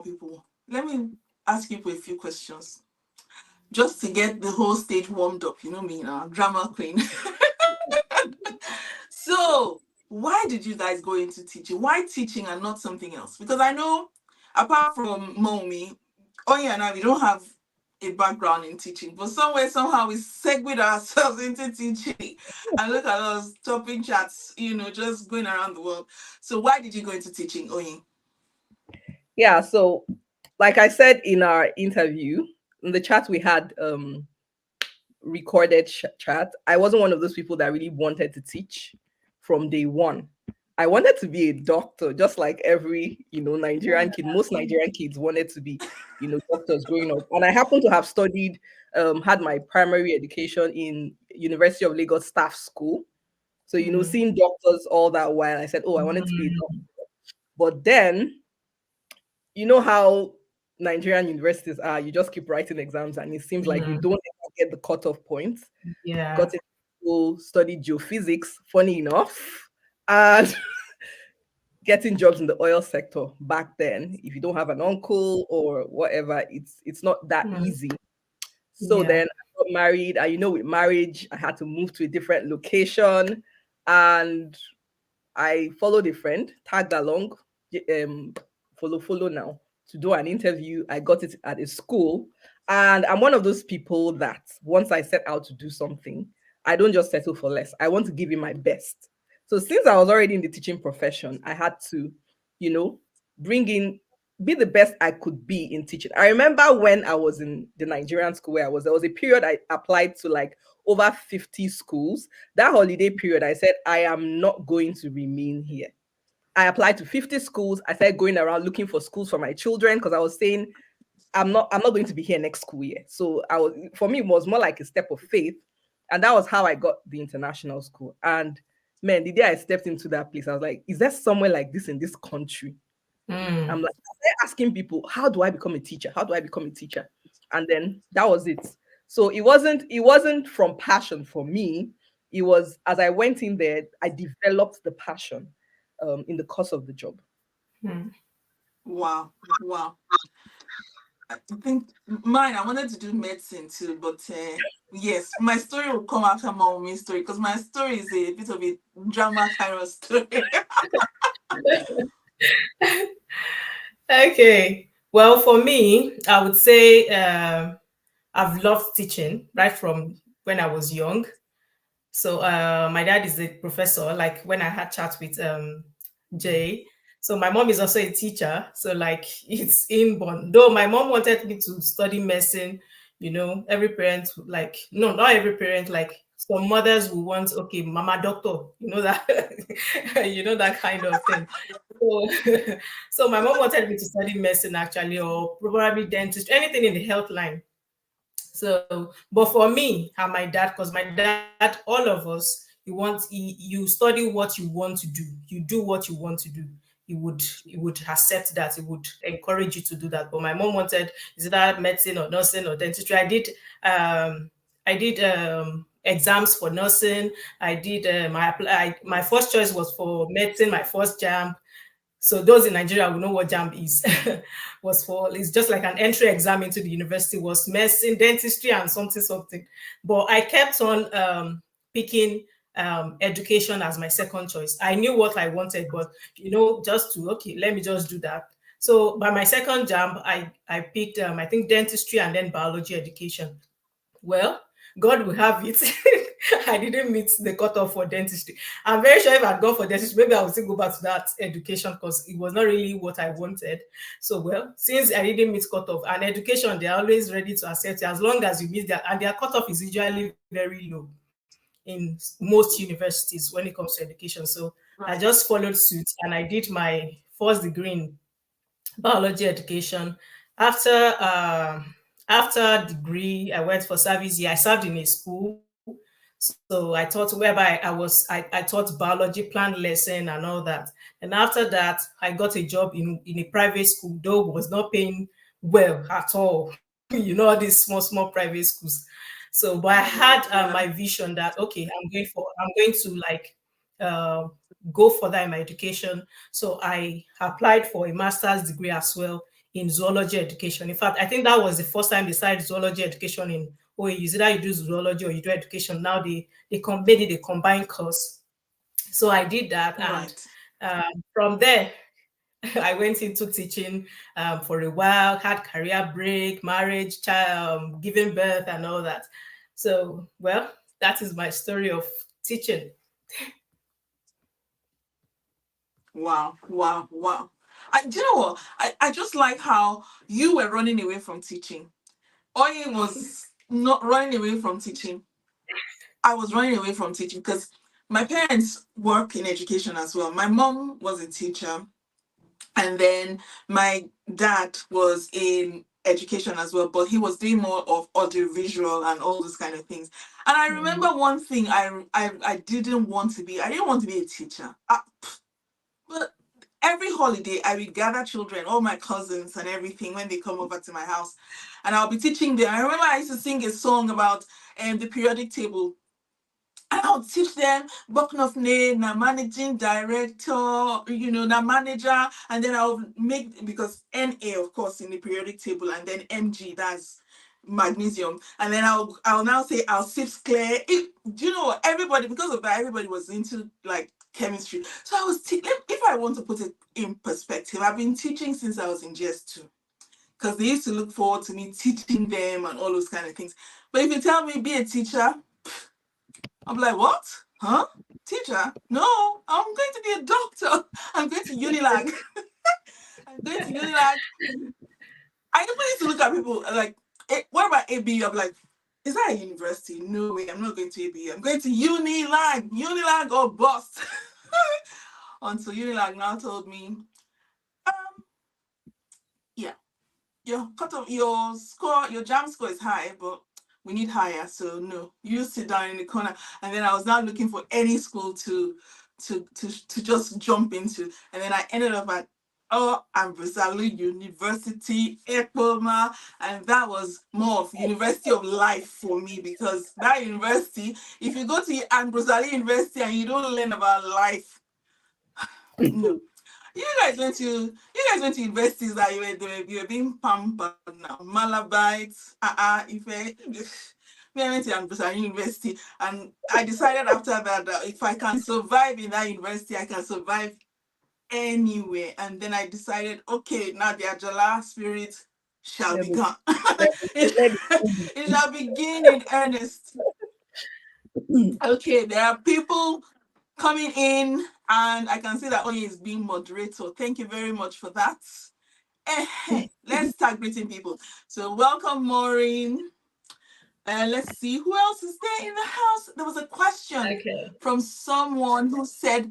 people. Let me ask you a few questions just to get the whole stage warmed up. You know me now, drama queen. So, why did you guys go into teaching? Why teaching and not something else? Because I know, apart from Momi, Onyi and I, we don't have a background in teaching, but somewhere, somehow, we segued ourselves into teaching. And look at us, topping chats, just going around the world. So, why did you go into teaching, Onyi? Yeah, so like I said in our interview, in the chat we had recorded chat, I wasn't one of those people that really wanted to teach from day one. I wanted to be a doctor, just like every, Nigerian kid. Most Nigerian kids wanted to be, doctors growing up. And I happened to have studied, had my primary education in University of Lagos Staff School. So, seeing doctors all that while, I said, oh, I wanted to be a doctor. But then, you know how Nigerian universities are, you just keep writing exams and it seems like you don't ever get the cutoff points. Yeah. Got into school, studied geophysics, funny enough, and getting jobs in the oil sector back then. If you don't have an uncle or whatever, it's not that easy. So then I got married, and with marriage, I had to move to a different location, and I followed a friend, tagged along, follow now to do an interview. I got it at a school, and I'm one of those people that once I set out to do something, I don't just settle for less. I want to give it my best. So since I was already in the teaching profession, I had to, bring in, be the best I could be in teaching. I remember when I was in the Nigerian school where there was a period I applied to like over 50 schools. That holiday period, I said, I am not going to remain here. I applied to 50 schools. I started going around looking for schools for my children because I was saying I'm not going to be here next school year. So for me, it was more like a step of faith. And that was how I got the international school. And man, the day I stepped into that place, I was like, is there somewhere like this in this country? I'm like asking people, how do I become a teacher? How do I become a teacher? And then that was it. So it wasn't from passion for me. It was as I went in there, I developed the passion in the course of the job. Wow. I think mine, I wanted to do medicine too, but yes, my story will come after my own story because my story is a bit of a drama kind of story. Okay. Well, for me, I would say I've loved teaching right from when I was young. So my dad is a professor. Like when I had chat with Jay. So my mom is also a teacher. So like it's inborn. Though my mom wanted me to study medicine, every parent like no, not every parent, like some mothers will want, okay, mama doctor, that that kind of thing. So, so my mom wanted me to study medicine actually, or probably dentist, anything in the health line. So, but for me and my dad, because my dad, all of us, you study what you want to do, you do what you want to do. He would accept that, he would encourage you to do that. But my mom wanted, is it that medicine or nursing or dentistry? I did exams for nursing. I did my first choice was for medicine, my first jam. So those in Nigeria will know what JAMB is. It's just like an entry exam into the university, was medicine, dentistry, and something. But I kept on picking education as my second choice. I knew what I wanted, but let me just do that. So by my second JAMB, I picked I think dentistry and then biology education. Well, God will have it. I didn't meet the cutoff for dentistry. I'm very sure if I'd gone for dentistry, maybe I would still go back to that education because it was not really what I wanted. So, well, since I didn't meet cutoff, and education, they're always ready to accept you as long as you meet that. And their cutoff is usually very low in most universities when it comes to education. So I just followed suit and I did my first degree in biology education. After degree, I went for service year. I served in a school. So I taught, whereby I taught biology, planned lesson and all that. And after that, I got a job in a private school, though was not paying well at all. All these small private schools. So, but I had my vision that, okay, I'm going to like go further in my education. So I applied for a master's degree as well in zoology education. In fact, I think that was the first time they started zoology education in OAU. Is either you do zoology or you do education. Now they made it a combined course. So I did that, and Right. from there, I went into teaching for a while, had career break, marriage, child, giving birth, and all that. So, well, that is my story of teaching. Wow, wow, wow. Do you know what? I just like how you were running away from teaching. Onyi was not running away from teaching. I was running away from teaching because my parents work in education as well. My mom was a teacher, and then my dad was in education as well, but he was doing more of audiovisual and all those kind of things. And I remember one thing I didn't want to be. I didn't want to be a teacher. But every holiday, I would gather children, all my cousins and everything, when they come over to my house, and I'll be teaching them. I remember I used to sing a song about the periodic table. And I'll teach them Boknof name, na managing director, na manager, and then I'll make, because NA, of course, in the periodic table, and then Mg, that's magnesium, and then I'll now say I'll sift clear. Do you know what? Everybody, because of that, everybody was into like chemistry. So I was if I want to put it in perspective, I've been teaching since I was in GS2, because they used to look forward to me teaching them and all those kind of things. But if you tell me be a teacher, I'm like, what? Huh? Teacher? No, I'm going to be a doctor. I'm going to Unilag. I'm going to Unilag. I even used to look at people like, what about ABU? I'm like, is that a university? No way, I'm not going to ABU. I'm going to Unilag. Unilag or bust. Until Unilag now told me, yeah, your score, your jam score is high, but we need higher. So no, you sit down in the corner. And then I was now looking for any school to just jump into. And then I ended up at Ambrosalu University, Ekpoma, and that was more of University of Life for me, because that university, if you go to Ambrosalu University and you don't learn about life, no. You guys went to universities that you were being pampered now. Malabites, if me, I went to Ambrosia University, and I decided after that if I can survive in that university, I can survive anywhere. And then I decided, okay, now the Ajala spirit shall Let me- begin. it, let me- it shall begin in earnest. Okay, there are people coming in, and I can see that Onyi is being moderator. Thank you very much for that. Let's start greeting people. So welcome, Maureen. Let's see who else is there in the house. There was a question from someone who said,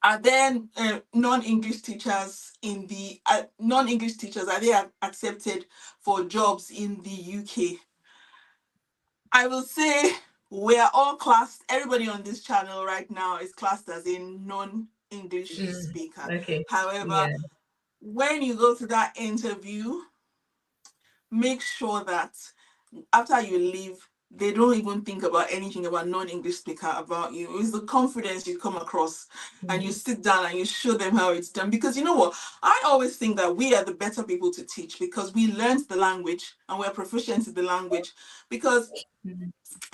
are there non-English teachers in the non-English teachers, are they accepted for jobs in the UK? I will say we are all classed, everybody on this channel right now is classed as a non-English speaker. However, when you go to that interview, make sure that after you leave, they don't even think about anything about non-English speaker about you. It's the confidence you come across, and you sit down and you show them how it's done. Because you know what? I always think that we are the better people to teach, because we learned the language and we're proficient in the language. Because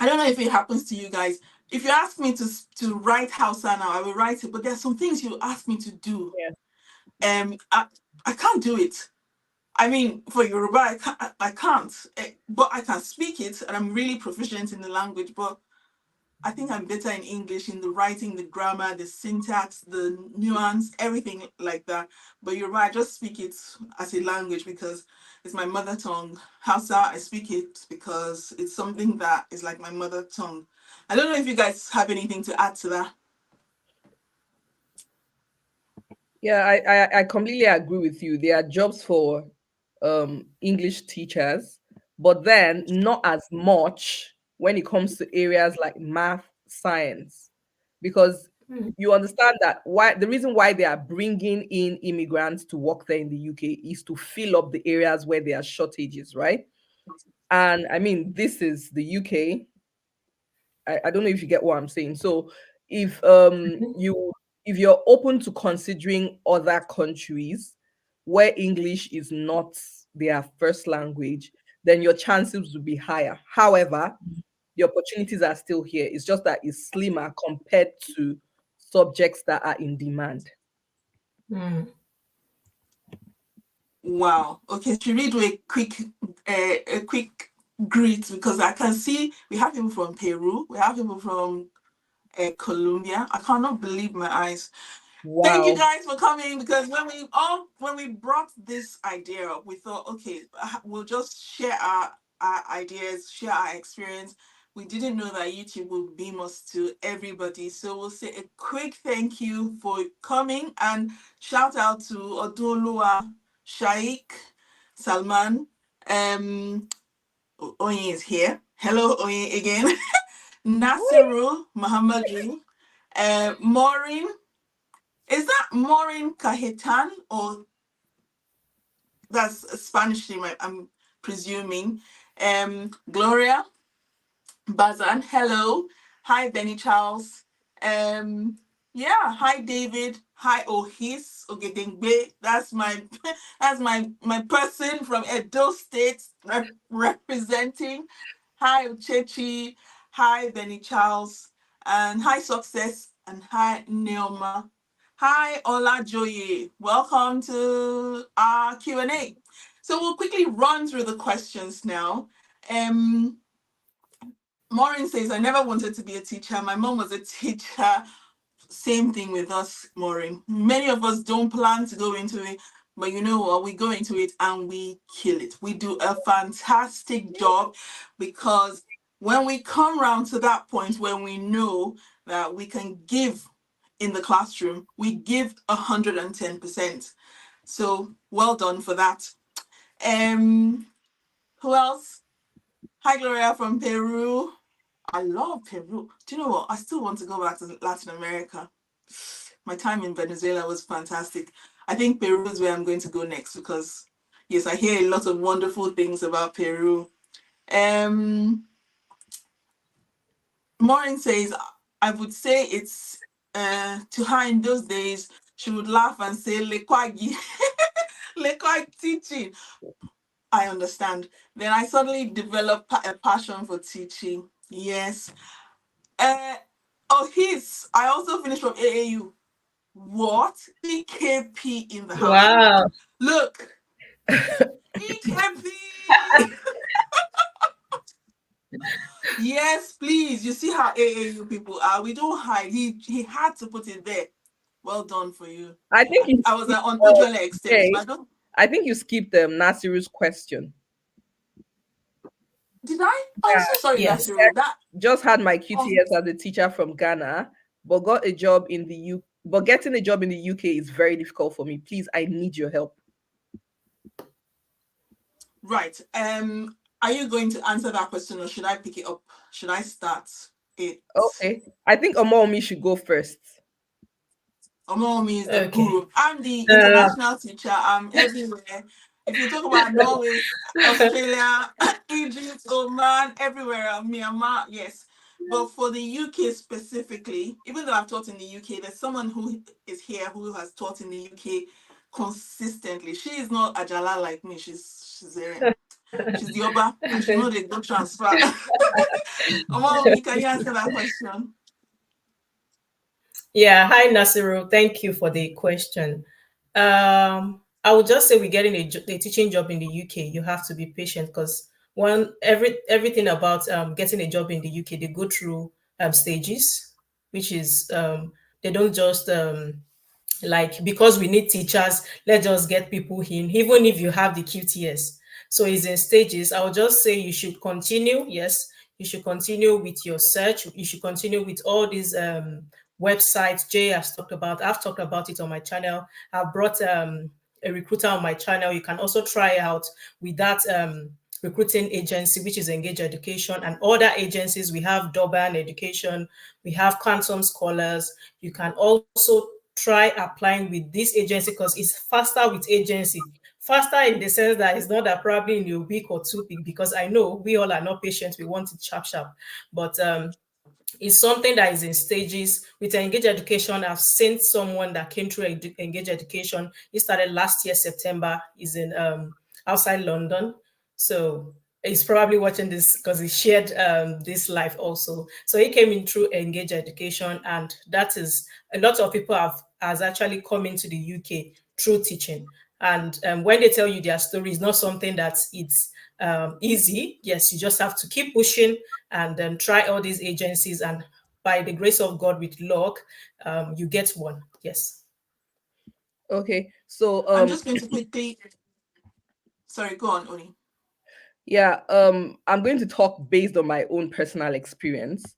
I don't know if it happens to you guys. If you ask me to write Hausa now, I will write it. But there's some things you ask me to do. I can't do it. I mean, for Yoruba, I can't. But I can speak it, and I'm really proficient in the language. But I think I'm better in English, in the writing, the grammar, the syntax, the nuance, everything like that. But Yoruba, I just speak it as a language because it's my mother tongue. Hausa, I speak it because it's something that is like my mother tongue. I don't know if you guys have anything to add to that. Yeah, I completely agree with you. There are jobs for English teachers, but then not as much when it comes to areas like math, science, because you understand that why the reason why they are bringing in immigrants to work there in the UK is to fill up the areas where there are shortages, right? And I mean, this is the UK. I don't know if you get what I'm saying. So if if you're open to considering other countries where English is not their first language, then your chances will be higher. However, the opportunities are still here. It's just that it's slimmer compared to subjects that are in demand. Wow. Okay, should we do a quick greet, because I can see we have people from Peru, we have people from Colombia. I cannot believe my eyes. Wow. Thank you guys for coming, because when we brought this idea up, we thought, okay, we'll just share our ideas, share our experience. We didn't know that YouTube would beam us to everybody. So we'll say a quick thank you for coming, and shout out to Odolua, Shaikh, Salman. Onyi is here. Hello, Onyi again. Nasiru, Muhammadu, Maureen. Is that Maureen Cajetan, or that's a Spanish name, I'm presuming? Gloria Bazan, hello. Hi, Benny Charles. Yeah, hi, David. Hi, Ohis Ogedengbe. That's my that's my person from Edo State representing. Hi, Uchechi. Hi, Benny Charles. And hi, Success. And hi, Neoma. Hi, Olajoye. Welcome to our Q&A. So we'll quickly run through the questions now. Maureen says, I never wanted to be a teacher. My mom was a teacher. Same thing with us, Maureen. Many of us don't plan to go into it, but you know what? We go into it and we kill it. We do a fantastic job, because when we come around to that point where we know that we can give in the classroom, we give 110%. So well done for that. Who else? Hi, Gloria from Peru. I love Peru. Do you know what? I still want to go back to Latin America. My time in Venezuela was fantastic. I think Peru is where I'm going to go next, because yes, I hear a lot of wonderful things about Peru. Maureen says, I would say it's to her in those days, she would laugh and say, Lekwagi, Lekwagi teaching. I understand. Then I suddenly developed a passion for teaching. Yes. I also finished from AAU. What? EKP in the house. Wow. Look. EKP. Yes, please. You see how AAU people are. We don't hide. He had to put it there. Well done for you. I think I was on Ojole Extended, but I don't. I think you skipped Nasiru's question. Did I? I'm so sorry, Yes. Nasiru. That just had my QTS as a teacher from Ghana, but got a job in the UK. But getting a job in the UK is very difficult for me. Please, I need your help. right. Are you going to answer that question, or should I pick it up? Should I start it? Okay. I think Omomi should go first. Omomi is the Okay. guru. I'm the international teacher. I'm everywhere. If you talk about Norway, Australia, Egypt, Oman, everywhere, Myanmar, yes. But for the UK specifically, even though I've taught in the UK, there's someone who is here who has taught in the UK consistently. She is not Ajala like me. She's the Oba, and she's not a good transfer. Omomi, can you answer that question? Yeah. Hi, Nasiru. Thank you for the question. I would just say we're getting a teaching job in the UK. You have to be patient, because everything about getting a job in the UK, they go through stages, which is they don't just like, because we need teachers, let's just get people in, even if you have the QTS. So it's in stages. I would just say you should continue. Yes, you should continue with your search. You should continue with all these websites Jay has talked about. I've talked about it on my channel. I've brought a recruiter on my channel. You can also try out with that recruiting agency, which is Engage Education, and other agencies. We have Durban Education, we have Quantum Scholars. You can also try applying with this agency, because it's faster with agency. Faster in the sense that it's not that probably in a week or 2 weeks, because I know we all are not patient. We want it sharp. But It's something that is in stages. With Engage Education, I've seen someone that came through Engage Education. He started last year, September. He's in outside London. So he's probably watching this because he shared this live also. So he came in through Engage Education, and that is a lot of people has actually come into the UK through teaching. And when they tell you their story, it's not something that it's easy. Yes, you just have to keep pushing and try all these agencies, and by the grace of God, with luck, you get one. Yes. Okay, so I'm just going to quickly. Sorry, go on, Oni. yeah, I'm going to talk based on my own personal experience.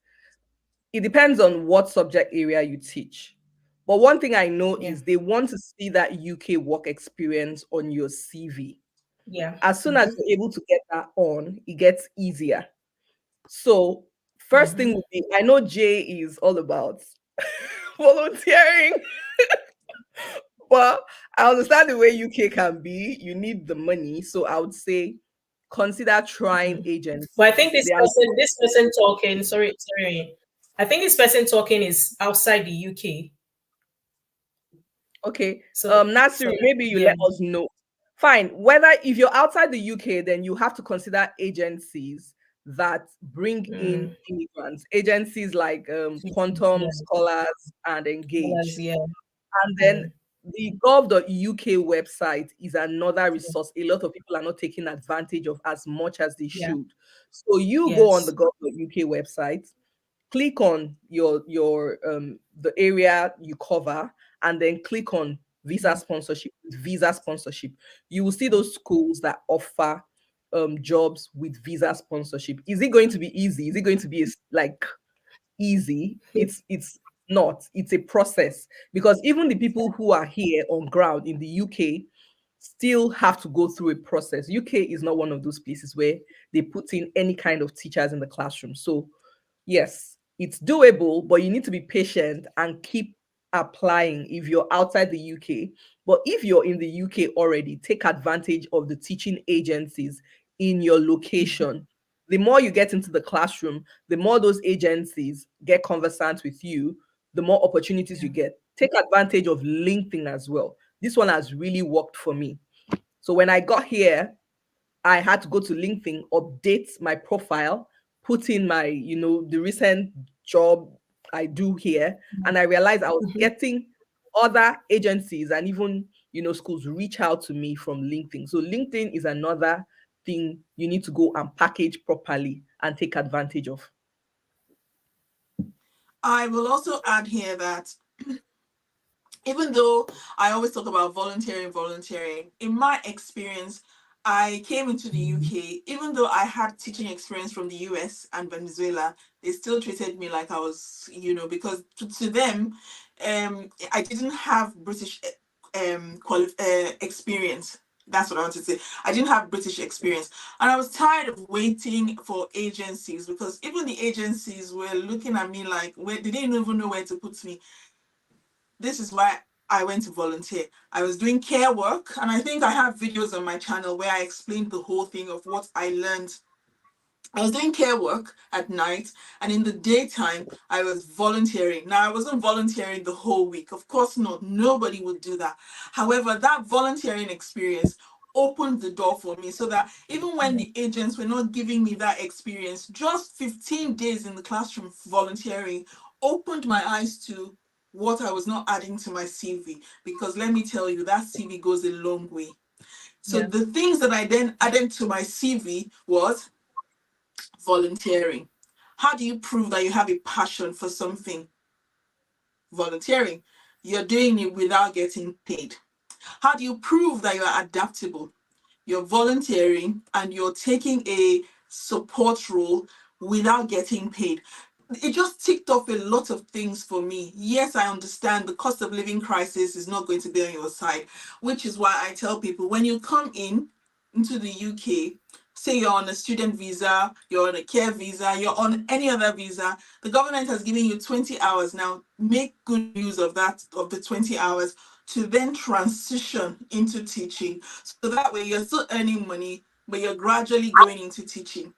It depends on what subject area you teach. But one thing I know Yeah. is they want to see that UK work experience on your CV. Yeah. As soon as you're able to get that on, it gets easier. So, first thing would be, I know Jay is all about volunteering, but I understand the way UK can be. You need the money. So, I would say consider trying agencies. But I think They are this person talking, sorry. I think this person talking is outside the UK. okay. So Nasiru, maybe you yeah. let us know. Fine. Whether if you're outside the UK, then you have to consider agencies that bring in immigrants. Agencies like Quantum, Yeah. Scholars, and Engage. Yeah. And then the gov.uk website is another resource a lot of people are not taking advantage of as much as they Yeah. should. So you go on the Yes. gov.uk website, click on your the area you cover, and then click on visa sponsorship. Visa sponsorship, you will see those schools that offer jobs with visa sponsorship. Is it going to be easy? Is it going to be like easy? It's not. It's a process, because even the people who are here on ground in the UK still have to go through a process. UK is not one of those places where they put in any kind of teachers in the classroom. So yes, it's doable, but you need to be patient and keep applying if you're outside the UK. But if you're in the UK already, take advantage of the teaching agencies in your location. The more you get into the classroom, the more those agencies get conversant with you, the more opportunities you get. Take advantage of LinkedIn as well. This one has really worked for me. So when I got here, I had to go to LinkedIn, update my profile, put in my, the recent job I do here. And I realized I was getting other agencies and even, schools reach out to me from LinkedIn. So LinkedIn is another thing you need to go and package properly and take advantage of. I will also add here that even though I always talk about volunteering, in my experience, I came into the UK, even though I had teaching experience from the US and Venezuela, they still treated me like I was, because to them, I didn't have British experience. That's what I wanted to say. I didn't have British experience. And I was tired of waiting for agencies, because even the agencies were looking at me like, they didn't even know where to put me. This is why I went to volunteer. I was doing care work, and I think I have videos on my channel where I explained the whole thing of what I learned. I was doing care work at night, and in the daytime, I was volunteering. Now, I wasn't volunteering the whole week. Of course not. Nobody would do that. However, that volunteering experience opened the door for me, so that even when the agents were not giving me that experience, just 15 days in the classroom volunteering opened my eyes to what I was not adding to my CV. Because let me tell you, that CV goes a long way. So the things that I then added to my CV was volunteering. How do you prove that you have a passion for something? Volunteering. You're doing it without getting paid. How do you prove that you're adaptable? You're volunteering and you're taking a support role without getting paid. It just ticked off a lot of things for me. Yes, I understand the cost of living crisis is not going to be on your side, which is why I tell people, when you come into the UK, say you're on a student visa, you're on a care visa, you're on any other visa, the government has given you 20 hours. Now, make good use of that, of the 20 hours, to then transition into teaching. So that way you're still earning money, but you're gradually going into teaching.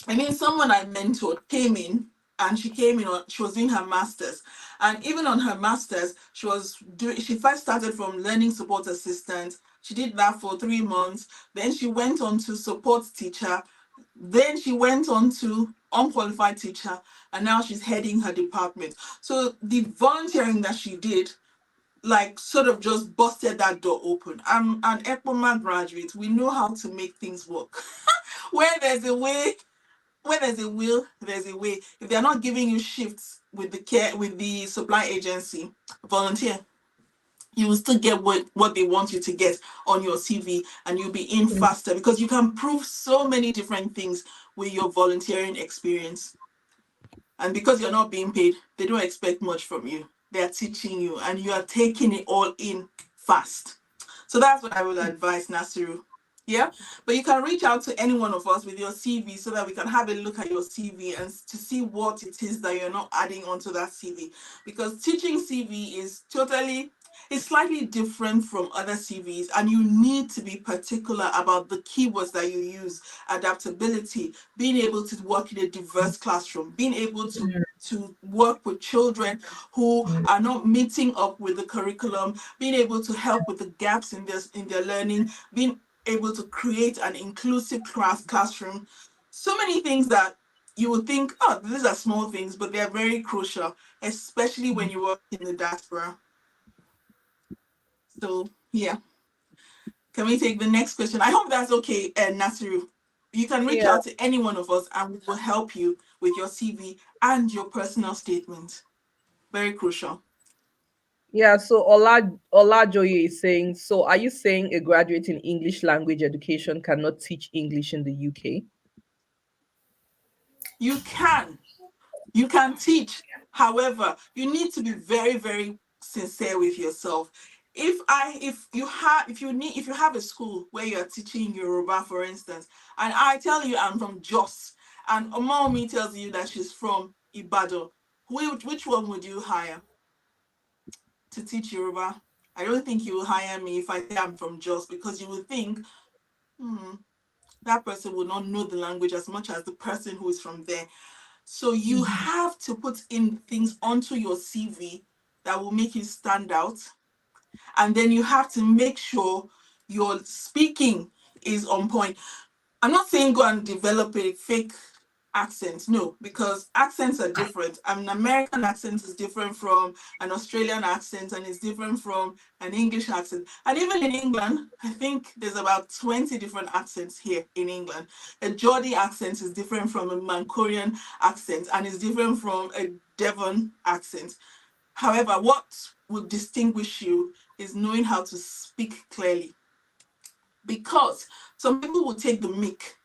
I mean, someone I mentored came in, and she came in on, she was doing her master's, and even on her master's she first started from learning support assistant. She did that for 3 months, then she went on to support teacher, then she went on to unqualified teacher, and now she's heading her department. So the volunteering that she did, like, sort of just busted that door open. I'm an ECPOMA graduate. We know how to make things work. Where there's a way, where there's a will, there's a way. If they're not giving you shifts with the supply agency, volunteer. You will still get what they want you to get on your CV, and you'll be in faster because you can prove so many different things with your volunteering experience. And because you're not being paid, they don't expect much from you. They're teaching you and you are taking it all in fast. So that's what I would advise, Nasiru. Yeah, but you can reach out to any one of us with your CV so that we can have a look at your CV and to see what it is that you're not adding onto that CV. Because teaching CV is it's slightly different from other CVs, and you need to be particular about the keywords that you use: adaptability, being able to work in a diverse classroom, being able to work with children who are not meeting up with the curriculum, being able to help with the gaps in their learning, being able to create an inclusive classroom. So many things that you would think, oh, these are small things, but they're very crucial, especially when you work in the diaspora. So yeah, can we take the next question? I hope that's okay, Nasiru. You can reach out to any one of us and we will help you with your CV and your personal statement. Very crucial. Yeah, so Olajoye is saying, so are you saying a graduate in English language education cannot teach English in the UK? You can teach. However, you need to be very, very sincere with yourself. If you have a school where you are teaching Yoruba, for instance, and I tell you I'm from Jos, and Omomi tells you that she's from Ibadan, which one would you hire to teach Yoruba? I don't think you will hire me if I say I'm from Jos, because you will think, that person will not know the language as much as the person who is from there. So you have to put in things onto your CV that will make you stand out. And then you have to make sure your speaking is on point. I'm not saying go and develop a fake accent, no, because accents are different. An American accent is different from an Australian accent, and it's different from an English accent. And even in England, I think there's about 20 different accents here in England. A Geordie accent is different from a Mancunian accent, and it's different from a Devon accent. However, what will distinguish you is knowing how to speak clearly. Because some people will take the mic,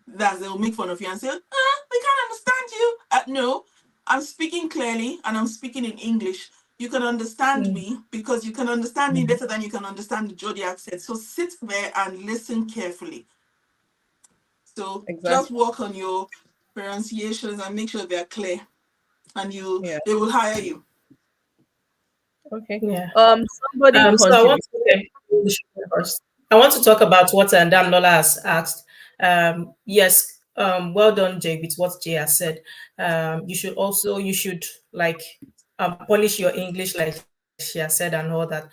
that they'll make fun of you and say, they can't understand you. No, I'm speaking clearly and I'm speaking in English. You can understand me because you can understand me better than you can understand the Geordie accent. So sit there and listen carefully. So just work on your pronunciations and make sure they're clear, and they will hire you. Okay. Yeah. Somebody So I want to talk about what Damnola has asked. Yes, well done, Jay, with what Jay has said. You should like polish your English, like she has said, and all that.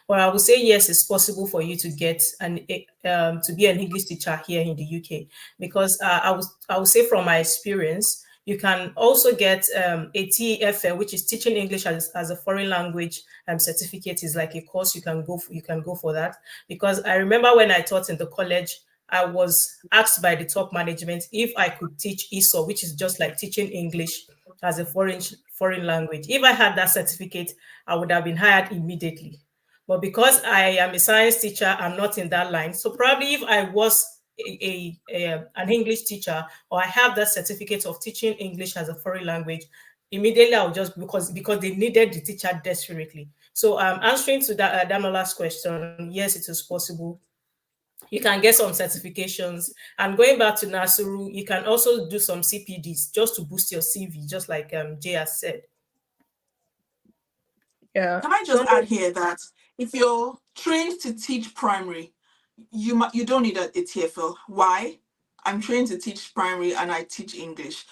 But I would say yes, it's possible for you to get to be an English teacher here in the UK, because I would say from my experience, you can also get a TEFL, which is Teaching English as a Foreign Language certificate. Is like a course you can go for that. Because I remember when I taught in the college, I was asked by the top management if I could teach ESOL, which is just like teaching English as a foreign language. If I had that certificate, I would have been hired immediately. But because I am a science teacher, I'm not in that line. So probably if I was an English teacher, or I have that certificate of teaching English as a foreign language, immediately I'll just, because they needed the teacher desperately. So answering to that last question, yes, it is possible. You can get some certifications, and going back to Nasiru, you can also do some CPDs just to boost your CV, just like Jay has said. Yeah. Can I just add here that if you're trained to teach primary, you don't need a TFL. Why? I'm trained to teach primary and I teach English.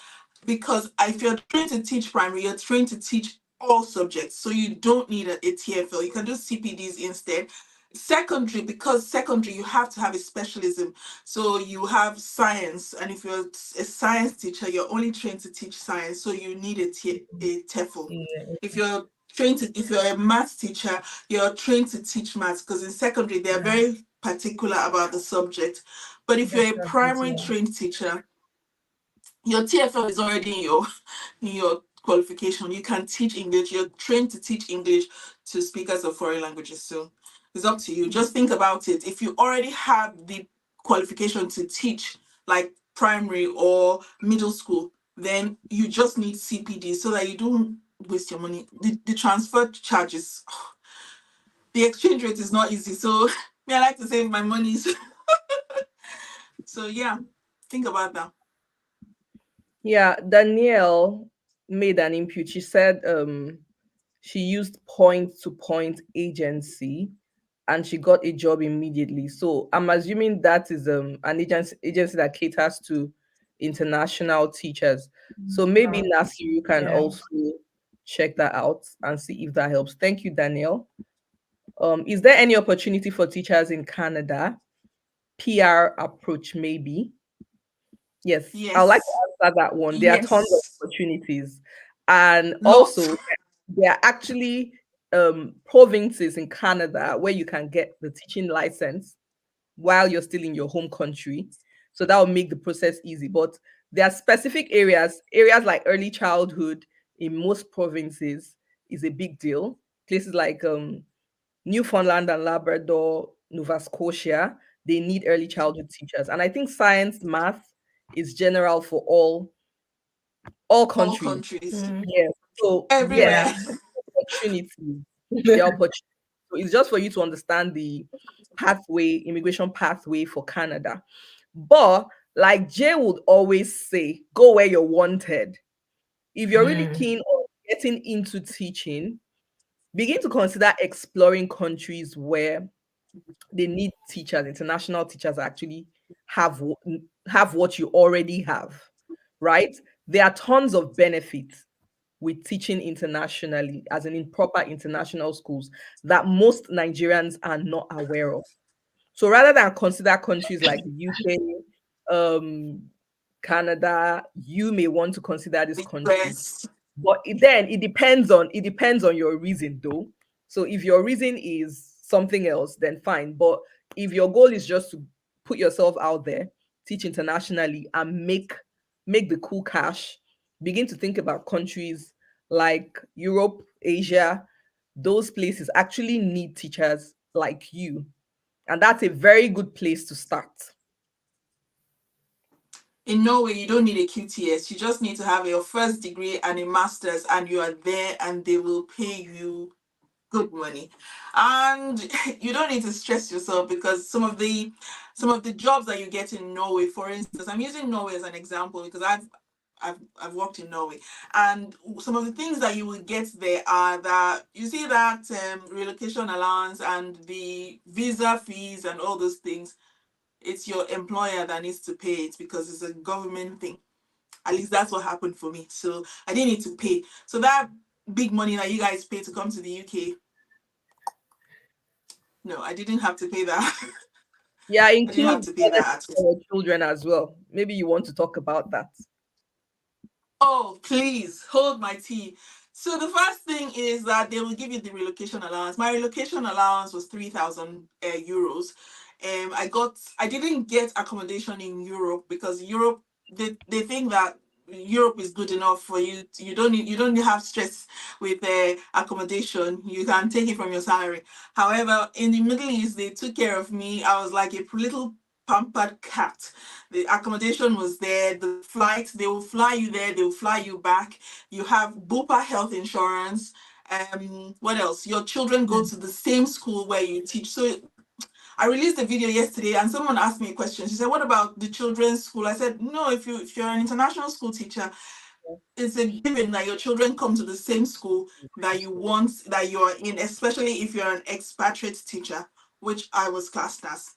because if you're trained to teach primary, you're trained to teach all subjects. So you don't need a TFL. You can do CPDs instead. Secondary, because secondary, you have to have a specialism. So you have science, and if you're a science teacher, you're only trained to teach science. So you need a TEFL. Yeah. If you're if you're a maths teacher, you're trained to teach maths, because in secondary, they're very particular about the subject. But if you're a primary trained teacher, your TFL is already in your qualification. You can teach English. You're trained to teach English to speakers of foreign languages. So it's up to you. Just think about it. If you already have the qualification to teach, like primary or middle school, then you just need CPD so that you don't waste your money. The transfer charges, the exchange rate is not easy. So I like to save my money. So yeah, think about that. Yeah, Danielle made an input. She said she used point to point agency and she got a job immediately. So I'm assuming that is an agency that caters to international teachers. So maybe Nasi, you can also check that out and see if that helps. Thank you, Danielle. Is there any opportunity for teachers in Canada? PR approach, maybe. Yes, I'd like Yes. to answer that one. There are tons of Yes. opportunities. And Lots. also, there are actually provinces in Canada where you can get the teaching license while you're still in your home country. So that will make the process easy. But there are specific areas like early childhood in most provinces is a big deal. Places like Newfoundland and Labrador, Nova Scotia, they need early childhood teachers. And I think science, math is general for all All countries. countries. Yes. So yes, Everywhere. opportunities. The opportunity. So it's just for you to understand the immigration pathway for Canada. But like Jay would always say, go where you're wanted. If you're really keen on getting into teaching, begin to consider exploring countries where they need teachers, international teachers actually have what you already have, right? There are tons of benefits with teaching internationally, as in proper international schools, that most Nigerians are not aware of. So rather than consider countries like the UK, um, Canada, you may want to consider these countries. Yes. But then it depends on your reason though. So if your reason is something else, then fine. But if your goal is just to put yourself out there, teach internationally and make the cool cash, begin to think about countries like Europe, Asia, those places actually need teachers like you. And that's a very good place to start. In Norway, you don't need a QTS. You just need to have your first degree and a master's, and you are there, and they will pay you good money. And you don't need to stress yourself, because some of the jobs that you get in Norway, for instance, I'm using Norway as an example because I've worked in Norway, and some of the things that you will get there are that you see that relocation allowance and the visa fees and all those things. It's your employer that needs to pay it because it's a government thing. At least that's what happened for me. So I didn't need to pay. So that big money that you guys pay to come to the UK, no, I didn't have to pay that. Yeah, I didn't have include to pay that at all. for children as well. Maybe you want to talk about that. Oh, please hold my tea. So the first thing is that they will give you the relocation allowance. My relocation allowance was 3,000 euros. I didn't get accommodation in Europe because Europe, they think that Europe is good enough for you. You don't have stress with accommodation. You can take it from your salary. However, in the Middle East, they took care of me. I was like a little pampered cat. The accommodation was there, the flight, they will fly you there, they will fly you back. You have Bupa health insurance. What else? Your children go to the same school where you teach. So I released a video yesterday and someone asked me a question. She said, what about the children's school? I said, no, if you're an international school teacher, it's a given that your children come to the same school that you're in, especially if you're an expatriate teacher, which I was classed as.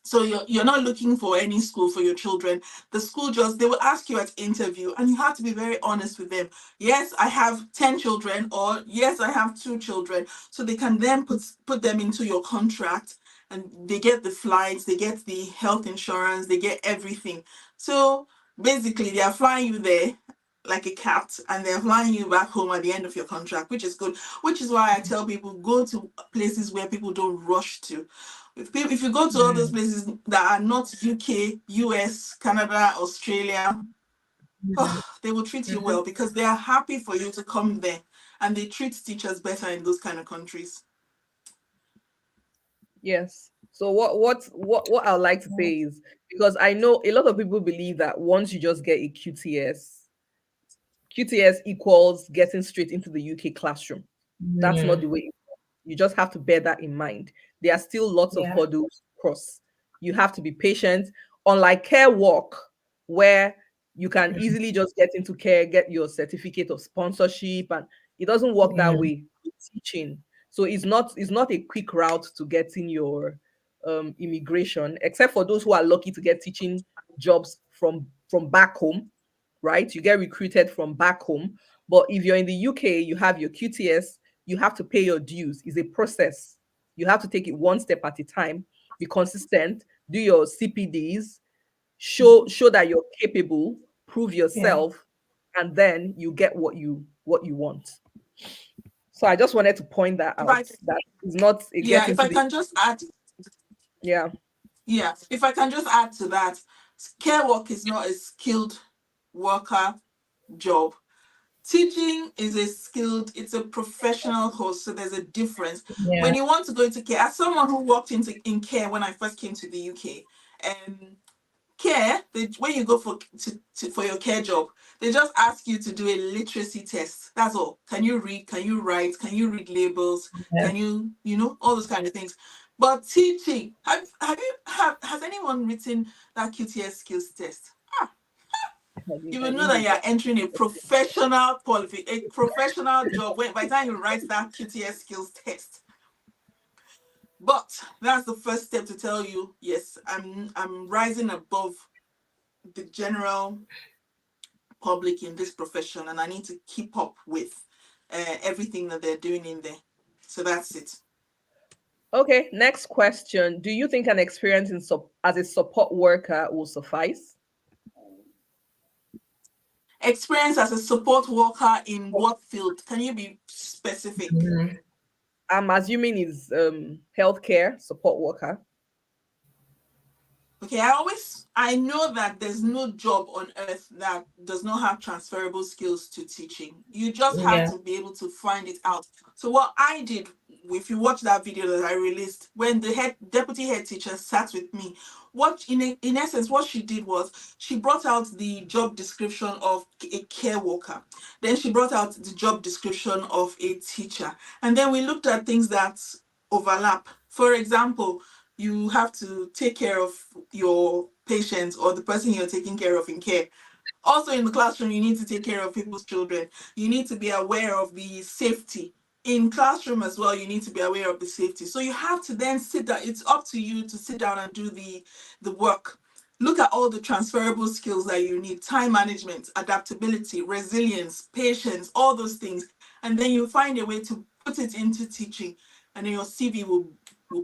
So you're not looking for any school for your children. The school just, they will ask you at interview, and you have to be very honest with them. Yes, I have 10 children, or yes, I have 2 children. So they can then put them into your contract, and they get the flights, they get the health insurance, they get everything. So basically they are flying you there like a cat, and they're flying you back home at the end of your contract, which is good. Which is why I tell people, go to places where people don't rush to. If you go to all those places that are not UK, US, Canada, Australia, they will treat you well because they are happy for you to come there, and they treat teachers better in those kind of countries. Yes. So what I would like to say is, because I know a lot of people believe that once you just get a QTS equals getting straight into the UK classroom. That's not Yeah. the way. You just have to bear that in mind. There are still lots of Yeah. hurdles to cross. You have to be patient. Unlike care work, where you can easily just get into care, get your certificate of sponsorship, and it doesn't work that Yeah. way with teaching. So it's not a quick route to getting your immigration, except for those who are lucky to get teaching jobs from back home, right? You get recruited from back home. But if you're in the UK, you have your QTS, you have to pay your dues. It's a process. You have to take it one step at a time, be consistent, do your CPDs, show that you're capable, prove Yeah. yourself, and then you get what you want. So I just wanted to point that If I, out. That is not a get yeah, if into I the can just add, yeah. yeah, if I can just add to that, care work is not a skilled worker job. Teaching is a skilled, it's a professional course, so there's a difference. Yeah. When you want to go into care, as someone who worked in care when I first came to the UK, care, when you go for your care job, they just ask you to do a literacy test. That's all. Can you read? Can you write? Can you read labels? Yeah. Can you, all those kind of things. But teaching, has anyone written that QTS skills test? You will I know didn't that do you are entering a professional job when by the time you write that QTS skills test. But that's the first step to tell you, yes, I'm rising above the general public in this profession, and I need to keep up with everything that they're doing in there. So that's it. Okay, next question. Do you think an experience as a support worker will suffice? Experience as a support worker in what field? Can you be specific? Mhm. I'm assuming is healthcare support worker. Okay, I know that there's no job on earth that does not have transferable skills to teaching. You just have Yeah. to be able to find it out. So what I did, if you watch that video that I released, when the deputy head teacher sat with me, what in essence what she did was she brought out the job description of a care worker. Then she brought out the job description of a teacher. And then we looked at things that overlap. For example, you have to take care of your patients or the person you're taking care of in care. Also, in the classroom, you need to take care of people's children. You need to be aware of the safety. In classroom as well, you need to be aware of the safety. So you have to then sit down. It's up to you to sit down and do the work. Look at all the transferable skills that you need: time management, adaptability, resilience, patience, all those things. And then you find a way to put it into teaching, and then your CV will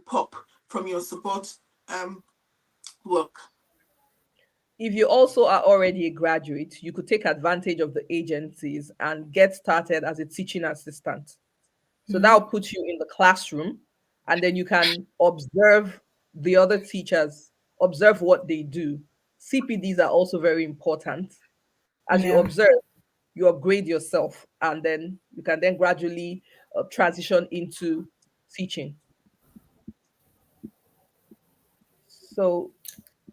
pop from your support work. If you also are already a graduate, you could take advantage of the agencies and get started as a teaching assistant. So that will put you in the classroom, and then you can observe the other teachers, observe what they do. CPDs are also very important. As you Yeah. observe, you upgrade yourself, and then you can then gradually transition into teaching. So,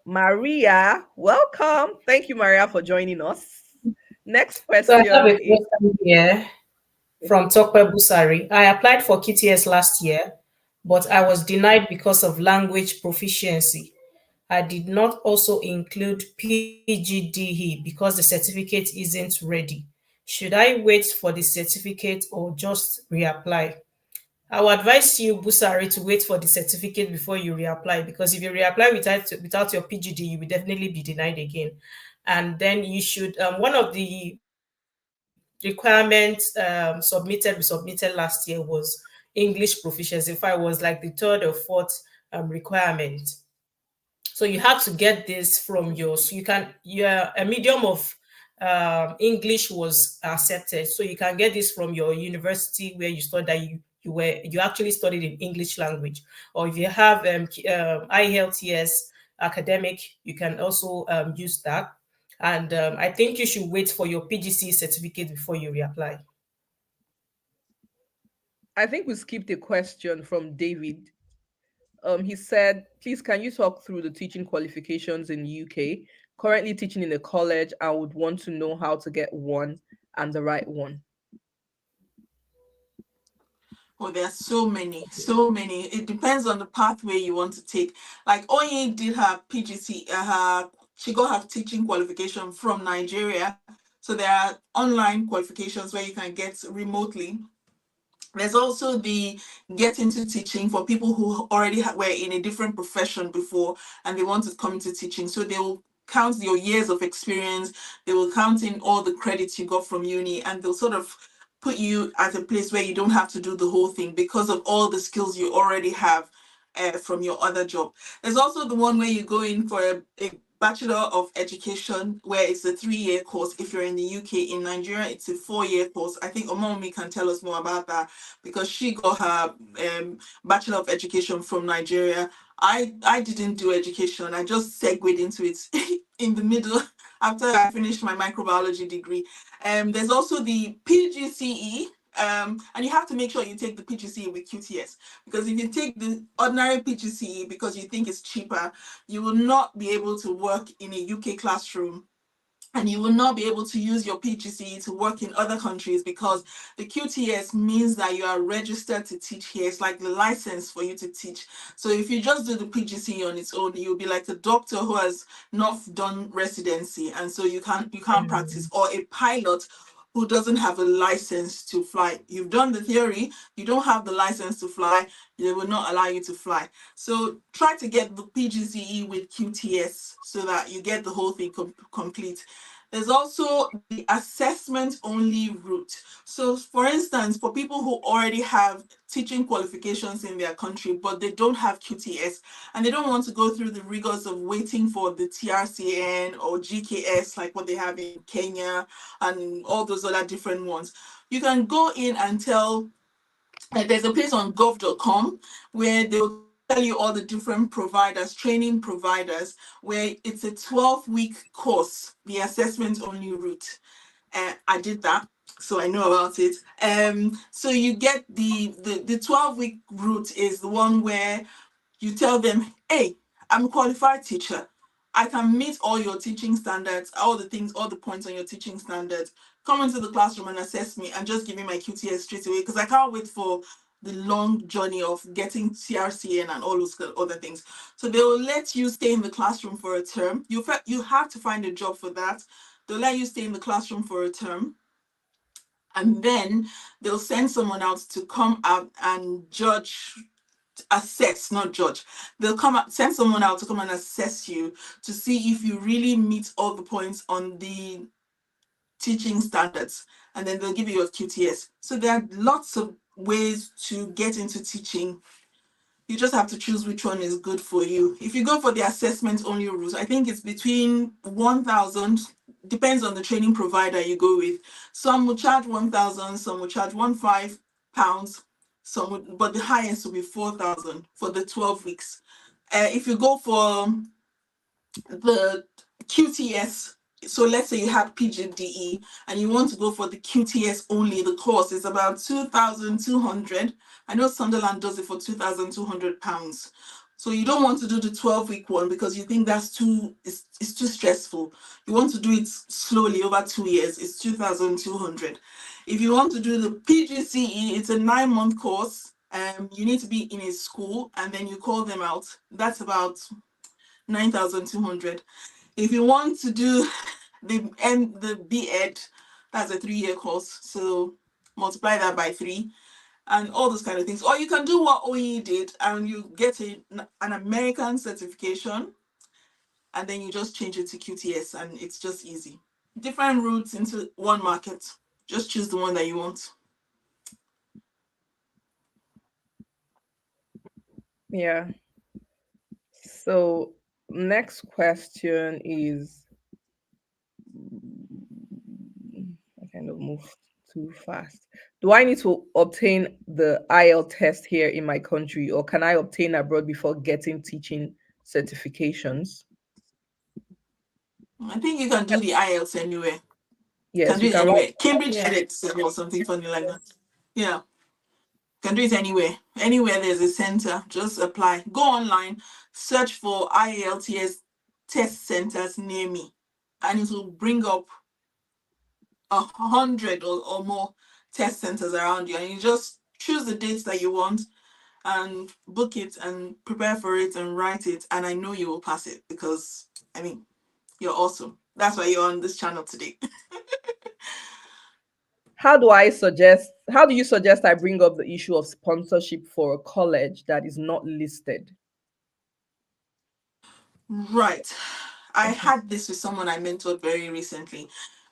Maria, welcome. Thank you, Maria, for joining us. Next So I have question a is question here from Tokwe Busari. I applied for QTS last year, but I was denied because of language proficiency. I did not also include PGDE because the certificate isn't ready. Should I wait for the certificate or just reapply? I would advise you, Busari, to wait for the certificate before you reapply, because if you reapply without your PGD, you will definitely be denied again. And then you should, one of the requirements we submitted last year was English proficiency. In fact, it was like the third or fourth requirement. So you have to get this from your, so you can, a medium of English was accepted. So you can get this from your university where you studied, that you actually studied in English language. Or if you have IELTS academic, you can also use that. And I think you should wait for your PGC certificate before you reapply. I think we skipped a question from David. He said, please, can you talk through the teaching qualifications in UK? Currently teaching in a college, I would want to know how to get one and the right one. Oh, there are so many, so many. It depends on the pathway you want to take. Like Onyi did her PGC, she got her teaching qualification from Nigeria. So there are online qualifications where you can get remotely. There's also the get into teaching for people who already were in a different profession before and they want to come into teaching. So they will count your years of experience, they will count in all the credits you got from uni, and they'll sort of put you at a place where you don't have to do the whole thing because of all the skills you already have from your other job. There's also the one where you go in for a Bachelor of Education, where it's a 3-year course. If you're in the UK, in Nigeria, it's a 4-year course. I think Omomi can tell us more about that because she got her Bachelor of Education from Nigeria. I didn't do education. I just segued into it in the middle after I finished my microbiology degree. There's also the PGCE, and you have to make sure you take the PGCE with QTS, because if you take the ordinary PGCE because you think it's cheaper, you will not be able to work in a UK classroom, and you will not be able to use your PGCE to work in other countries, because the QTS means that you are registered to teach here. It's like the license for you to teach. So if you just do the PGCE on its own, you'll be like a doctor who has not done residency, and so you can't practice, or a pilot who doesn't have a license to fly. You've done the theory, you don't have the license to fly, they will not allow you to fly. So try to get the PGCE with QTS so that you get the whole thing complete. There's also the assessment only route. So for instance, for people who already have teaching qualifications in their country, but they don't have QTS, and they don't want to go through the rigors of waiting for the TRCN or GKS, like what they have in Kenya and all those other different ones, you can go in and tell, like, there's a place on gov.com where they'll tell you all the different providers, training providers, where it's a 12-week course, the assessment only route. I did that, so I know about it. So you get the 12-week route is the one where you tell them, hey, I'm a qualified teacher. I can meet all your teaching standards, all the things, all the points on your teaching standards. Come into the classroom and assess me and just give me my QTS straight away, because I can't wait for the long journey of getting TRCN and all those other things. So they will let you stay in the classroom for a term. You have to find a job for that. They'll let you stay in the classroom for a term. And then they'll send someone out to come out and assess, not judge. They'll send someone out to come and assess you to see if you really meet all the points on the teaching standards, and then they'll give you your QTS. So there are lots of ways to get into teaching. You just have to choose which one is good for you. If you go for the assessment only route, I think it's between 1,000, depends on the training provider you go with. Some will charge 1,000, some will charge £15, but the highest will be 4,000 for the 12 weeks. If you go for the QTS, so let's say you have PGDE and you want to go for the QTS only, the course is about 2,200. I know Sunderland does it for £2,200. So you don't want to do the 12-week one because you think that's it's too stressful. You want to do it slowly over 2 years. It's 2,200. If you want to do the PGCE, it's a 9-month course. You need to be in a school and then you call them out. That's about 9,200. If you want to do the B.Ed, that's a 3-year course. So multiply that by 3. and all those kind of things. Or you can do what Onyi did and you get an American certification and then you just change it to QTS and it's just easy. Different routes into one market. Just choose the one that you want. Yeah. So next question is, I kind of moved too fast. Do I need to obtain the IELTS test here in my country, or can I obtain abroad before getting teaching certifications? I think you can do the IELTS anywhere. Yes, Can do you it can write. anywhere. Cambridge Yeah. did it or something funny like that. Yeah. Can do it anywhere. Anywhere there's a center, just apply. Go online, search for IELTS test centers near me, and it will bring up 100 or more test centers around you. And you just choose the dates that you want and book it and prepare for it and write it. And I know you will pass it because, I mean, you're awesome. That's why you're on this channel today. How do you suggest I bring up the issue of sponsorship for a college that is not listed? Right. I had this with someone I mentored very recently.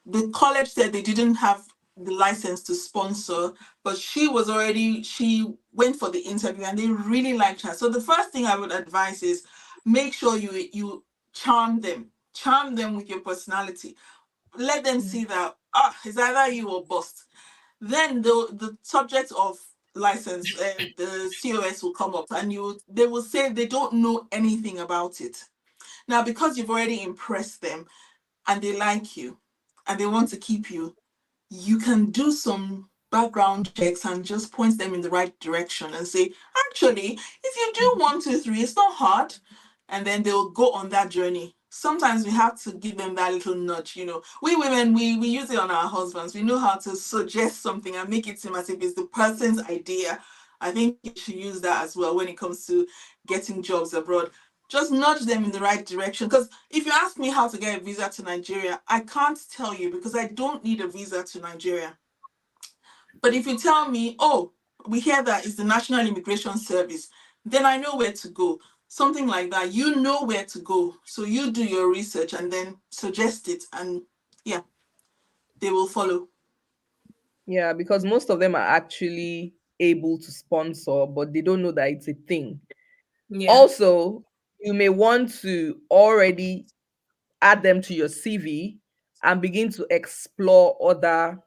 The college said they didn't have the license to sponsor, but she went for the interview and they really liked her. So the first thing I would advise is make sure you charm them. Charm them with your personality. Let them see that it's either you or bust. Then the subject of license, the COS will come up and they will say they don't know anything about it. Now, because you've already impressed them and they like you and they want to keep you, you can do some background checks and just point them in the right direction and say, actually, if you do 1, 2, 3, it's not hard. And then they'll go on that journey. Sometimes we have to give them that little nudge. We women, we use it on our husbands. We know how to suggest something and make it seem as if it's the person's idea. I think you should use that as well when it comes to getting jobs abroad. Just nudge them in the right direction. Because if you ask me how to get a visa to Nigeria, I can't tell you because I don't need a visa to Nigeria. But if you tell me, oh, we hear that it's the National Immigration Service, then I know where to go. Something like that. You know where to go. So you do your research and then suggest it. And yeah, they will follow. Yeah, because most of them are actually able to sponsor, but they don't know that it's a thing. Yeah. Also, you may want to already add them to your CV and begin to explore other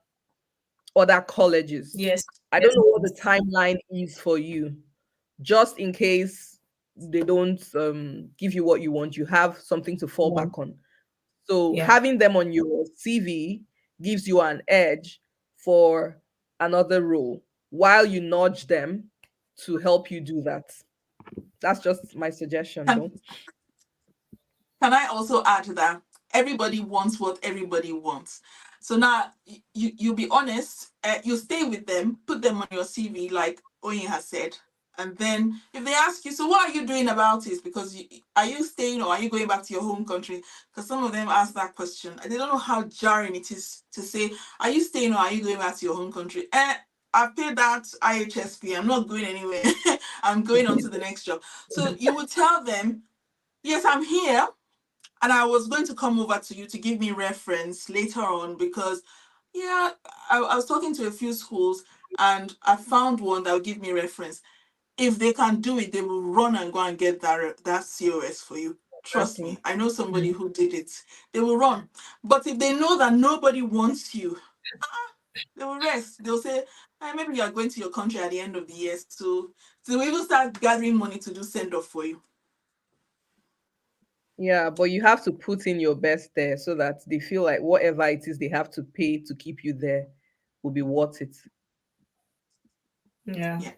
colleges. Yes. I don't know what the timeline is for you, just in case they don't give you what you want. You have something to fall back on. So Yeah. having them on your CV gives you an edge for another role while you nudge them to help you do that. That's just my suggestion, though. Can I also add that everybody wants what everybody wants? So now you be honest, you stay with them, put them on your CV, like Onyi has said, and then if they ask you, so what are you doing about it? Because are you staying or are you going back to your home country? Because some of them ask that question. They don't know how jarring it is to say, are you staying or are you going back to your home country? I paid that IHS fee. I'm not going anywhere. I'm going on to the next job. So you would tell them, yes, I'm here. And I was going to come over to you to give me reference later on because, yeah, I was talking to a few schools and I found one that will give me reference. If they can do it, they will run and go and get that COS for you. Trust me. Exactly. I know somebody who did it. They will run. But if they know that nobody wants you, they will rest. They'll say, maybe you are going to your country at the end of the year. So we will start gathering money to do send off for you. Yeah, but you have to put in your best there so that they feel like whatever it is they have to pay to keep you there will be worth it. Yeah. Yeah.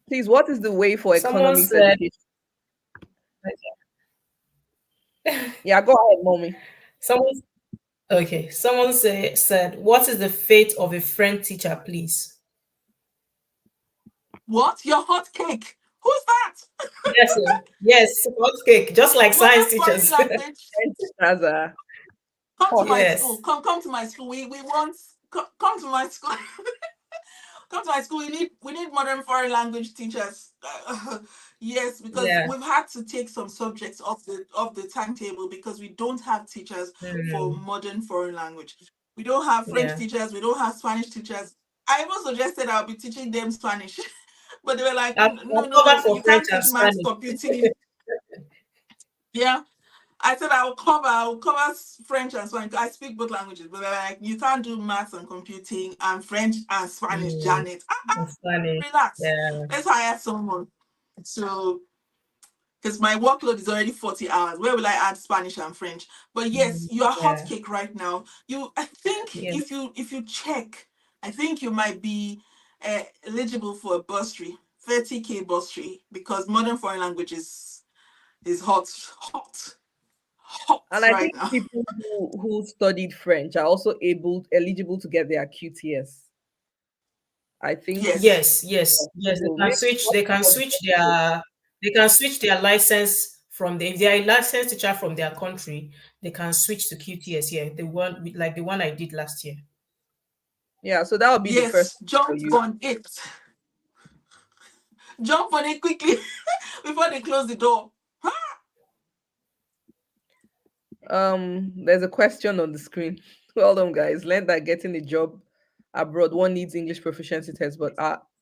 Please, what is the way for Someone economics said, education? Yeah, go ahead, mommy. someone, okay. Said, what is the fate of a friend teacher, please? What? Your hot cake? Who's that? Yes, sir. Yes, hot cake, just like Well, science that's body teachers. language. As a Come to hot. my school. Yes. Come to my school. We want come to my school. come to my school. We need modern foreign language teachers. Yes, because Yeah. we've had to take some subjects off the timetable because we don't have teachers for Mm, modern foreign language. We don't have French yeah. teachers. We don't have Spanish teachers. I even suggested I'll be teaching them Spanish, but they were like, I've no, covered for you French can't and teach maths, Spanish. computing. Yeah, I said I'll cover French and Spanish. I speak both languages, but they're like, you can't do maths and computing and French and Spanish, Mm, Janet. and Spanish. Relax. Yeah. Let's hire someone. So, because my workload is already 40 hours. Where will I add Spanish and French? But yes, Mm, you're hot yeah. cake right now. I think Yes. if you check, I think you might be eligible for a bursary, 30K bursary, because modern foreign language is hot And I right think now. people who studied French are also eligible to get their QTS. I think Yes, Yes. They so. can Maybe switch. not all the- They can switch their license from the if they are a licensed teacher from their country, they can switch to QTS. Yeah, the one like the one I did last year. Yeah, so that would be the first yes, for jump you. on it. Jump on it quickly before they close the door. There's a question on the screen. Well done, guys. Learn that getting a job abroad, one needs English proficiency test. But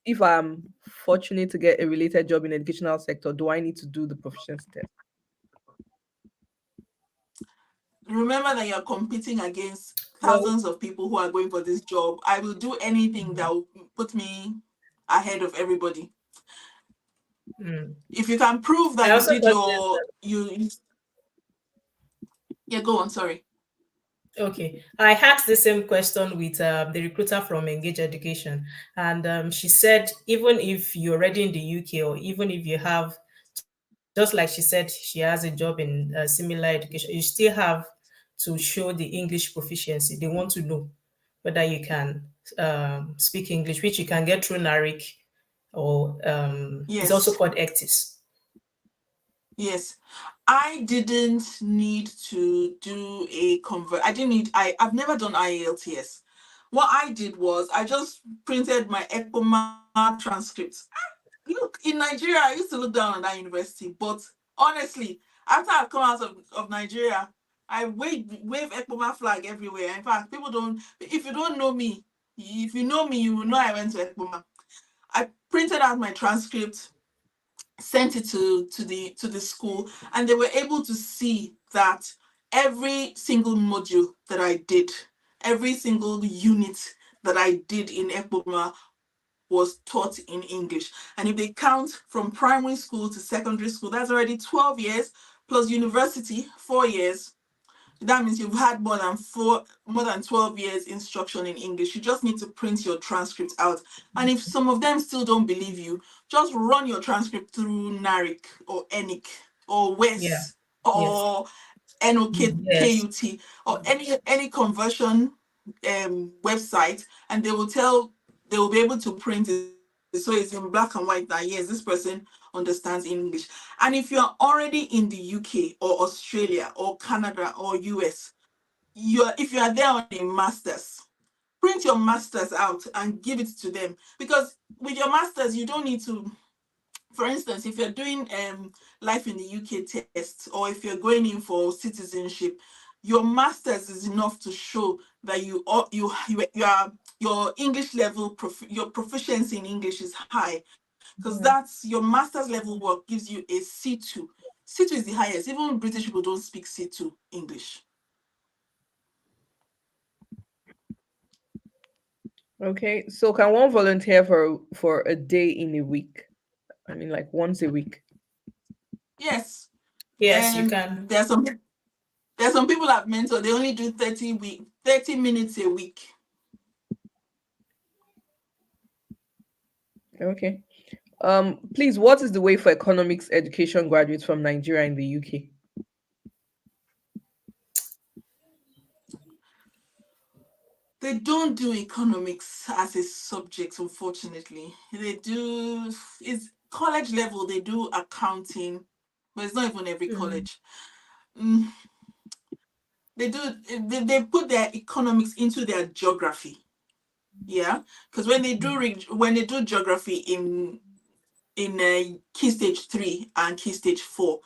if I'm fortunate to get a related job in educational sector, do I need to do the proficiency test? Remember that you're competing against Well, thousands of people who are going for this job. I will do anything that will put me ahead of everybody. mm. If you can prove I that you also did got this. yeah, go on, sorry. Okay, I asked the same question with the recruiter from Engage Education, and she said even if you're already in the UK or even if you have, just like she said, she has a job in similar education, you still have to show the English proficiency. They want to know whether you can speak English, which you can get through NARIC or it's also Yes, called ECTIS. yes. I didn't need to do a convert. I've never done IELTS. What I did was I just printed my ECPOMA transcripts. Look, in Nigeria, I used to look down on that university, but honestly, after I've come out of Nigeria, I wave ECPOMA flag everywhere. In fact, people don't, if you don't know me, if you know me, you will know I went to ECPOMA. I printed out my transcript, sent it to the school, and they were able to see that every single module that I did, every single unit that I did in ECPOMA was taught in English. And if they count from primary school to secondary school, that's already 12 years plus university, 4 years. That means you've had more than 12 years instruction in English. You just need to print your transcript out. And if some of them still don't believe you, just run your transcript through NARIC or ENIC or Yeah. WES Yes. or Yes. NOKKUT or any conversion website, and they will be able to print it so it's in black and white that yes, this person understands English. And if you're already in the UK or Australia or Canada or US, if you are there on a master's, print your master's out and give it to them, because with your master's you don't need to, for instance, if you're doing life in the UK test, or if you're going in for citizenship, your master's is enough to show that you are your English level, your proficiency in English is high, because Yeah. that's your master's level work gives you a C2. C2 is the highest. Even British people don't speak C2 English. Okay. So can one volunteer for a day in a week? I mean, like once a week. Yes, Yes, you and can. there's some people I've mentored. They only do 30 minutes a week. Okay. Please, what is the way for economics education graduates from Nigeria in the UK? They don't do economics as a subject, unfortunately. They do, it's college level, they do accounting, but it's not even every Mm. college. Mm, they put their economics into their geography. Yeah, because when they do geography in key stage 3 and key stage 4,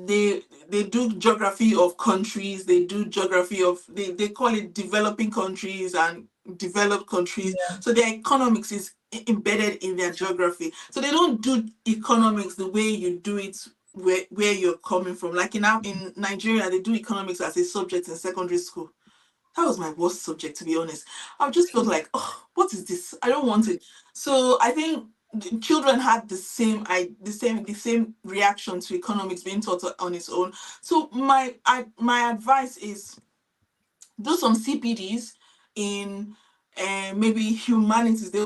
they do geography of countries, they do geography of, they call it developing countries and developed countries. Yeah. So their economics is embedded in their geography. So they don't do economics the way you do it where you're coming from. Like in Nigeria, they do economics as a subject in secondary school. That was my worst subject, to be honest. I just felt like, oh, what is this? I don't want it. So I think the children had the same reaction to economics being taught on its own. So my advice is do some CPDs in maybe humanities. They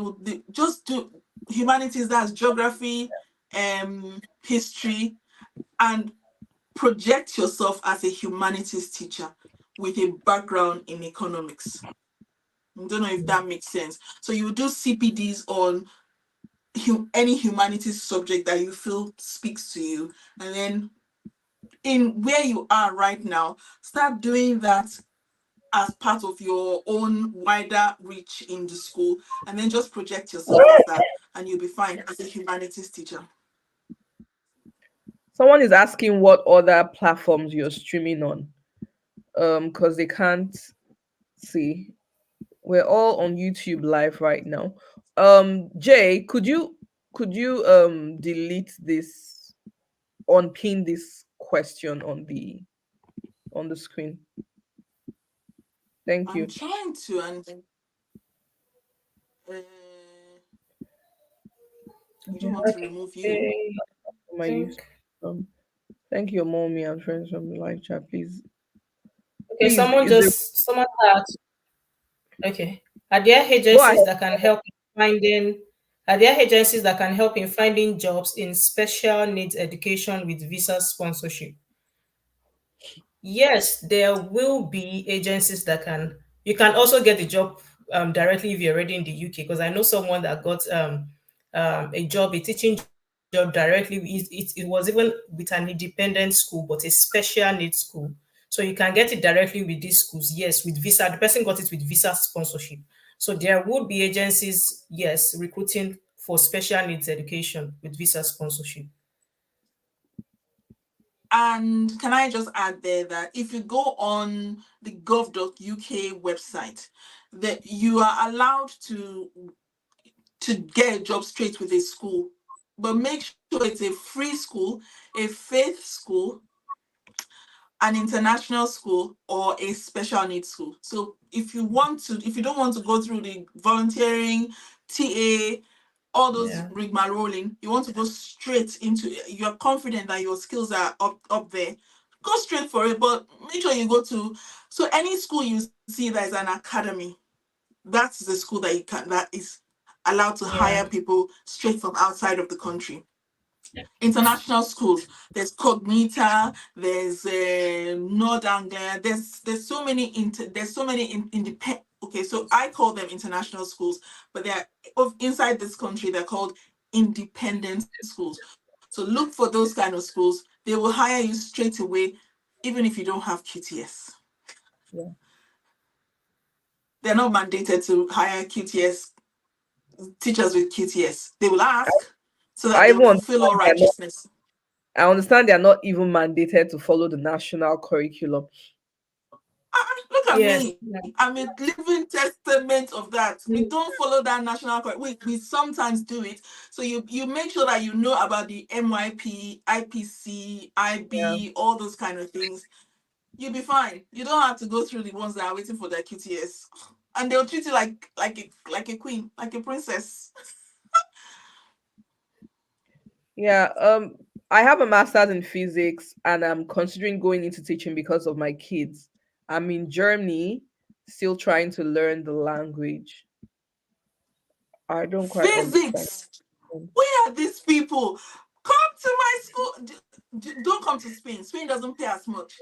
just do humanities, that's geography, history, and project yourself as a humanities teacher with a background in economics. I don't know if that makes sense. So you do CPDs on any humanities subject that you feel speaks to you, and then in where you are right now, start doing that as part of your own wider reach in the school, and then just project yourself as that, and you'll be fine as a humanities teacher. Someone is asking what other platforms you're streaming on. Because they can't see. We're all on YouTube live right now. Jay, could you delete this, unpin this question on the screen? Thank I'm you. trying to, and you don't want to remove you. Okay. My use. Think. Um, Thank you, mommy and friends from the live chat. Please, Okay, please, is there, someone asked, okay. Are there go ahead. agencies that can help in finding are there agencies that can help in finding jobs in special needs education with visa sponsorship? Yes, there will be agencies that can. You can also get the job directly if you're already in the UK. Because I know someone that got a teaching job directly. It was even with an independent school, but a special needs school. So you can get it directly with these schools. Yes, with visa. The person got it with visa sponsorship. So there would be agencies, yes, recruiting for special needs education with visa sponsorship. And can I just add there that if you go on the gov.uk website, that you are allowed to get a job straight with a school, but make sure it's a free school, a faith school, an international school, or a special needs school. So if you don't want to go through the volunteering, TA, all those Yeah. rigmaroling, you want to go straight into it, you're confident that your skills are up there, go straight for it. But make sure you go to, so any school you see that is an academy, that's the school that is allowed to hire Yeah. people straight from outside of the country. International schools, there's Cognita, there's Nord Anglia, there's so many independent, okay, so I call them international schools, but they're inside this country, they're called independent schools. So look for those kind of schools. They will hire you straight away, even if you don't have QTS. Yeah. They're not mandated to hire QTS teachers with QTS. They will ask so that I they even will fulfill all righteousness. I understand they are not even mandated to follow the national curriculum. Look at Yes. me. I'm a living testament of that. We don't follow that national curriculum. We sometimes do it. So you make sure that you know about the MYP, IPC, Yeah. IB, all those kind of things. You'll be fine. You don't have to go through the ones that are waiting for their QTS. And they'll treat you like a queen, like a princess. Yeah. I have a master's in physics and I'm considering going into teaching because of my kids. I'm in Germany, still trying to learn the language. I don't quite understand. Physics. Where are these people? Come to my school. Don't come to Spain. Spain doesn't pay as much.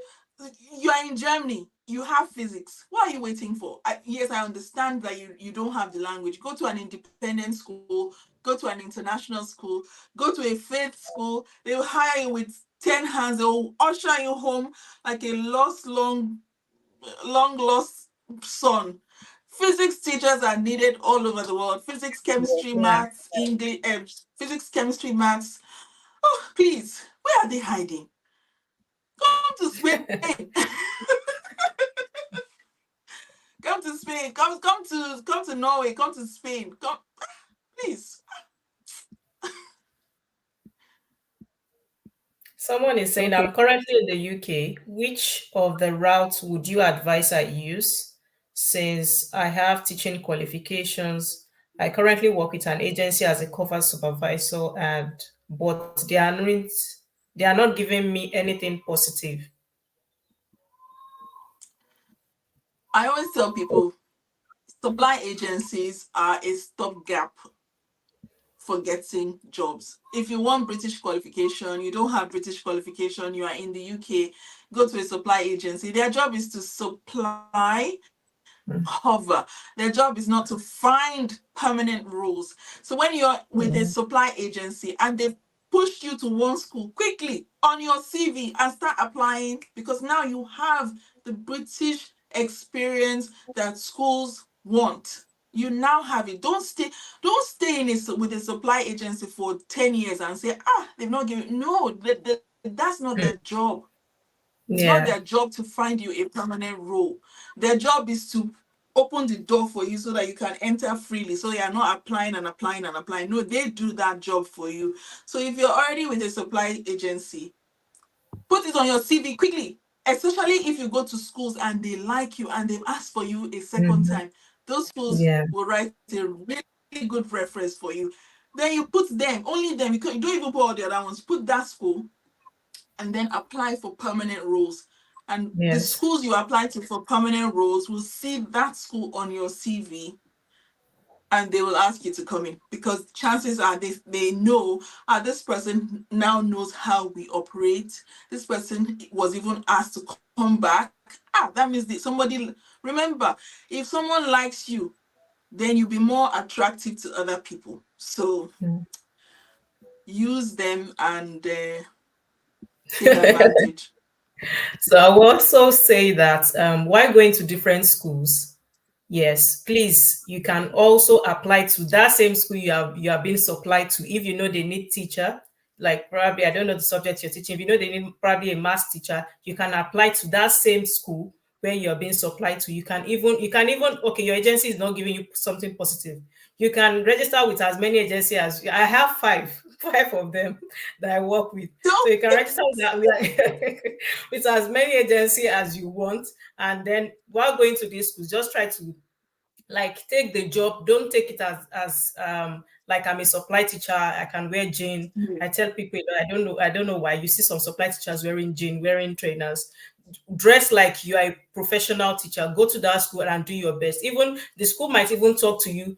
You are in Germany. You have physics. What are you waiting for? Yes, I understand that you don't have the language. Go to an independent school. Go to an international school. Go to a faith school. They will hire you with 10 hands. They will usher you home like a long lost son. Physics teachers are needed all over the world. Physics, chemistry, Yeah. maths, English, physics, chemistry, maths. Oh, please, where are they hiding? Come to Spain. Come to Spain. Come to Norway. Come to Spain. Come, please. Someone is saying, Okay. I'm currently in the UK. Which of the routes would you advise I use? Since I have teaching qualifications, I currently work with an agency as a cover supervisor, and but they are not giving me anything positive. I always tell people supply agencies are a stopgap for getting jobs. If you want British qualification, you don't have British qualification, you are in the UK, go to a supply agency. Their job is to supply, hover. Their job is not to find permanent roles. So when you're with a Mm. supply agency and they've pushed you to one school, quickly on your CV and start applying, because now you have the British experience that schools want. You now have it. Don't stay with a supply agency for 10 years and say, they've not given. No, that's not their job. It's not Yeah. their job to find you a permanent role. Their job is to open the door for you so that you can enter freely. So you're not applying and applying and applying. No, they do that job for you. So if you're already with a supply agency, put it on your CV quickly. Especially if you go to schools and they like you and they've asked for you a second Mhm. time. Those schools Yeah. will write a really good reference for you. Then you put them, only them. You don't even put all the other ones. Put that school and then apply for permanent roles. And the Yes. schools you apply to for permanent roles will see that school on your CV and they will ask you to come in because chances are they know this person now knows how we operate. This person was even asked to come back. That means that somebody, remember, if someone likes you, then you'll be more attractive to other people. So Mm. use them and take advantage. So I will also say that while going to different schools, yes, please, you can also apply to that same school you are being supplied to if you know they need teacher. Like probably I don't know the subject you're teaching. If you know they need probably a math teacher, you can apply to that same school where you're being supplied to. You can even okay, your agency is not giving you something positive. You can register with as many agencies as I have five of them that I work with. So you can register with that with as many agency as you want. And then while going to these schools, just try to like take the job. Don't take it as like I'm a supply teacher, I can wear jean. I tell people, I don't know why you see some supply teachers wearing jean, wearing trainers. Dress like you are a professional teacher. Go to that school and do your best. Even the school might even talk to you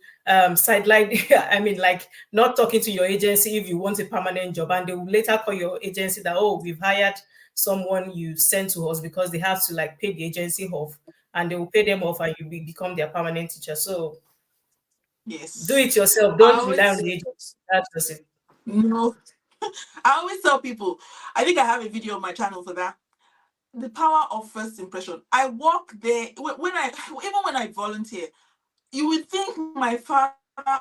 sideline. I mean, like not talking to your agency if you want a permanent job, and they will later call your agency that, oh, we've hired someone you sent to us, because they have to like pay the agency off, and they will pay them off and you become their permanent teacher. So do Yes. it yourself. I Don't rely on always the agency. That's just it. no. I always tell people, I think I have a video on my channel for that. The power of first impression. I walk there when I even when I volunteer, you would think my father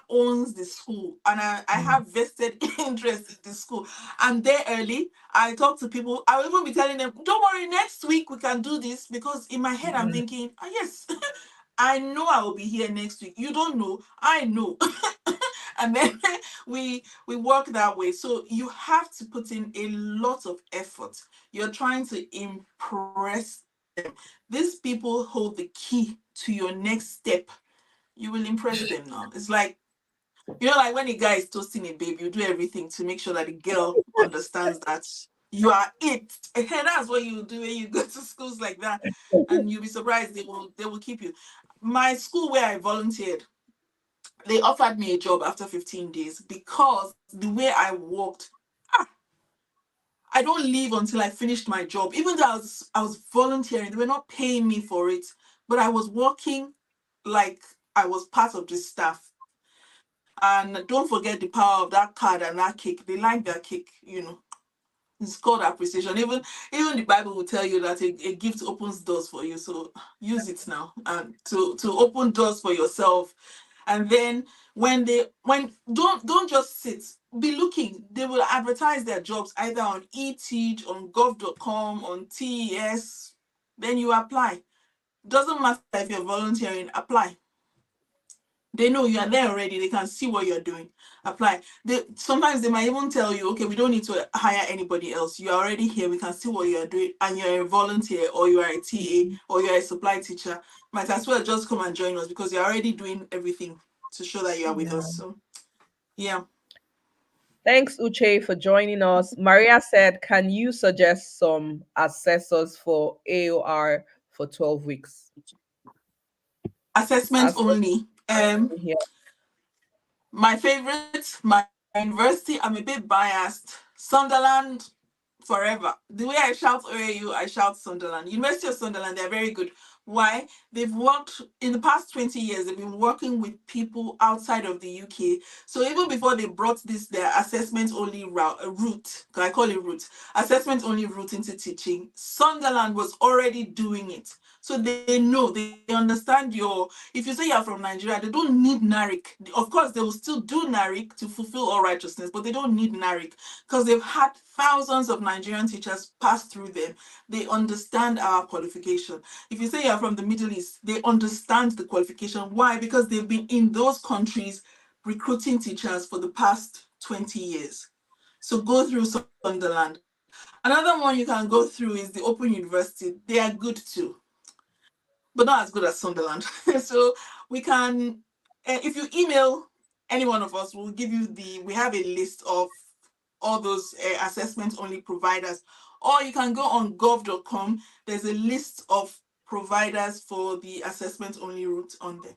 owns the school and I Mm. have vested interest in the school. I'm there early. I talk to people. I will even be telling them, don't worry, next week we can do this because in my head I'm Mm. thinking, yes, I know I will be here next week. You don't know. I know. And then we work that way. So you have to put in a lot of effort. You're trying to impress them. These people hold the key to your next step. You will impress them now. It's like, like when a guy is toasting a babe, you do everything to make sure that the girl understands that you are it. And that's what you do when you go to schools like that. And you'll be surprised they will keep you. My school where I volunteered, they offered me a job after 15 days because the way I worked, I don't leave until I finished my job. Even though I was volunteering, they were not paying me for it, but I was working like I was part of the staff. And don't forget the power of that card and that cake. They like that cake. It's called appreciation. Even the Bible will tell you that a gift opens doors for you. So use it now and to open doors for yourself. And then when don't just sit, be looking. They will advertise their jobs either on eTeach, on gov.com, on TES. Then you apply. Doesn't matter if you're volunteering, apply. They know you are there already. They can see what you're doing. Apply. Sometimes they might even tell you, okay, we don't need to hire anybody else. You're already here. We can see what you're doing, and you're a volunteer, or you are a TA, or you're a supply teacher. Might as well just come and join us because you're already doing everything to show that you are with us. So yeah. Thanks, Uche, for joining us. Maria said, can you suggest some assessors for AOR for 12 weeks? Assessment As only. here. My favorite, my university, I'm a bit biased. Sunderland forever. The way I shout OAU, I shout Sunderland. University of Sunderland, they're very good. Why? They've worked in the past 20 years, they've been working with people outside of the UK. So even before they brought their assessment only route, I call it route, assessment only route into teaching, Sunderland was already doing it. So they know, they understand if you say you're from Nigeria, they don't need NARIC. Of course, they will still do NARIC to fulfill all righteousness, but they don't need NARIC because they've had thousands of Nigerian teachers pass through them. They understand our qualification. If you say you're from the Middle East, they understand the qualification. Why? Because they've been in those countries recruiting teachers for the past 20 years. So go through Sunderland. Another one you can go through is the Open University. They are good too, but not as good as Sunderland. So we can, if you email any one of us, we'll give you we have a list of all those assessment only providers. Or you can go on gov.com. There's a list of providers for the assessment only route on there.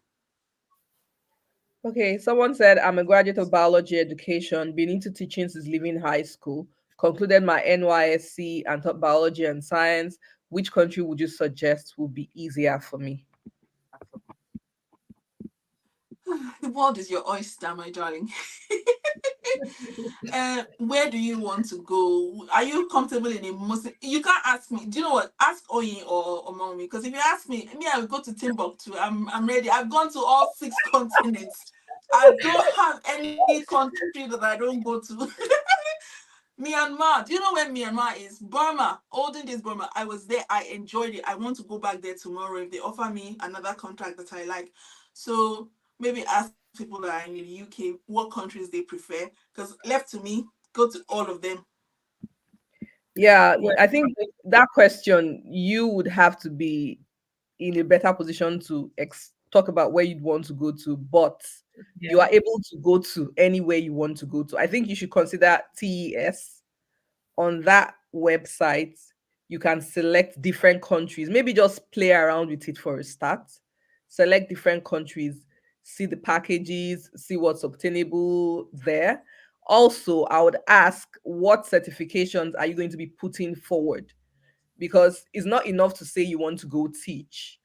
Okay, someone said, I'm a graduate of biology education, been into teaching since leaving high school, concluded my NYSC and taught biology and science. Which country would you suggest would be easier for me? The world is your oyster, my darling. Where do you want to go? Are you comfortable in a Muslim? You can't ask me. Do you know what? Ask Onyi or Mommy. Because if you ask me, I will go to Timbuktu. I'm ready. I've gone to all 6 continents. I don't have any country that I don't go to. Myanmar. Do you know where Myanmar is? Burma. Olden days Burma. I was there. I enjoyed it. I want to go back there tomorrow if they offer me another contract that I like. So maybe ask people that are in the UK what countries they prefer. Because left to me, go to all of them. Yeah, I think that question, you would have to be in a better position to talk about where you'd want to go to, but you are able to go to anywhere you want to go to. I think you should consider TES. On that website, you can select different countries, maybe just play around with it for a start. Select different countries, see the packages, see what's obtainable there. Also, I would ask, what certifications are you going to be putting forward? Because it's not enough to say you want to go teach.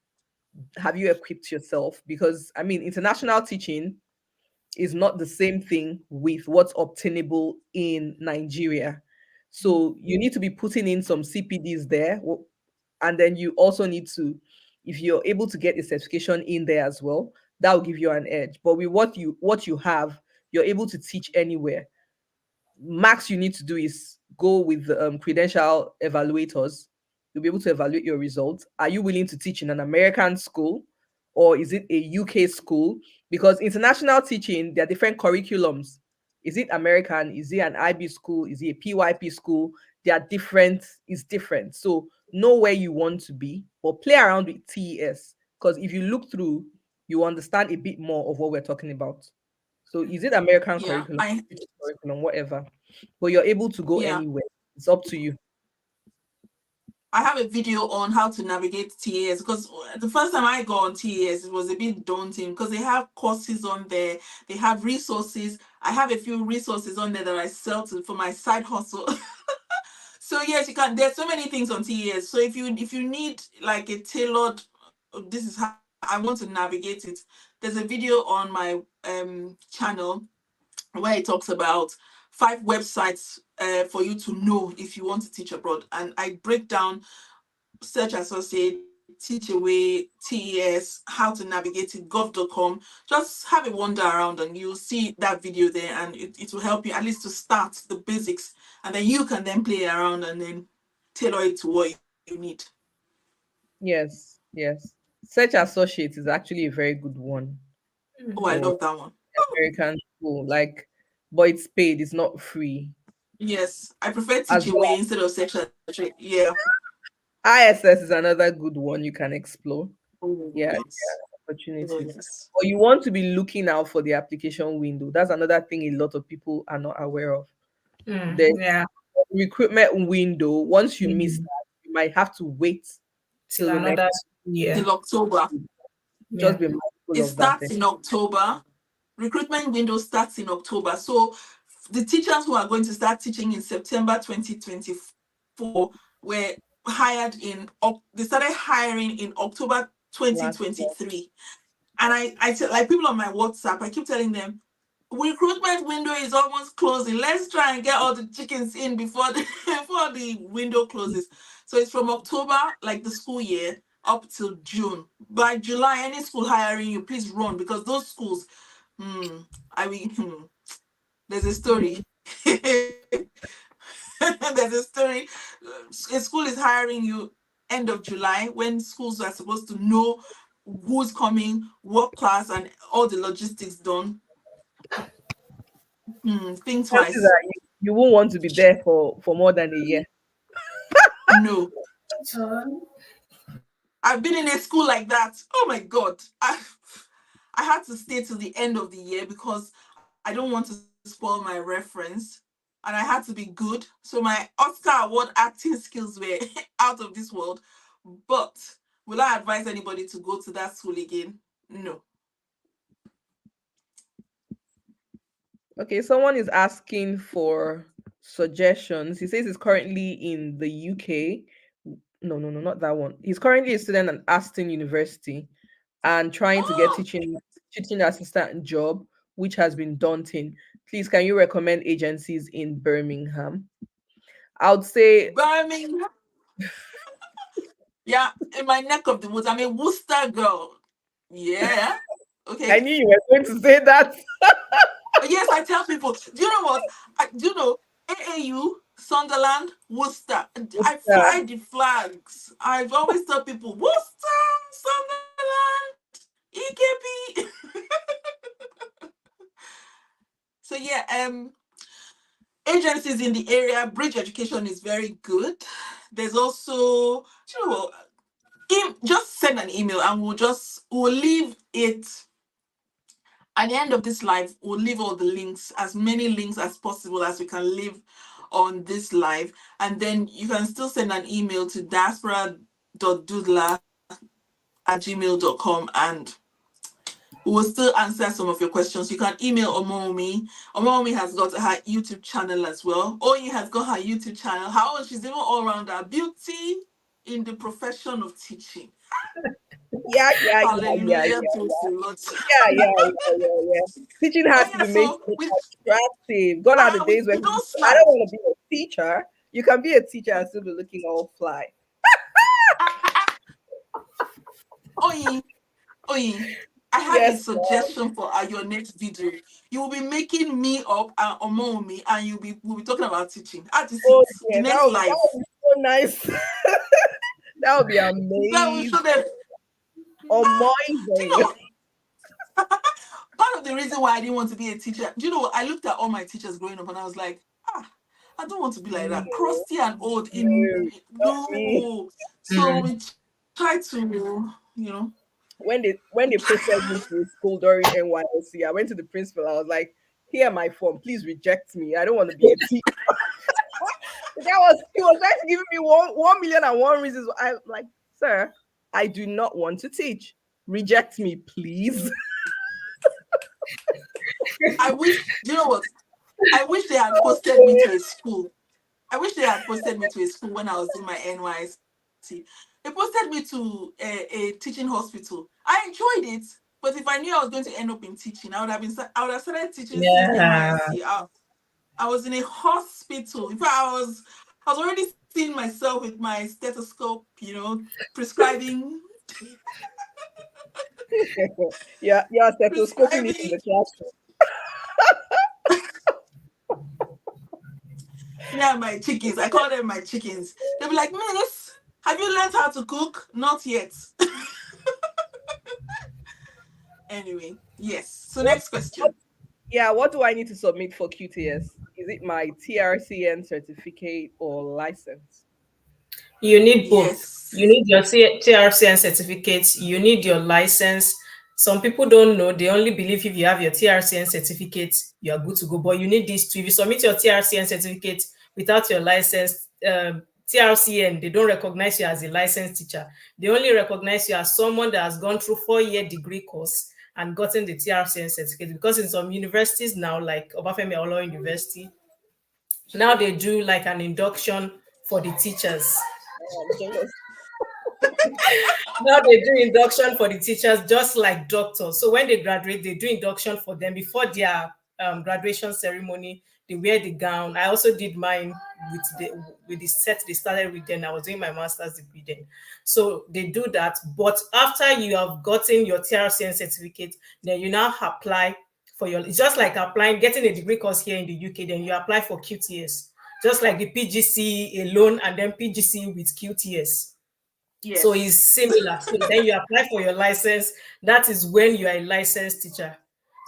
Have you equipped yourself? Because I mean, international teaching is not the same thing with what's obtainable in Nigeria. So you need to be putting in some CPDs there. And then you also need to, if you're able to get a certification in there as well, that will give you an edge. But with what you have, you're able to teach anywhere. Max you need to do is go with the credential evaluators. You'll be able to evaluate your results. Are you willing to teach in an American school, or is it a UK school? Because international teaching, there are different curriculums. Is it American? Is it an IB school? Is it a PYP school? They are different. It's different. So know where you want to be, but play around with TES. Because if you look through, you understand a bit more of what we're talking about. So is it American Yeah, curriculum, British curriculum, whatever? But you're able to go yeah. anywhere. It's up to you. I have a video on how to navigate TAS because the first time I got on TAS, it was a bit daunting because they have courses on there, they have resources. I have a few resources on there that I sell for my side hustle. So yes, you can. There's so many things on TAS. So if you need like a tailored, this is how I want to navigate it. There's a video on my channel where it talks about 5 websites for you to know if you want to teach abroad. And I break down Search Associate, Teach Away, TES, how to navigate it, gov.com. Just have a wander around and you'll see that video there, and it will help you at least to start the basics, and then you can then play around and then tailor it to what you need. Yes, yes. Search Associate is actually a very good one Oh, I for love that one. American school. Like, but it's paid, it's not free. Yes, I prefer As Teach well Away instead of Search Associate. Yeah. ISS is another good one you can explore. Oh, Yeah, yes. opportunities. Oh, yes. Or you want to be looking out for the application window. That's another thing a lot of people are not aware of. The Yeah. recruitment window, once you miss Mm. that, you might have to wait Till till the another next. year. Till October. Yeah. Just be mindful It of that. starts in October. Recruitment window starts in October. So the teachers who are going to start teaching in September 2024 were hired they started hiring in October 2023. And I tell, like, people on my WhatsApp, I keep telling them, recruitment window is almost closing. Let's try and get all the chickens in before before the window closes. So it's from October, like the school year, up till June. By July, any school hiring you, please run, because those schools, there's a story. There's a story. A school is hiring you end of July, when schools are supposed to know who's coming, what class, and all the logistics done. Think Chances twice. are you won't want to be there for more than a year. No. I've been in a school like that. Oh my God. I had to stay till the end of the year because I don't want to spoil my reference. And I had to be good. So my Oscar Award acting skills were out of this world. But will I advise anybody to go to that school again? No. Okay, someone is asking for suggestions. He says he's currently in the UK. No, not that one. He's currently a student at Aston University and trying to get teaching assistant job, which has been daunting. Please, can you recommend agencies in Birmingham? I would say Birmingham. Yeah, in my neck of the woods. I'm a Worcester girl. Yeah. Okay. I knew you were going to say that. Yes, I tell people. Do you know what? Do you know AAU, Sunderland, Worcester? I fly the flags. I've always told people Worcester, Sunderland, EKP. So yeah, agencies in the area, Bridge Education is very good. There's also, do you know what? Just send an email and we'll leave it. At the end of this live, we'll leave all the links, as many links as possible as we can leave on this live. And then you can still send an email to diaspora.doodler@gmail.com and we will still answer some of your questions. You can email Omomi. Omomi has got her YouTube channel as well. Onyi has got her YouTube channel. She's even all around her beauty in the profession of teaching. Yeah. Hallelujah. Praise the Lord. Yeah. Teaching has to be made attractive. Gone are the days when I don't want to be a teacher. You can be a teacher and still be looking all fly. Onyi, I have a suggestion for your next video. You will be making me up and Omomi, and we'll be talking about teaching. The next live. That would be so nice. That would be amazing. That will show them. Amazing. Part of the reason why I didn't want to be a teacher, do you know what? I looked at all my teachers growing up and I was like, I don't want to be like that. Crusty and old. No. So we try to, When they posted me to school during NYSC, I went to the principal. I was like, "Here my form. Please reject me. I don't want to be a teacher." He was trying to give me 1,000,001 reasons. I'm like, "Sir, I do not want to teach. Reject me, please." I wish. Do you know what? I wish they had posted me to a school. I wish they had posted me to a school when I was in my NYSC. They posted me to a teaching hospital. I enjoyed it, but if I knew I was going to end up in teaching, I would have started teaching since NYSC. I was in a hospital. In fact, I was already seeing myself with my stethoscope, prescribing Yeah, you're stethoscoping it in prescribing. the classroom. Yeah, my chickens. I call them my chickens. They'll be like, Miss, have you learned how to cook? Not yet. Anyway, yes. So What, next what question. yeah, what do I need to submit for QTS? Is it my TRCN certificate or license? You need both. You Yes. need your TRCN certificates, you need your license. Some people don't know, they only believe if you have your TRCN certificate, you are good to go. But you need these two. If you submit your TRCN certificate without your license, TRCN, they don't recognize you as a licensed teacher. They only recognize you as someone that has gone through 4-year degree course and gotten the TRCN certificate. Because in some universities now, like Obafemi Awolowo University, now they do like an induction for the teachers. I'm jealous. Now they do induction for the teachers just like doctors. So when they graduate, they do induction for them before their graduation ceremony. They wear the gown. I also did mine with the set they started with. Then I was doing my master's degree then. So they do that. But after you have gotten your TRCN certificate, then you now apply for your. It's just like applying, getting a degree course here in the UK. Then you apply for QTS, just like the PGC alone, and then PGC with QTS. So it's Yes. similar. So then you apply for your license. That is when you are a licensed teacher.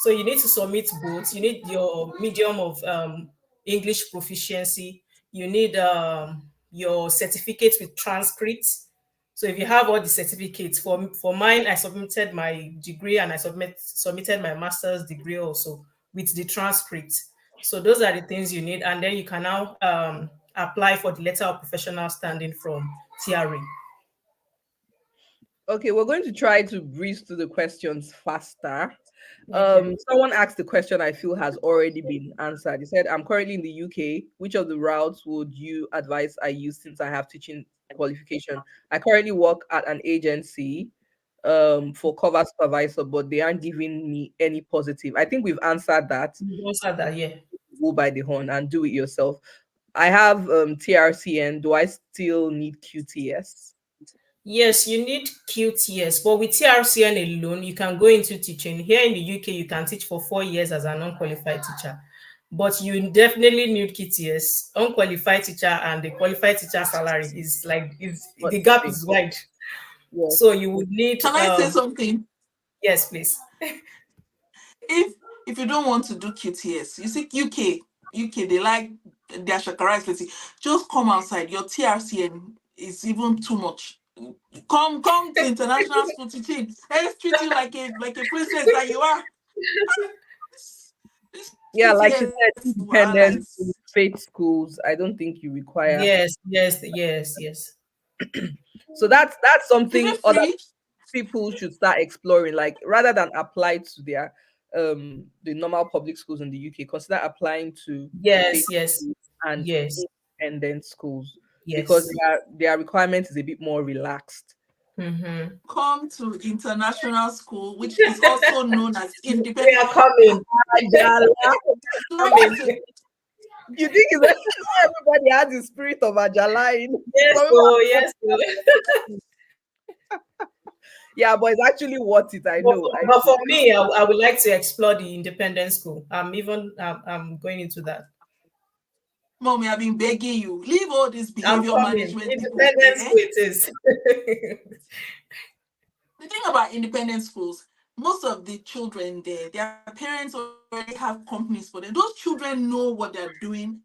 So you need to submit both. You need your medium of English proficiency. You need your certificates with transcripts. So if you have all the certificates, for mine, I submitted my degree and I submitted my master's degree also with the transcript. So those are the things you need, and then you can now apply for the letter of professional standing from TRA. Okay, we're going to try to breeze through the questions faster. Okay. Someone asked the question I feel has already been answered. He said, I'm currently in the UK. Which of the routes would you advise I use since I have teaching qualification? I currently work at an agency for cover supervisor, but they aren't giving me any positive. I think we've answered that. You answered that, yeah. Go by the horn and do it yourself. I have TRCN. Do I still need QTS? Yes, you need QTS, but with TRCN alone, you can go into teaching. Here in the UK, you can teach for 4 years as an unqualified teacher, but you definitely need QTS. Unqualified teacher and the qualified teacher salary is like But the gap big. is wide. Yes. So you would need Can I say something? yes, please. If if you don't want to do QTS, you see UK, they like their shakara is just come outside. Your TRCN is even too much. Come to international school teaching. Let's treat you like a princess that you are. This Yeah, like she said, QTS wahala independent schools, faith schools. I don't think you require. Yes, yes, yes, yes. So that's is something it other free? people should start exploring. Like rather than apply to their the normal public schools in the UK, consider applying to faith Yes, yes, schools and yes, independent schools because yes. their requirement is a bit more relaxed. Mm-hmm. Come to international school, which is also known as We independent. are coming. Ajala. Don't Coming. to You think it's everybody has the spirit of Ajala in Yes, some people so yes, so. yeah, but it's actually worth it. I But know. for, but for me, I would like to explore the independent school. I'm going into that. Mommy, I've been begging you. Leave all these I'm behavior coming. management people. Independent school it is. The thing about independent schools, most of the children there, their parents already have companies for them. Those children know what they're doing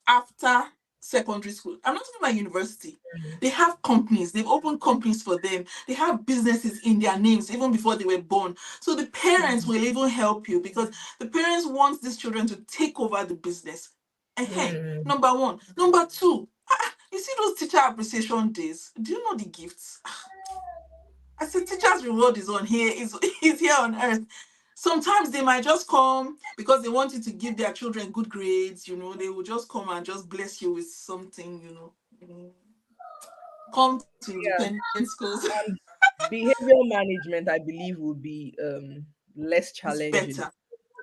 after secondary school. I'm not talking about university. They have companies. They've opened companies for them. They have businesses in their names even before they were born. So the parents will even help you because the parents want these children to take over the business. Hey, Mm. number one. Number two, you see those teacher appreciation days? Do you know the gifts? I said, teacher's reward is on here, is here on earth. Sometimes they might just come because they want you to give their children good grades, they will just come and just bless you with something. Come to Yeah, independent schools. and behavioral management, I believe, will be less It's challenging better.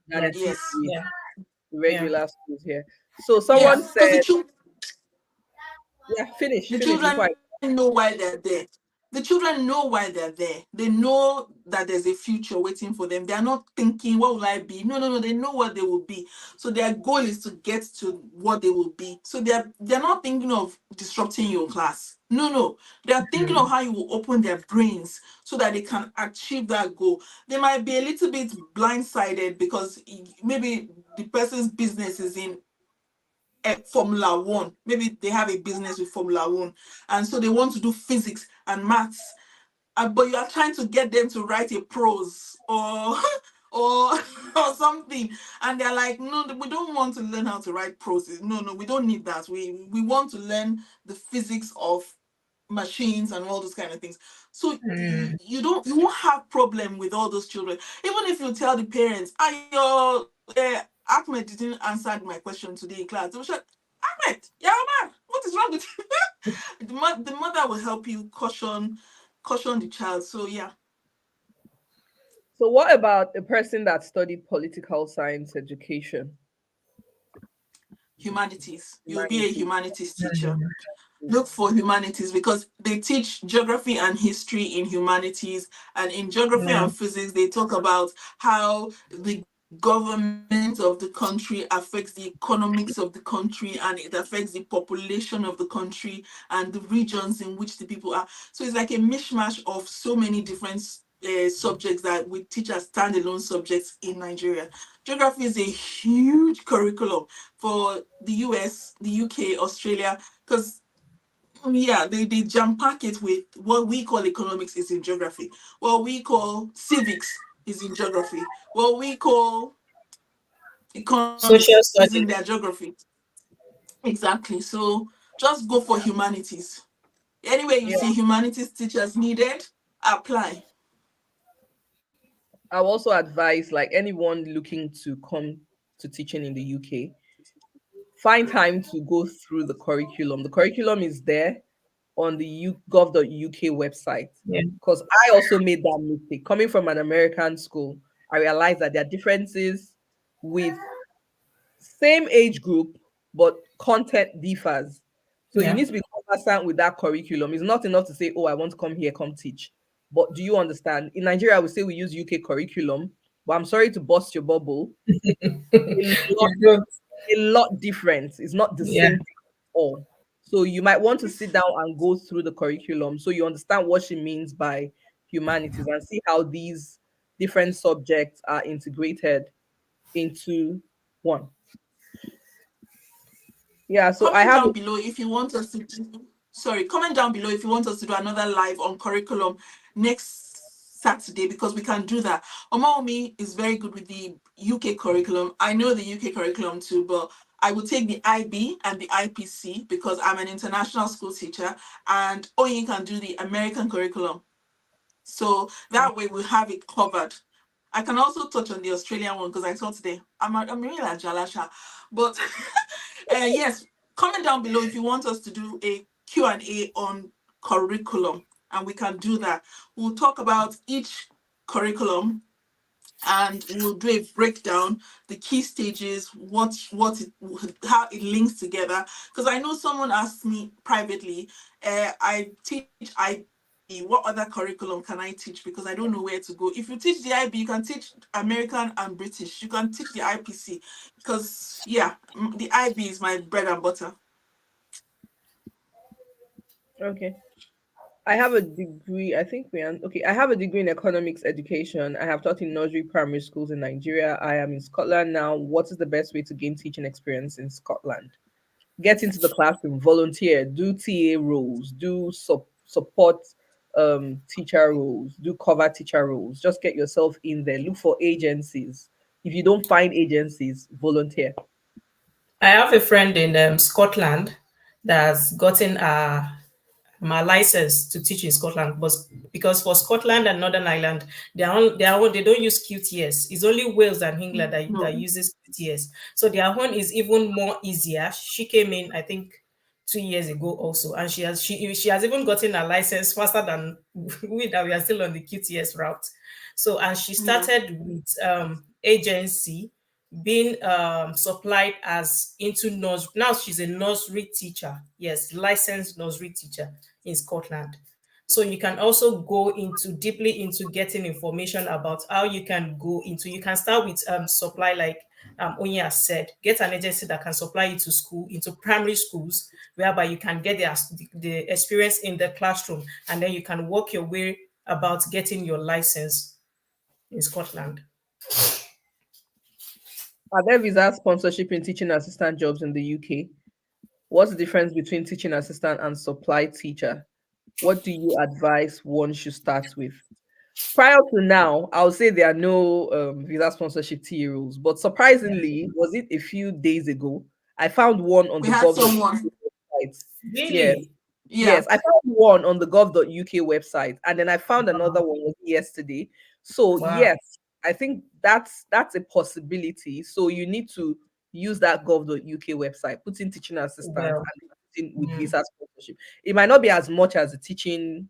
than it Yes. is Yes. with Yeah. the Yeah. regular schools here. So Yeah, someone because said, yeah, the finish before children I. know why they're there. The children know why they're there. They know that there's a future waiting for them. They are not thinking, what will I be? No, no, no. They know what they will be. So their goal is to get to what they will be. So they're not thinking of disrupting your class. No, no. They are thinking of how you will open their brains so that they can achieve that goal. They might be a little bit blindsided because maybe the person's business is in Formula One. Maybe they have a business with Formula One, and so they want to do physics and maths. But you are trying to get them to write a prose or or or something, and they're like, no, we don't want to learn how to write prose. No, no, we don't need that. We want to learn the physics of machines and all those kind of things. So you won't have problem with all those children. Even if you tell the parents, your Ahmed didn't answer my question today in class. They will say, Ahmed, yeah, man, what is wrong with you? The mother will help you caution the child. So yeah, So what about a person that studied political science education? humanities. You'll be a Humanities. humanities teacher. Look for humanities because they teach geography and history in humanities, and in geography Yeah. and physics they talk about how the government of the country affects the economics of the country, and it affects the population of the country and the regions in which the people are. So it's like a mishmash of so many different subjects that we teach as standalone subjects in Nigeria. Geography is a huge curriculum for the US, the UK, Australia, because yeah, they jam pack it with what we call economics is in geography. What we call civics is in geography. What we call Social economics is in studies. their geography. Exactly. So just go for humanities. Anyway, you Yeah. see humanities teachers needed, apply. I'll also advise like anyone looking to come to teaching in the UK, find time to go through the curriculum. The curriculum is there on the gov.uk website. Yeah. Because I also made that mistake. Coming from an American school, I realized that there are differences with same age group, but content differs. So you Yeah. need to be conversant with that curriculum. It's not enough to say, oh, I want to come here, come teach. But do you understand? In Nigeria, we say we use UK curriculum, but I'm sorry to bust your bubble. A lot, You don't. a lot different. It's not the Yeah. same thing at all. So you might want to sit down and go through the curriculum so you understand what she means by humanities and see how these different subjects are integrated into one. Yeah, so I Comment have down below if you want us to do, sorry, comment down below if you want us to do another live on curriculum next Saturday, because we can do that. Omaomi is very good with the UK curriculum. I know the UK curriculum too, but I will take the IB and the IPC because I'm an international school teacher, and Onyi can do the American curriculum. So that way we have it covered. I can also touch on the Australian one because I saw today. I'm really like Jalasha. But yes, comment down below if you want us to do a Q&A on curriculum, and we can do that. We'll talk about each curriculum and we'll do a breakdown, the key stages, how it links together. Because I know someone asked me privately, I teach IB, what other curriculum can I teach? Because I don't know where to go. If you teach the IB, you can teach American and British. You can teach the IPC because yeah, the IB is my bread and butter. okay. I have a degree. I think we are okay. I have a degree in economics education. I have taught in nursery primary schools in Nigeria. I am in Scotland now. What is the best way to gain teaching experience in Scotland? Get into the classroom, volunteer, do TA roles, do support teacher roles, do cover teacher roles. Just get yourself in there. Look for agencies. If you don't find agencies, volunteer. I have a friend in Scotland that's gotten my license to teach in Scotland, but because for Scotland and Northern Ireland, they don't use QTS. It's only Wales and England that No. uses QTS. So their one is even more easier. She came in, I think, 2 years ago also, and she has even gotten a license faster than we that we are still on the QTS route. So and she Yeah. started with agency being supplied as into nursery. Now she's a nursery teacher. Yes, licensed nursery teacher in Scotland. So you can also go into deeply into getting information about how you can go into. You can start with supply, like Onyi has said. Get an agency that can supply you to school, into primary schools, whereby you can get the experience in the classroom, and then you can work your way about getting your license in Scotland. Are there visa sponsorship in teaching assistant jobs in the UK? What's the difference between teaching assistant and supply teacher? What do you advise one should start with? Prior to now, I would say there are no visa sponsorship TE rules, but surprisingly, was it a few days ago? I found one on We the had gov.uk someone. website. Yes, Really? Yeah. yes, I found one on the gov.uk website, and then I found another one yesterday. So Wow. yes, I think that's a possibility. So you need to use that gov.uk website, put in teaching assistants, Well, and put in with mm, visa sponsorship. It might not be as much as the teaching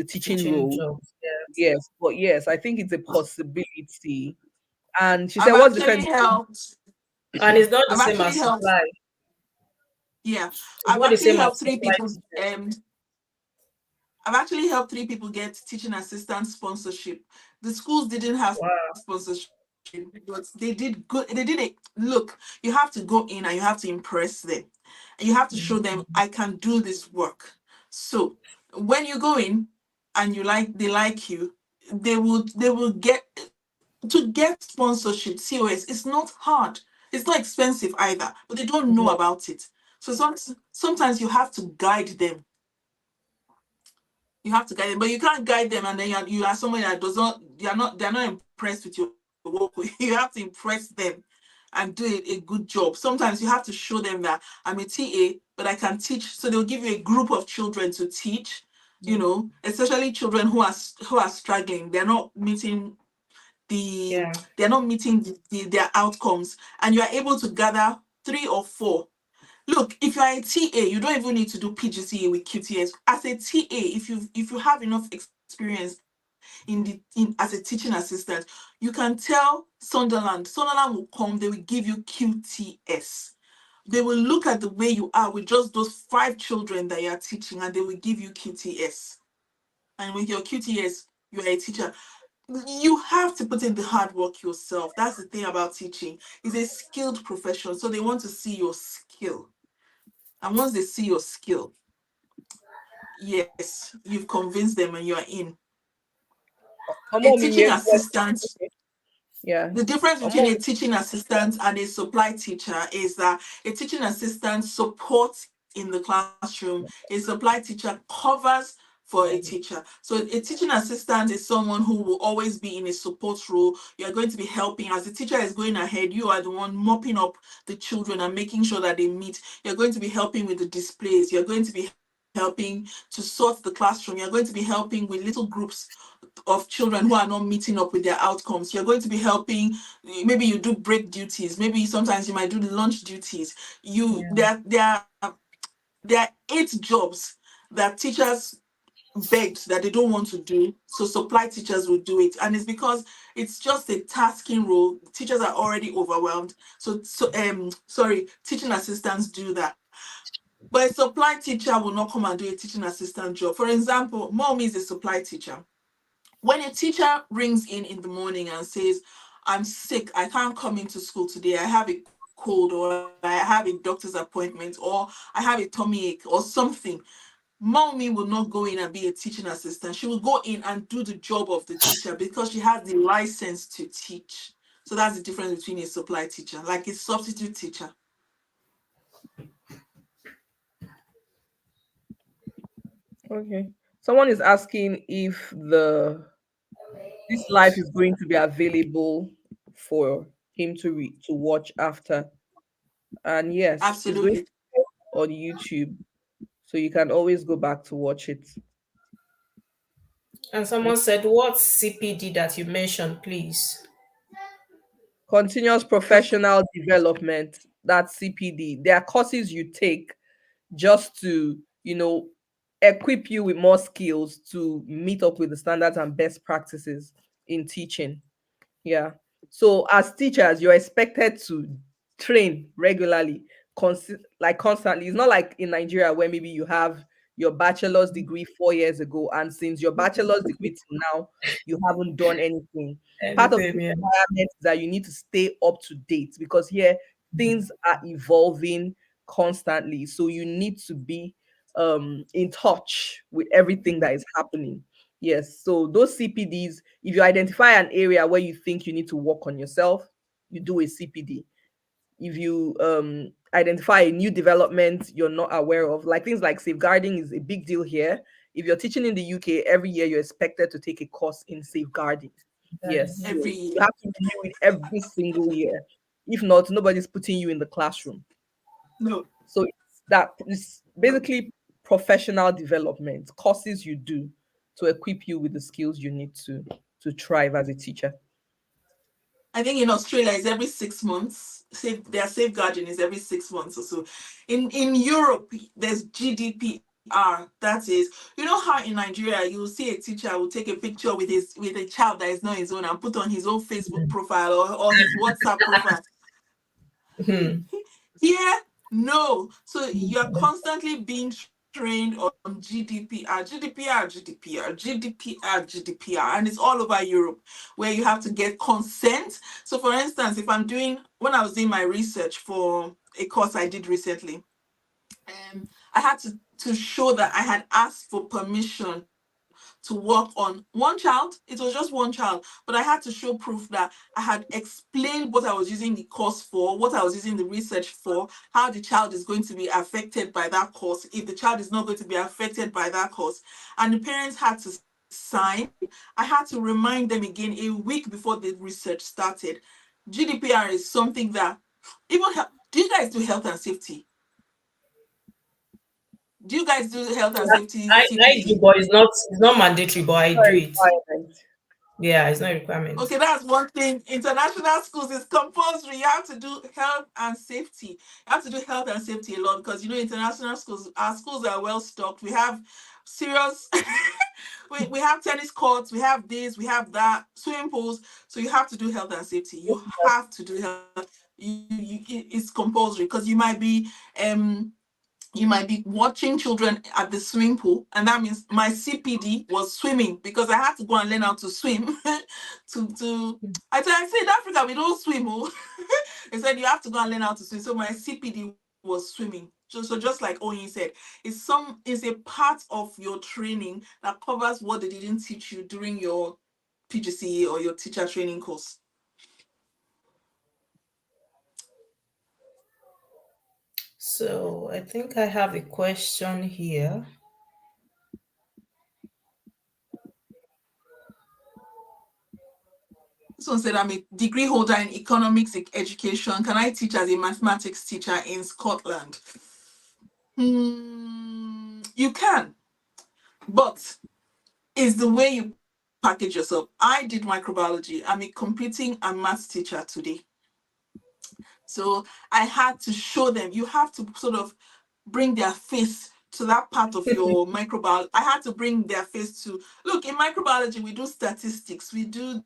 teaching role. jobs. Yeah. Yes, but yes, I think it's a possibility. And she said, I've what's the actually difference? helped. And it's not the I've same actually as helped. supply. Yeah. It's I've not the actually same as helped three supply people. teachers. I've actually helped three people get teaching assistant sponsorship. The schools didn't have Wow. sponsorship, but they did good. They did it. Look, you have to go in and you have to impress them. And you have to show them I can do this work. So when you go in and they like you, they will get to get sponsorship, COS. It's not hard. It's not expensive either, but they don't know Yeah. about it. So sometimes you have to guide them. You have to guide them, but you can't guide them and then you are someone that does not, they're not impressed with your work. You have to impress them and do a good job. Sometimes you have to show them that I'm a TA, but I can teach. So they'll give you a group of children to teach, especially children who are struggling. The Yeah. they're not meeting their outcomes, and you are able to gather three or four. Look, if you are a TA, you don't even need to do PGCE with QTS. As a TA, if you have enough experience in as a teaching assistant, you can tell Sunderland. Sunderland will come, they will give you QTS. They will look at the way you are with just those 5 children that you are teaching, and they will give you QTS. And with your QTS, you are a teacher. You have to put in the hard work yourself. That's the thing about teaching. It's a skilled profession, so they want to see your skill. And once they see your skill, yes, you've convinced them and you're in. A teaching assistant, Yeah. the difference between a teaching assistant and a supply teacher is that a teaching assistant supports in the classroom, a supply teacher covers for a teacher. So a teaching assistant is someone who will always be in a support role. You're going to be helping. As the teacher is going ahead, you are the one mopping up the children and making sure that they meet. You're going to be helping with the displays. You're going to be helping to sort the classroom. You're going to be helping with little groups of children who are not meeting up with their outcomes. You're going to be helping. Maybe you do break duties. Maybe sometimes you might do lunch duties. You Yeah. there are 8 jobs that teachers begged that they don't want to do. So supply teachers will do it, and it's because it's just a tasking role. Teachers are already overwhelmed. Sorry, teaching assistants do that. But a supply teacher will not come and do a teaching assistant job. For example, mommy is a supply teacher. When a teacher rings in the morning and says, I'm sick, I can't come into school today, I have a cold, or I have a doctor's appointment, or I have a tummy ache or something, mommy will not go in and be a teaching assistant. She will go in and do the job of the teacher because she has the license to teach. So that's the difference between a supply teacher, like a substitute teacher. Okay. Someone is asking if the this life is going to be available for him to watch after. And yes, it's going to Absolutely. be on YouTube, so you can always go back to watch it. And someone said, "What CPD that you mentioned, please?" Continuous professional development, that's CPD. There are courses you take just to, equip you with more skills to meet up with the standards and best practices in teaching. Yeah. So as teachers, you're expected to train regularly, like constantly. It's not like in Nigeria where maybe you have your bachelor's degree 4 years ago, and since your bachelor's degree till now, you haven't done anything. Part of the Anything, yeah. requirement is that you need to stay up to date, because here things are evolving constantly. So you need to be in touch with everything that is happening. Yes, so those CPDs, if you identify an area where you think you need to work on yourself, you do a CPD. If you identify a new development you're not aware of, like things like safeguarding is a big deal here. If you're teaching in the UK, every year you're expected to take a course in safeguarding. Yes, so Every you year. have to review it every single year. If not, nobody's putting you in the classroom. No. So it's basically professional development courses you do to equip you with the skills you need to thrive as a teacher. I think in Australia it's every 6 months. Their safeguarding is every 6 months or so. In Europe, there's GDPR. That is, you know how in Nigeria you will see a teacher will take a picture with a child that is not his own and put on his own Facebook profile or his WhatsApp profile. Here, no. So you're constantly being trained on GDPR, and it's all over Europe where you have to get consent. So, for instance, when I was doing my research for a course I did recently, I had to show that I had asked for permission to work on one child. It was just one child, but I had to show proof that I had explained what I was using the course for, what I was using the research for, how the child is going to be affected by that course, if the child is not going to be affected by that course. And the parents had to sign. I had to remind them again a week before the research started. GDPR is something that do you guys do health and safety? Do you guys do health and safety I do, CPD? but it's not mandatory, but I do it. Requirement. Yeah, it's not a requirement. Okay, that's one thing. International schools is compulsory. You have to do health and safety. You have to do health and safety a lot because international schools, our schools are well stocked. We have serious we have tennis courts, we have this, we have that, swimming pools. So you have to do health and safety. You have to do health. It's compulsory because you might be watching children at the swimming pool, and that means my CPD was swimming because I had to go and learn how to swim. I say in Africa we don't swim. Oh. They said you have to go and learn how to swim. So my CPD was swimming. So just like Onyi said, it's a part of your training that covers what they didn't teach you during your PGCE or your teacher training course. So I think I have a question here. This one said, I'm a degree holder in economics education. Can I teach as a mathematics teacher in Scotland? You can, but it's the way you package yourself. I did microbiology. I'm a computing and maths teacher today. So I had to show them, you have to sort of bring their face to that part of your microbiology. I had to bring their face to, look, in microbiology, we do statistics, we do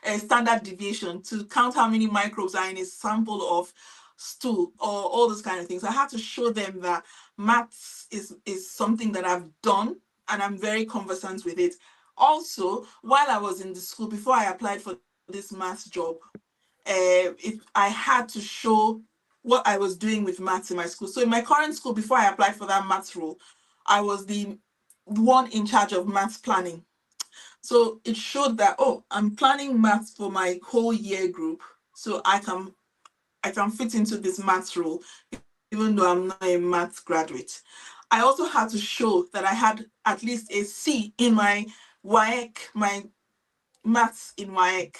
a standard deviation to count how many microbes are in a sample of stool or all those kind of things. I had to show them that maths is something that I've done and I'm very conversant with it. Also, while I was in the school, before I applied for this maths job, I had to show what I was doing with maths in my school. So in my current school, before I applied for that maths role, I was the one in charge of maths planning. So it showed that, oh, I'm planning maths for my whole year group. So I can fit into this maths role, even though I'm not a maths graduate. I also had to show that I had at least a C in my WAEC, my maths in WAEC,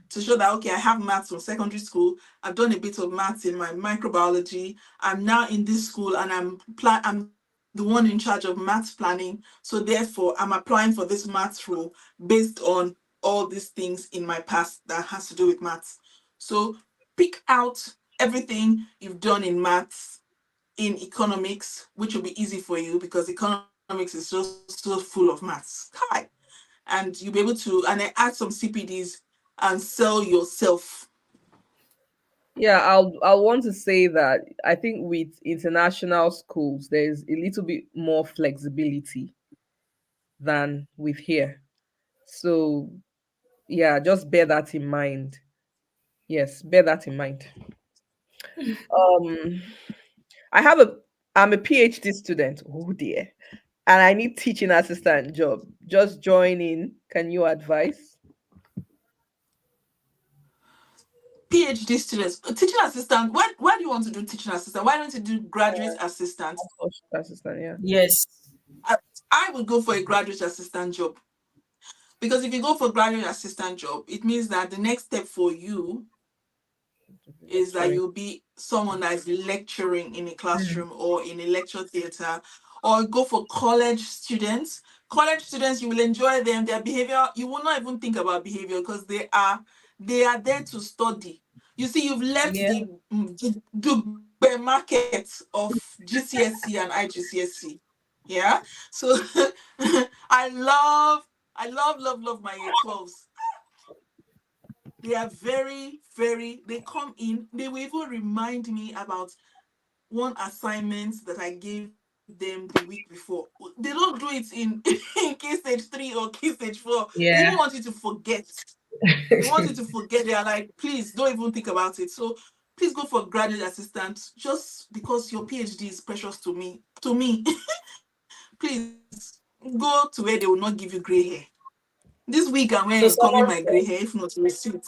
to show that, okay, I have maths from secondary school. I've done a bit of maths in my microbiology. I'm now in this school and I'm the one in charge of maths planning. So therefore, I'm applying for this maths role based on all these things in my past that has to do with maths. So pick out everything you've done in maths, in economics, which will be easy for you because economics is just so full of maths. Hi. And you'll be able to, and I add some CPDs and sell yourself. Yeah, I'll want to say that I think with international schools, there's a little bit more flexibility than with here. So yeah, just bear that in mind. Yes, bear that in mind. Um, I have a I'm a PhD student. Oh dear. And I need teaching assistant job. Just join in. Can you advise? PhD students, teaching assistant. Why do you want to do teaching assistant? Why don't you do graduate assistant? Assistant, yeah. Yes. I would go for a graduate assistant job, because if you go for graduate assistant job, it means that the next step for you is that Sorry. you'll be someone that is lecturing in a Mm. classroom or in a lecture theater, or go for college students. College students, you will enjoy them. Their behavior, you will not even think about behavior, because they are there to study. You see, you've left Yeah. the market of GCSE and IGCSE. Yeah. So I love my year 12s. They are very, they come in, they will even remind me about one assignment that I gave them the week before. They don't do it in, in key stage 3 or key stage 4. They even Yeah. want you to forget. They want you to forget. They are like, please don't even think about it. So please go for graduate assistant, just because your PhD is precious to me. Please go to where they will not give you gray hair. This week I'm So coming my gray hair, if not receipt.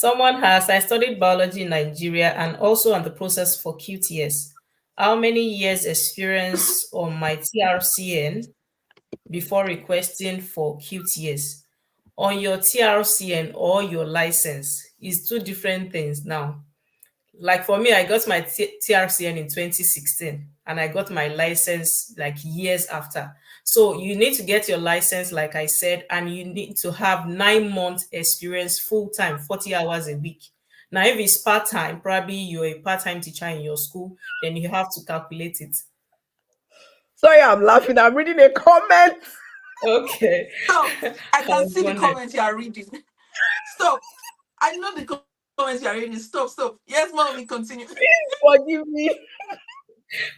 I studied biology in Nigeria and also on the process for QTS. How many years experience on my TRCN before requesting for QTS? On your TRCN or your license is two different things now. Like for me, I got my TRCN in 2016 and I got my license like years after. So you need to get your license, like I said, and you need to have 9 months experience full time, 40 hours a week. Now, if it's part time, probably you're a part time teacher in your school, then you have to calculate it. Sorry, I'm laughing. I'm reading a comment. Okay. Stop. I I can was see the wondering. comments you are reading. Stop. I know the comments you are reading. Stop. Yes, mom, we continue. Forgive me.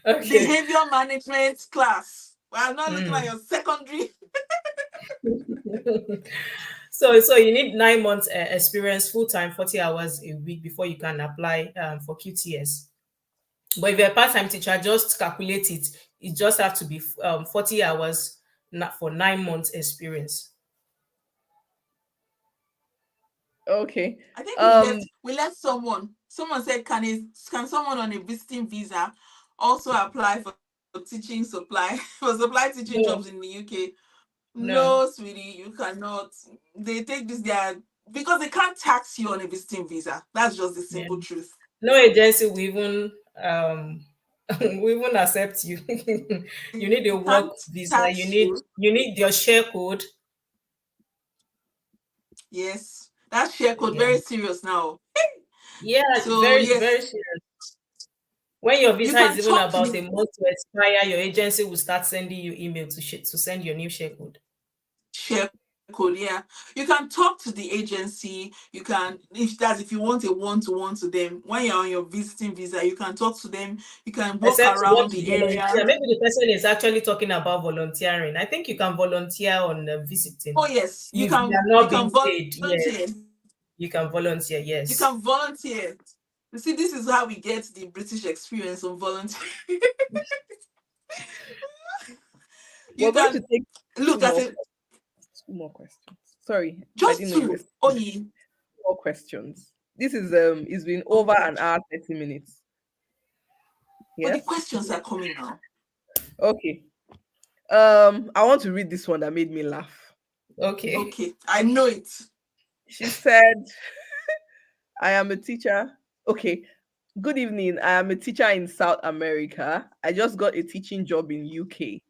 Okay. Behavior management class. Well, I'm not looking at Mm. your secondary. So you need 9 months experience full time, 40 hours a week before you can apply for QTS. But if you're a part time teacher, just calculate it. It just have to be 40 hours for 9 months experience. Okay. I think we left someone. Someone said, can someone on a visiting visa also apply for teaching supply for supply teaching jobs in No, the UK? no. No, sweetie, you cannot. They take this there because they can't tax you on a visiting visa. That's just the Yeah. simple truth. No agency will even will even accept you. You need a They work can't visa. You tax need you. you need your share code. Yes, that share code Yeah. very serious now. Yeah, it's So very yes, serious. When your you visa is can even talk to about a the month to expire, your agency will start sending you email to send your new share code. share code. Yeah, you can talk to the agency. You can, if you want a one-to-one to them when you're on your visiting visa, you can talk to them. You can walk Except you want around to the volunteer. area. Maybe the person is actually talking about volunteering. I think you can volunteer on visiting. Oh yes, If you are you not can being paid, volunteer. yes, you can volunteer, You yes. can volunteer. You see, this is how we get the British experience of volunteering. We're You going to can take look at it. two more questions. Sorry, I didn't Just know you were two. still Only. more questions. This is it's been over Okay. an hour, 30 minutes. But the Yes? questions are coming now. Okay. I want to read this one that made me laugh. Okay. Okay. I know it. She said, I am a teacher. Okay. Good evening. I am a teacher in South America. I just got a teaching job in UK.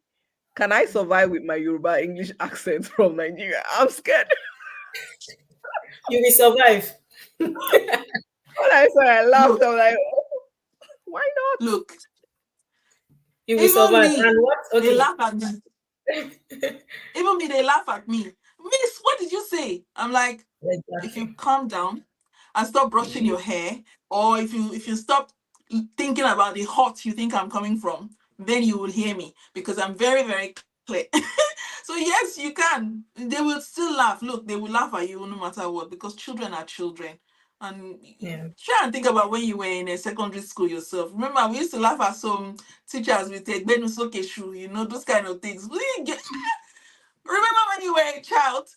Can I survive with my Yoruba English accent from Nigeria? I'm scared. You will survive. When I said I laughed, Look, I'm like, oh, why not? look. You will Even survive. me, And what? they Okay. laugh at me. Even me, they laugh at me. Miss, what did you say? I'm like, if you Exactly. calm down and stop brushing your hair, or if you stop thinking about the hot you think I'm coming from, then you will hear me because I'm very, very clear. So yes, you can. They will still laugh. Look, they will laugh at you no matter what because children are children. And Yeah. try and think about when you were in a secondary school yourself. Remember, we used to laugh at some teachers with a benusoke shoe, those kind of things. Remember when you were a child?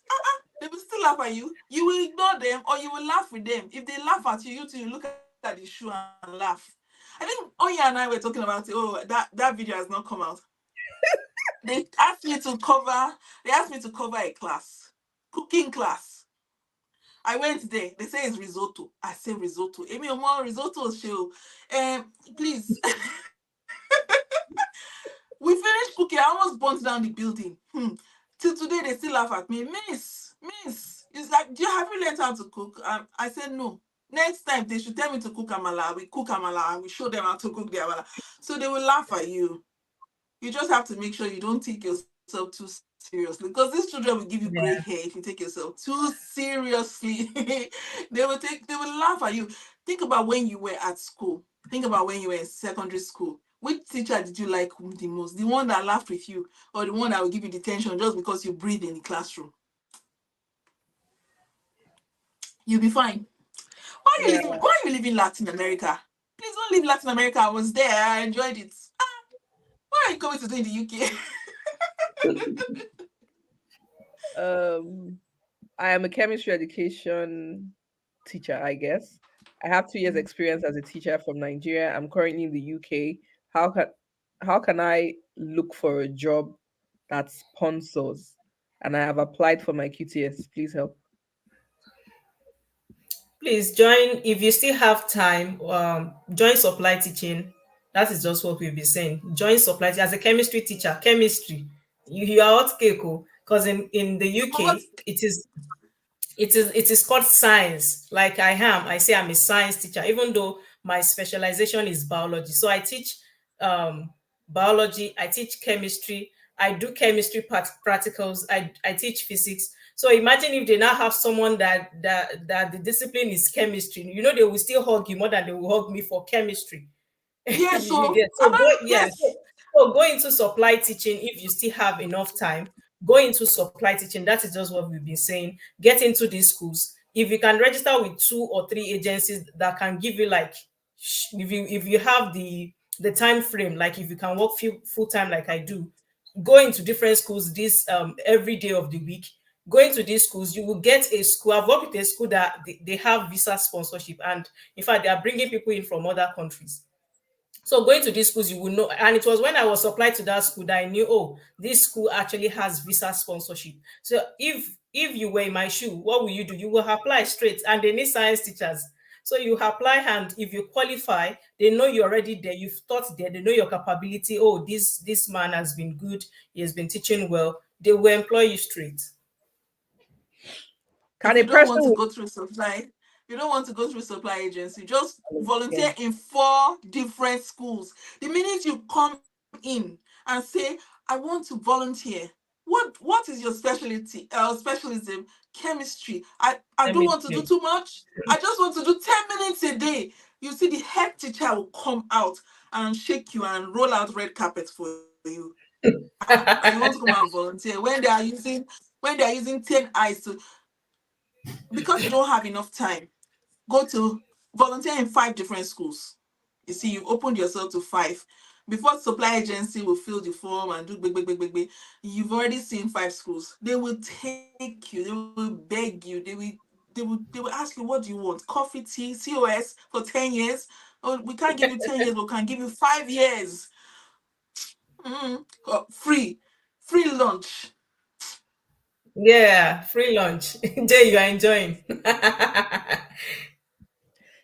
They will still laugh at you. You will ignore them or you will laugh with them. If they laugh at you, you too, you look at the shoe and laugh. I think Onya and I were talking about it. Oh, that video has not come out. They asked me to cover a class, cooking class. I went there. They say it's risotto. I say risotto. Amy Omo, risotto show. Please. We finished cooking. I almost burnt down the building. Till today, they still laugh at me. Miss. It's like, have you learned how to cook? I said no. Next time, they should tell me to cook amala. We cook amala and we show them how to cook the amala. So they will laugh at you. You just have to make sure you don't take yourself too seriously because these children will give you gray hair Yeah. if you take yourself too seriously. They will laugh at you. Think about when you were at school. Think about when you were in secondary school. Which teacher did you like the most? The one that laughed with you or the one that will give you detention just because you breathe in the classroom? You'll be fine. Yeah. Why you live in Latin America? Please don't leave Latin America. I was there. I enjoyed it. What are you coming to do in the UK? Um, I am a chemistry education teacher, I guess. I have 2 years experience as a teacher from Nigeria. I'm currently in the UK. How can how can I look for a job that sponsors? And I have applied for my QTS. Please help. Please join if you still have time. Join supply teaching. That is just what we've been saying. Join supply as a chemistry teacher. Chemistry, you are hot cake because in the What? UK it is called science. Like I say I'm a science teacher, even though my specialization is biology. So I teach biology, I teach chemistry, I do chemistry practicals, I teach physics. So imagine if they now have someone that the discipline is chemistry. They will still hug you more than they will hug me for chemistry. Yeah, You so get so go yeah yes. so go into supply teaching if you still have enough time. Go into supply teaching. That is just what we've been saying. Get into these schools. If you can register with 2 or 3 agencies that can give you like if you have the time frame, like if you can work full time like I do, go into different schools this every day of the week. Go into these schools, you will get a school. I've worked with a school that they have visa sponsorship, and in fact they are bringing people in from other countries. So going to these schools, you will know. And it was when I was applied to that school that I knew, oh, this school actually has visa sponsorship. So if you were in my shoe, what will you do? You will apply straight, and they need science teachers. So you apply, and if you qualify, they know you're already there. You've taught there. They know your capability. Oh, this man has been good. He has been teaching well. They will employ you straight. Can If a you don't person want to with go through supply, you don't want to go through supply agency, just yeah. volunteer in 4 different schools. The minute you come in and say, I want to volunteer, what is your specialism? Chemistry. I don't want to do Chemistry. too much. I just want to do 10 minutes a day. You see, the head teacher will come out and shake you and roll out red carpet for you. And you want to come and volunteer when they are using 10 eyes to, because you don't have enough time, go to volunteer in 5 different schools. You see, you opened yourself to 5. Before supply agency will fill the form and do big, big, big, big, big, you've already seen 5 schools. They will take you, they will beg you, they will ask you, what do you want? Coffee, tea, COS for 10 years? Oh, we can't give you 10 years, but we can give you 5 years. Free, free lunch. Yeah, free lunch. Jay, you are enjoying.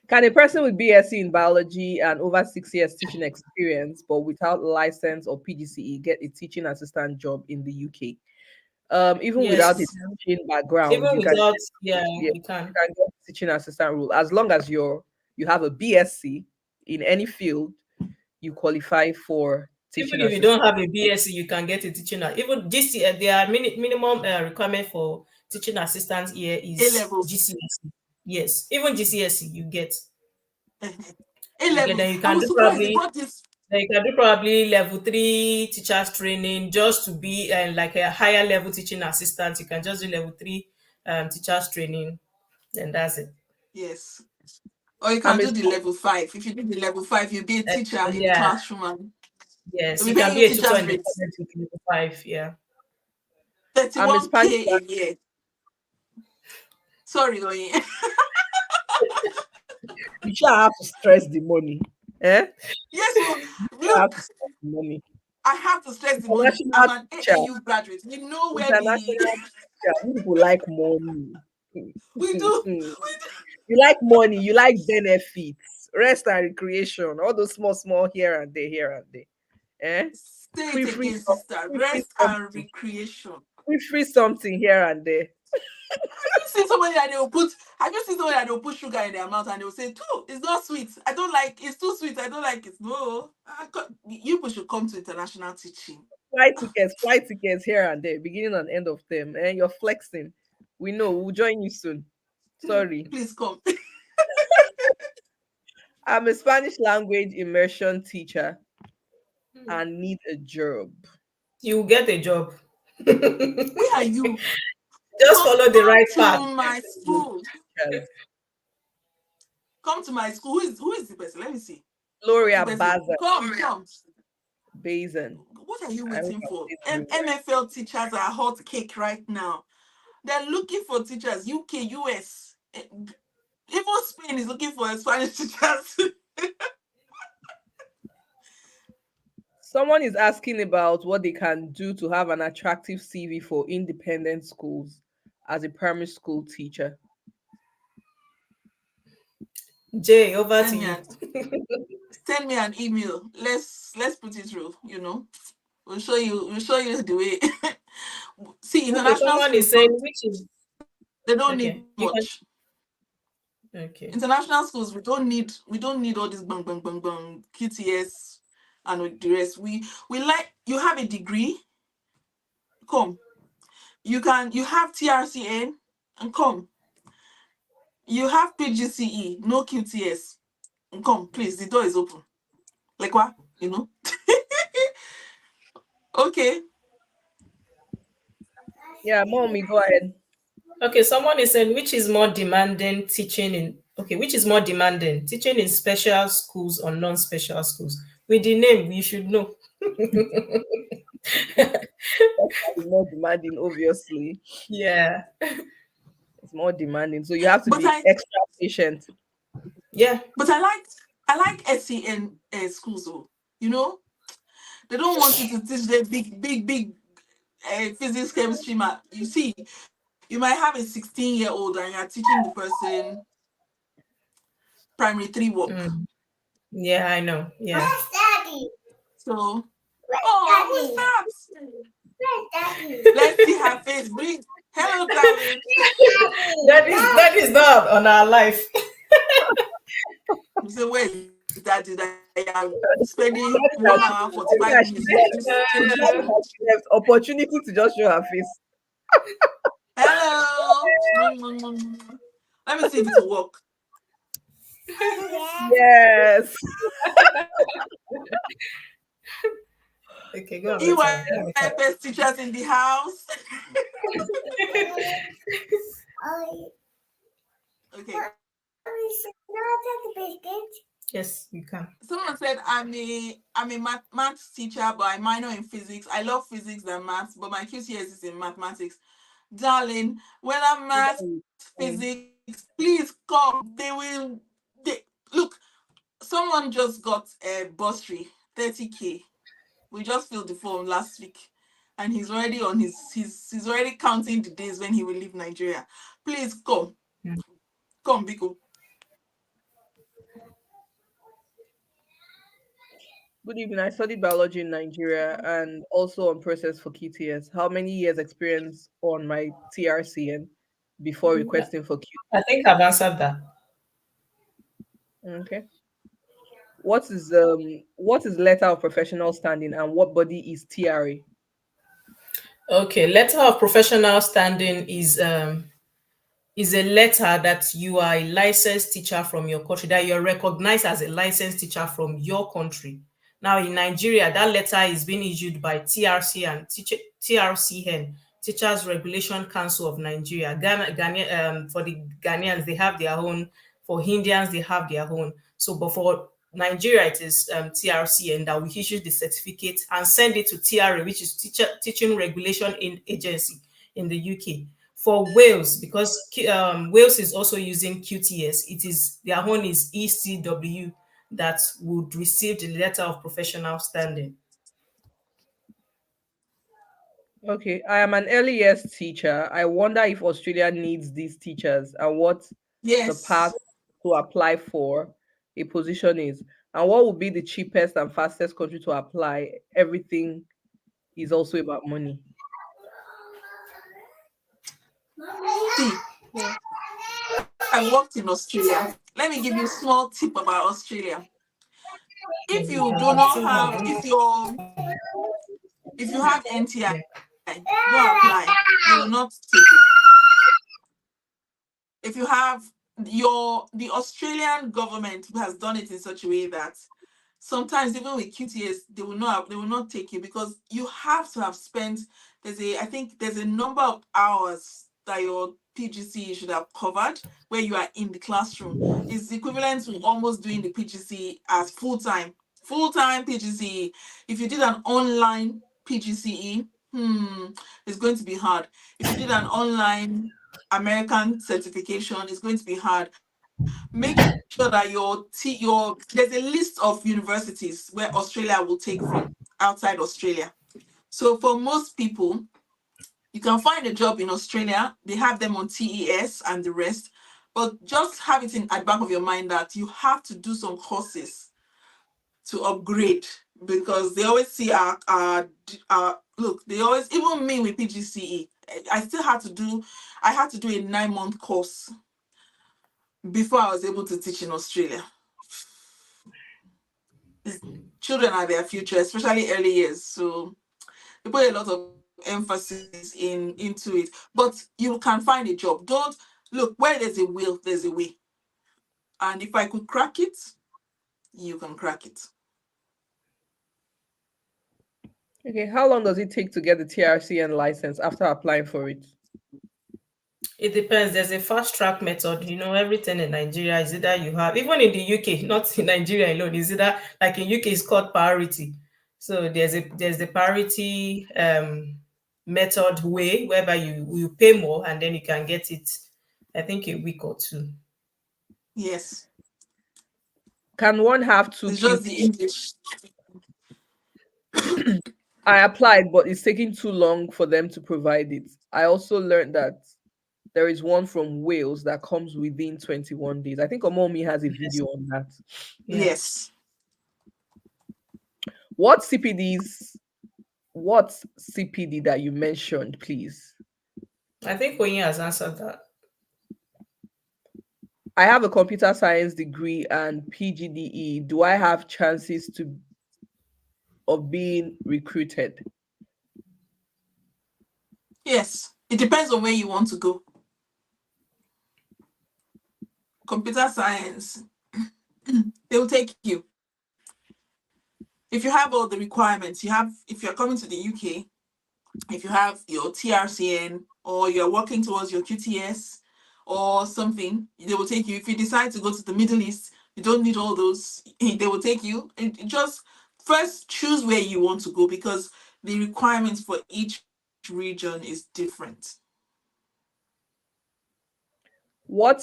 Can a person with BSc in biology and over 6 years teaching experience, but without license or PGCE, get a teaching assistant job in the UK? Even without a Yes. teaching background, Even you can without, yeah, yeah, you you can. can get teaching assistant role as long as you have a BSc in any field, you qualify for teaching Even if you don't assistant. have a BSc, you can get a teaching. Even this year, there are minimum requirement for teaching assistants here A is levels. GCSE. Yes, even GCSE you get. A You get levels. then you I can was do surprised they probably got this. then you can do probably level 3 teachers training just to be like a higher level teaching assistant. You can just do level 3 teachers training, and that's it. Yes. Or you I'm can a do the level 5. If you do the level 5, you'll be a teacher in the Yeah, classroom and yes, they'll you be can paying be you a tutor teacher's in the rates. college with level 5. Yeah. I'm a Spanish 31K a year. Sorry, Onyi. You sure have to stress the money. Eh? Yes, well, You have look, to stress the money. I have to stress the money. I'm International an teacher, AAU graduate. We know where the international teacher. You people like money. we do. You like money, you like benefits, rest and recreation, all those small, small here and there, here and there. Eh? Say it Free, free, again, sister. free Rest and something. recreation. Free something here and there. Have you seen somebody that they will put? Have you seen somebody that they will put sugar in their mouth and they will say, "Too, it's not sweet. I don't like. It's too sweet. I don't like it." No, you people should come to international teaching. Flight tickets here and there, beginning and end of them. And you're flexing. We know we'll join you soon. Sorry. Please come. I'm a Spanish language immersion teacher and need a job. You will get a job. Where are you? Just Come follow the right path. to my school. Teachers. Come to my school. Who is the person? Let me see. Who is the Gloria person? Baza Come. Basin. What are you I hope waiting I'm for? saying the name right. MFL teachers are hot cake right now. They're looking for teachers. UK, US. Even Spain is looking for Spanish teachers. Someone is asking about what they can do to have an attractive CV for independent schools as a primary school teacher. Jay, over to send me you. an send me an email. Let's put it through. We'll show you the way. See, Okay, international someone schools is saying which is they don't need okay. You can much. okay. International schools we don't need all this bang bang bang bang QTS and with the rest. We like you have a degree. Come, you have TRCN and come. You have PGCE, no QTS. And come, please. The door is open. Like what? Okay. Yeah, mommy, go ahead. Okay, someone is saying which is more demanding teaching in which is more demanding teaching in special schools or non-special schools? With the name, you should know. It's more demanding, obviously. Yeah. It's more demanding. So you have to But be I extra patient. Yeah. but I like SCN schools though. You know, they don't want you to teach them big physics, chemistry, math. You see, you might have a 16-year-old and you're teaching the person primary 3 work. Mm. Yeah, I know. Yeah. So, who's that? Let's see her face. Bring hello, darling. That is not on our life. You say, where is that I am spending Imagine that 1 hour, imagine 45 that she minutes with left. this Imagine children. that she left. Opportunity to just show her face. Hello. Let me see if it will work. Yes. Okay, go on, Rita. EYFS teachers in the house. Okay. Yes, you can. Someone said I'm a math teacher, but I minor in physics. I love physics and maths, but my QCS is in mathematics. Darling, whether math, physics, please come. Look, someone just got a bursary, 30K. We just filled the form last week. And he's already on he's already counting the days when he will leave Nigeria. Please come. Mm. Come, Biko. Good evening. I studied biology in Nigeria and also on process for QTS. How many years experience on my TRCN before requesting for Q? I think I've answered that. Okay. What is letter of professional standing and what body is TRA? Okay, letter of professional standing is a letter that you are a licensed teacher from your country, that you're recognized as a licensed teacher from your country. Now, in Nigeria, that letter is being issued by TRCN, Teachers Regulation Council of Nigeria. For the Ghanaians, they have their own. For Indians, they have their own. So, but for Nigeria, it is TRCN that we issue the certificate and send it to TRA, which is Teaching Regulation Agency in the UK. For Wales, because Wales is also using QTS, it is their own is ECW that would receive the letter of professional standing. Okay, I am an early years teacher. I wonder if Australia needs these teachers and what the path Yes. to apply for a position is, and what would be the cheapest and fastest country to apply. Everything is also about money. See, I worked in Australia. Let me give you a small tip about Australia. If you do not have, if you have NTI, don't apply. They will not take you. If you have the Australian government has done it in such a way that sometimes even with QTS they will not take you because you have to have spent I think there's a number of hours that your PGC should have covered where you are in the classroom. It's equivalent to almost doing the PGC as full-time PGCE. If you did an online PGCE, it's going to be hard. If you did an online American certification, it's going to be hard. Make sure that there's a list of universities where Australia will take from outside Australia. So for most people, you can find a job in Australia. They have them on TES and the rest, but just have it at the back of your mind that you have to do some courses to upgrade because they always see look, they always, even me with PGCE, I had to do a 9-month course before I was able to teach in Australia. Children are their future, especially early years. So they put a lot of emphasis into it. But you can find a job. Don't look, where there's a will, there's a way. And if I could crack it, you can crack it. Okay, how long does it take to get the TRCN license after applying for it? It depends. There's a fast track method. Everything in Nigeria is either you have, even in the UK, not in Nigeria alone, is either like in UK it's called priority. So there's the priority method way whereby you pay more and then you can get it, I think, a week or two. Yes. Can one have two It's just the English. I applied, but it's taking too long for them to provide it. I also learned that there is one from Wales that comes within 21 days. I think Omomi has a video on that. Yes. What CPD that you mentioned, please? I think Onyi has answered that. I have a computer science degree and PGDE. Do I have chances of being recruited? Yes. It depends on where you want to go. Computer science, they will take you. If you have all the requirements, if you're coming to the UK, if you have your TRCN or you're working towards your QTS or something, they will take you. If you decide to go to the Middle East, you don't need all those, they will take you. And just first choose where you want to go because the requirements for each region is different. What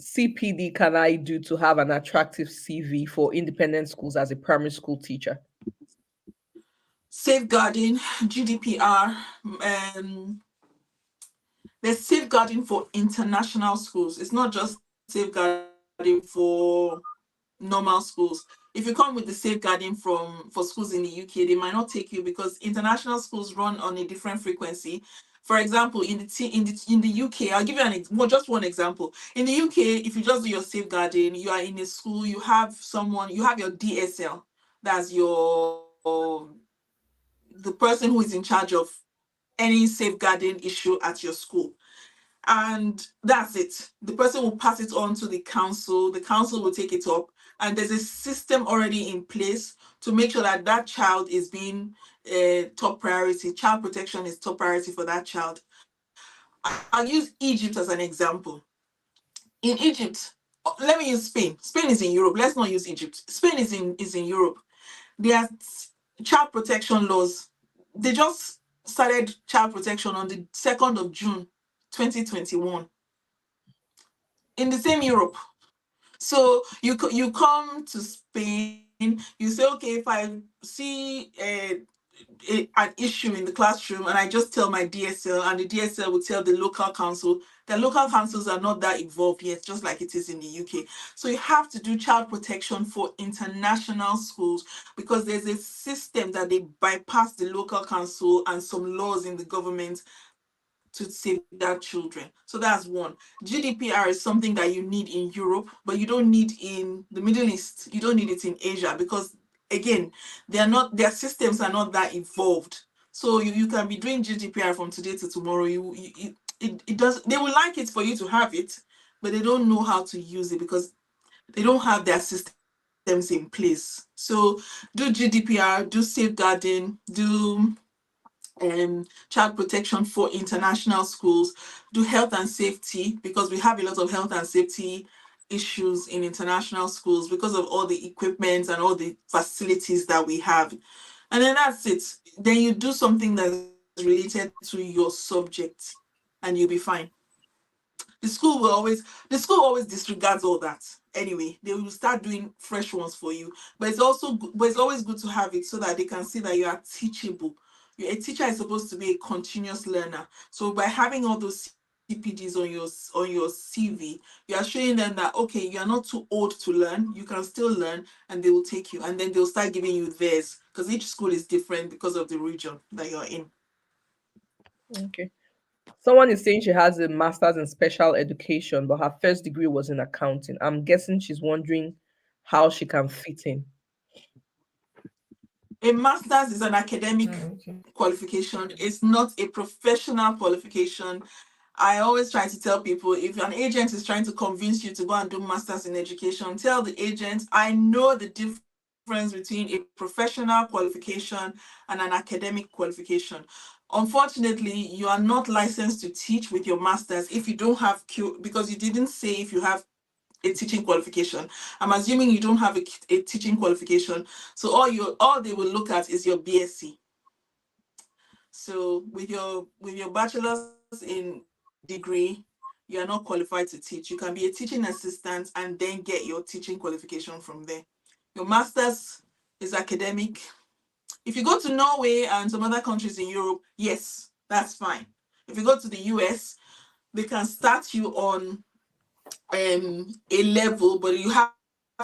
CPD can I do to have an attractive CV for independent schools as a primary school teacher? Safeguarding, GDPR, there's safeguarding for international schools. It's not just safeguarding for normal schools. If you come with the safeguarding for schools in the UK, they might not take you because international schools run on a different frequency For example, in the UK, I'll give you well, just one example. In the UK, if you just do your safeguarding, you are in a school, you have your DSL, that's the person who is in charge of any safeguarding issue at your school. And that's it. The person will pass it on to the council will take it up, and there's a system already in place to make sure that that child is being top priority. Child protection is top priority for that child. I'll use Egypt as an example. In Egypt, let me use Spain. Spain is in Europe. Let's not use Egypt. Spain is in Europe. Their child protection laws, they just started child protection on the 2nd of June 2021 in the same Europe. So you come to Spain, you say, okay, if I see an issue in the classroom and I just tell my DSL, and the DSL will tell the local council. The local councils are not that involved yet, just like it is in the UK. So you have to do child protection for international schools, because there's a system that they bypass the local council and some laws in the government to safeguard children. So that's one. GDPR is something that you need in Europe, but you don't need in the Middle East. You don't need it in Asia, because again, their systems are not that evolved. So you can be doing GDPR from today to tomorrow. It does, they would like it for you to have it, but they don't know how to use it because they don't have their systems in place. So do GDPR, do safeguarding, do child protection for international schools, do health and safety, because we have a lot of health and safety issues in international schools because of all the equipment and all the facilities that we have. And then that's it. Then you do something that's related to your subject and you'll be fine. The school always disregards all that. Anyway, they will start doing fresh ones for you. But it's always good to have it so that they can see that you are teachable. A teacher is supposed to be a continuous learner. So by having all those CPDs on your CV, you are showing them that, okay, you are not too old to learn. You can still learn, and they will take you, and then they'll start giving you theirs, because each school is different because of the region that you're in. Okay. Someone is saying she has a master's in special education, but her first degree was in accounting. I'm guessing she's wondering how she can fit in. A master's is an academic Okay. qualification. It's not a professional qualification. I always try to tell people, if an agent is trying to convince you to go and do masters in education, tell the agent, I know the difference between a professional qualification and an academic qualification. Unfortunately, you are not licensed to teach with your masters if you don't have because you didn't say if you have a teaching qualification. I'm assuming you don't have a teaching qualification. So all they will look at is your BSc. So with your bachelor's in degree, you are not qualified to teach. You can be a teaching assistant and then get your teaching qualification from there. Your master's is academic. If you go to Norway and some other countries in Europe, yes, that's fine. If you go to the US, they can start you on a level, but you have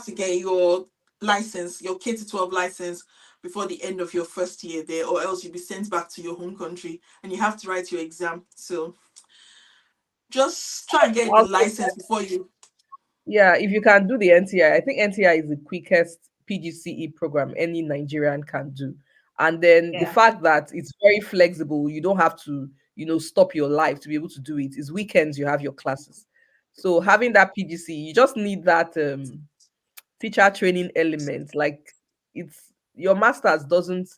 to get your license, your K-12 license, before the end of your first year there, or else you'll be sent back to your home country and you have to write your exam. So just try and get the Also, license before you. yeah, if you can do the NTI, I think NTI is the quickest PGCE program any Nigerian can do. And then the Yeah. fact that it's very flexible, you don't have to, stop your life to be able to do it. It's weekends you have your classes. So having that PGC, you just need that teacher training element. Like it's your masters doesn't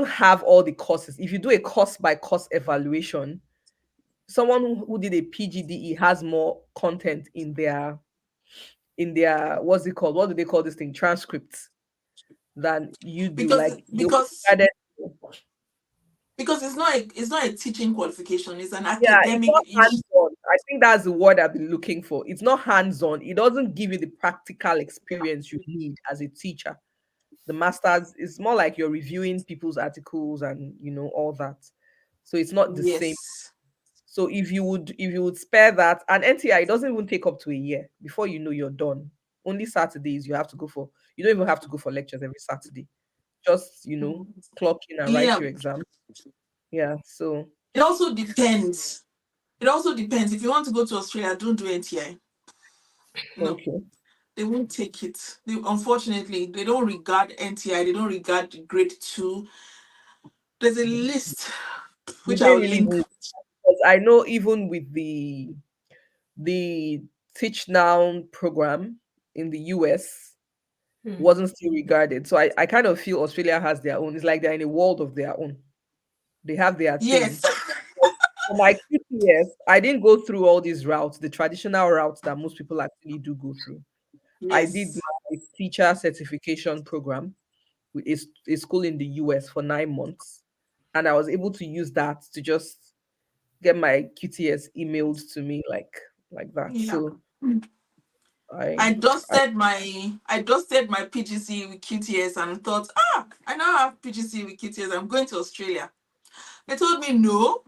have all the courses. If you do a course by course evaluation, someone who did a PGDE has more content in their what's it called? What do they call this thing? Transcripts than you do. because Like they'll because guided. because it's not a teaching qualification, it's an Yeah, it's academic. not hands-on. I think that's the word I've been looking for. It's not hands-on. It doesn't give you the practical experience you need as a teacher. The masters is more like you're reviewing people's articles and all that. So it's not the same. Yes. So if you would spare that, and NTI doesn't even take up to a year before you're done. Only Saturdays you have to go for. You don't even have to go for lectures every Saturday. Just clock in and write Yeah. your exam. Yeah. So It also depends. It also depends. If you want to go to Australia, don't do NTI. No, Okay. they won't take it. Unfortunately, they don't regard NTI. They don't regard grade 2. There's a list Did which they I'll really link. do? Because I know even with the Teach Now program in the US wasn't still regarded. So I kind of feel Australia has their own. It's like they're in a world of their own. They have their thing. Yes. For my QTS, I didn't go through all these routes, the traditional routes that most people actually do go through. I did Yes. my teacher certification program with a school in the US for 9 months. And I was able to use that to just get my QTS emailed to me like that. Yeah. So I I I dusted my PGC with QTS and thought, I now have PGC with QTS. I'm going to Australia. They told me no,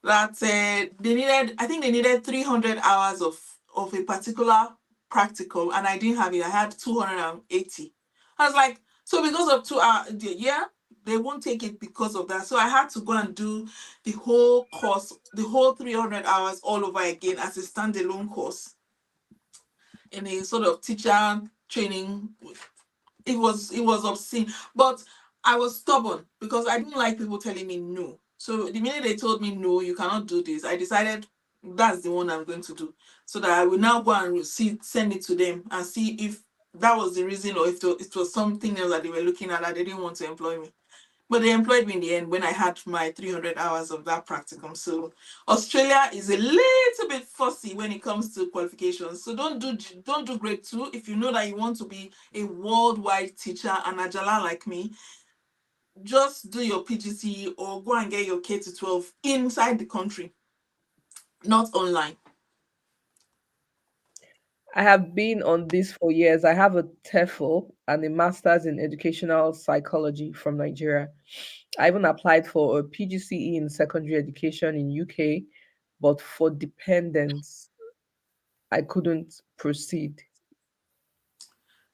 that I think they needed 300 hours of a particular practical, and I didn't have it. I had 280. I was like, so because of 2 hours, yeah, they won't take it because of that. So I had to go and do the whole course, the whole 300 hours all over again as a standalone course in a sort of teacher training. It was obscene, but I was stubborn because I didn't like people telling me no. So the minute they told me no, you cannot do this, I decided that's the one I'm going to do, so that I will now go and send it to them and see if that was the reason, or if it was something else that they were looking at that they didn't want to employ me. But they employed me in the end when I had my 300 hours of that practicum. So Australia is a little bit fussy when it comes to qualifications. So don't do grade 2 if you know that you want to be a worldwide teacher and Ajala like me. Just do your PGC or go and get your K to 12 inside the country, not online. I have been on this for years. I have a TEFL and a master's in educational psychology from Nigeria. I even applied for a PGCE in secondary education in UK, but for dependents, I couldn't proceed.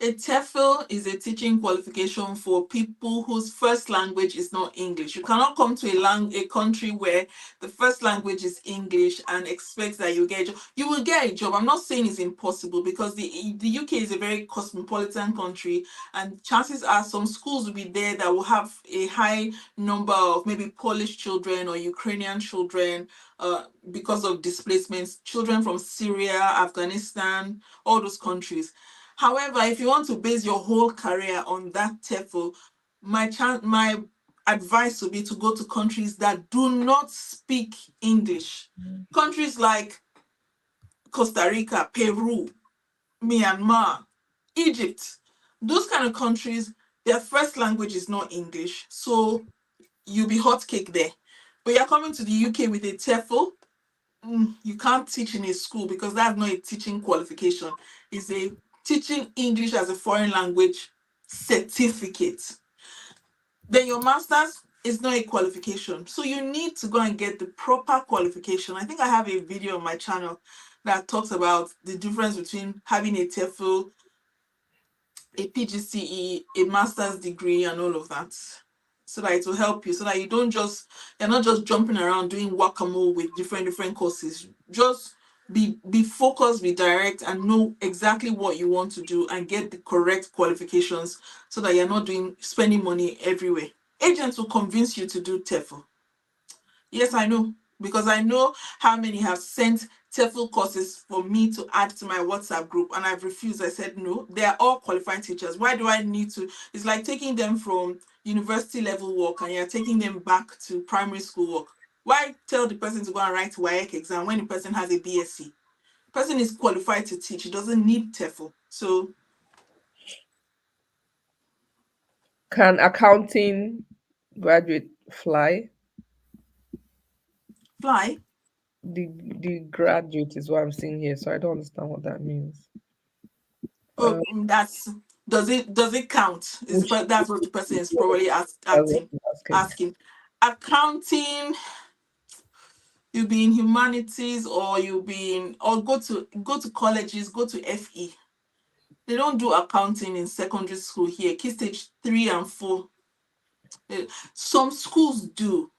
A TEFL is a teaching qualification for people whose first language is not English. You cannot come to a country where the first language is English and expect that you get a job. You will get a job. I'm not saying it's impossible, because the UK is a very cosmopolitan country, and chances are some schools will be there that will have a high number of maybe Polish children or Ukrainian children, because of displacements, children from Syria, Afghanistan, all those countries. However, if you want to base your whole career on that TEFL, my advice would be to go to countries that do not speak English. Countries like Costa Rica, Peru, Myanmar, Egypt. Those kind of countries, their first language is not English. So you'll be hot cake there. But you're coming to the UK with a TEFL, you can't teach in a school, because that's not a teaching qualification. It's a teaching English as a foreign language certificate. Then your master's is not a qualification. So you need to go and get the proper qualification. I think I have a video on my channel that talks about the difference between having a TEFL, a PGCE, a master's degree, and all of that, so that it will help you, so that you're not just jumping around doing whack-a-mole with different courses. Just be focused, be direct, and know exactly what you want to do and get the correct qualifications, so that you're not spending money everywhere. Agents will convince you to do TEFL. Yes, I know, because I know how many have sent TEFL courses for me to add to my WhatsApp group, and I've refused. I said, no, they are all qualified teachers. Why do I need to? It's like taking them from university level work and you're taking them back to primary school work. Why tell the person to go and write WAEC exam when the person has a BSc? The person is qualified to teach. He doesn't need TEFL. So Can accounting graduate fly? fly. The graduate is what I'm seeing here, so I don't understand what that means. Oh, does it count? Which That's what the person is yes, probably that's what acting I'm asking. asking. Accounting, you be in humanities, or go to colleges, go to FE. They don't do accounting in secondary school here. Key stage 3 and 4. Some schools do.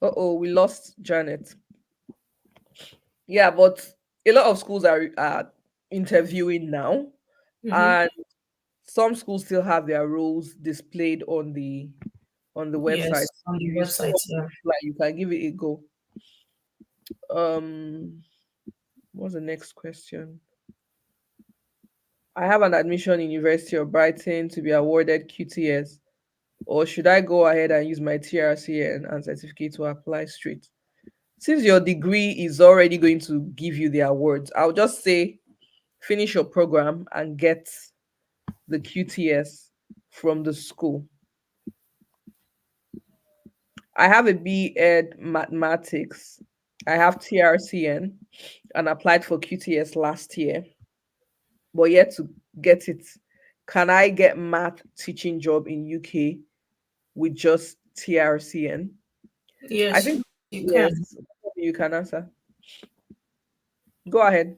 Uh-oh, we lost Janet. Yeah, but a lot of schools are interviewing now, Mm-hmm. and some schools still have their roles displayed on the website. Yes, on the If you still website. want to Yeah. apply, you can give it a go. What's the next question? I have an admission in University of Brighton to be awarded QTS, or should I go ahead and use my TRCN and certificate to apply straight? Since your degree is already going to give you the awards, I'll just say finish your program and get the QTS from the school. I have a B.Ed mathematics. I have TRCN and applied for QTS last year, but yet to get it. Can I get math teaching job in UK with just TRCN? I Yes, think you can. yes, you can answer. Go ahead.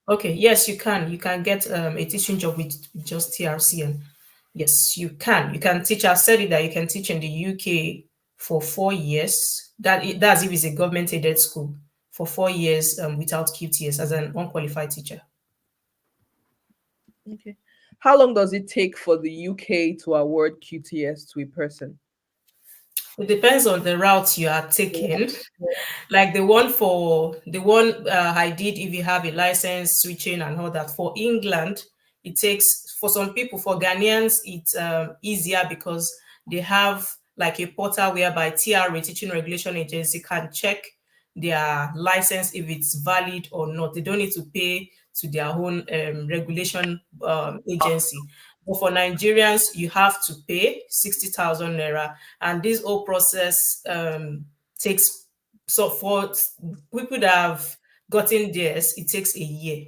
Okay, yes, you can. You can get a teaching job with just TRCN. Yes, you can. You can teach. I said it that you can teach in the UK for 4 years. That's if it's a government aided school for 4 years without QTS as an unqualified teacher. Okay. How long does it take for the UK to award QTS to a person? It depends on the route you are taking. Like the one I did, if you have a license, switching and all that. For England, it takes, for some people, for Ghanaians, it's easier because they have like a portal whereby TRA, Teaching Regulation Agency, can check their license if it's valid or not. They don't need to pay to their own regulation agency. But for Nigerians, you have to pay 60,000 naira, and this whole process takes, so for people that have gotten theirs, it takes a year,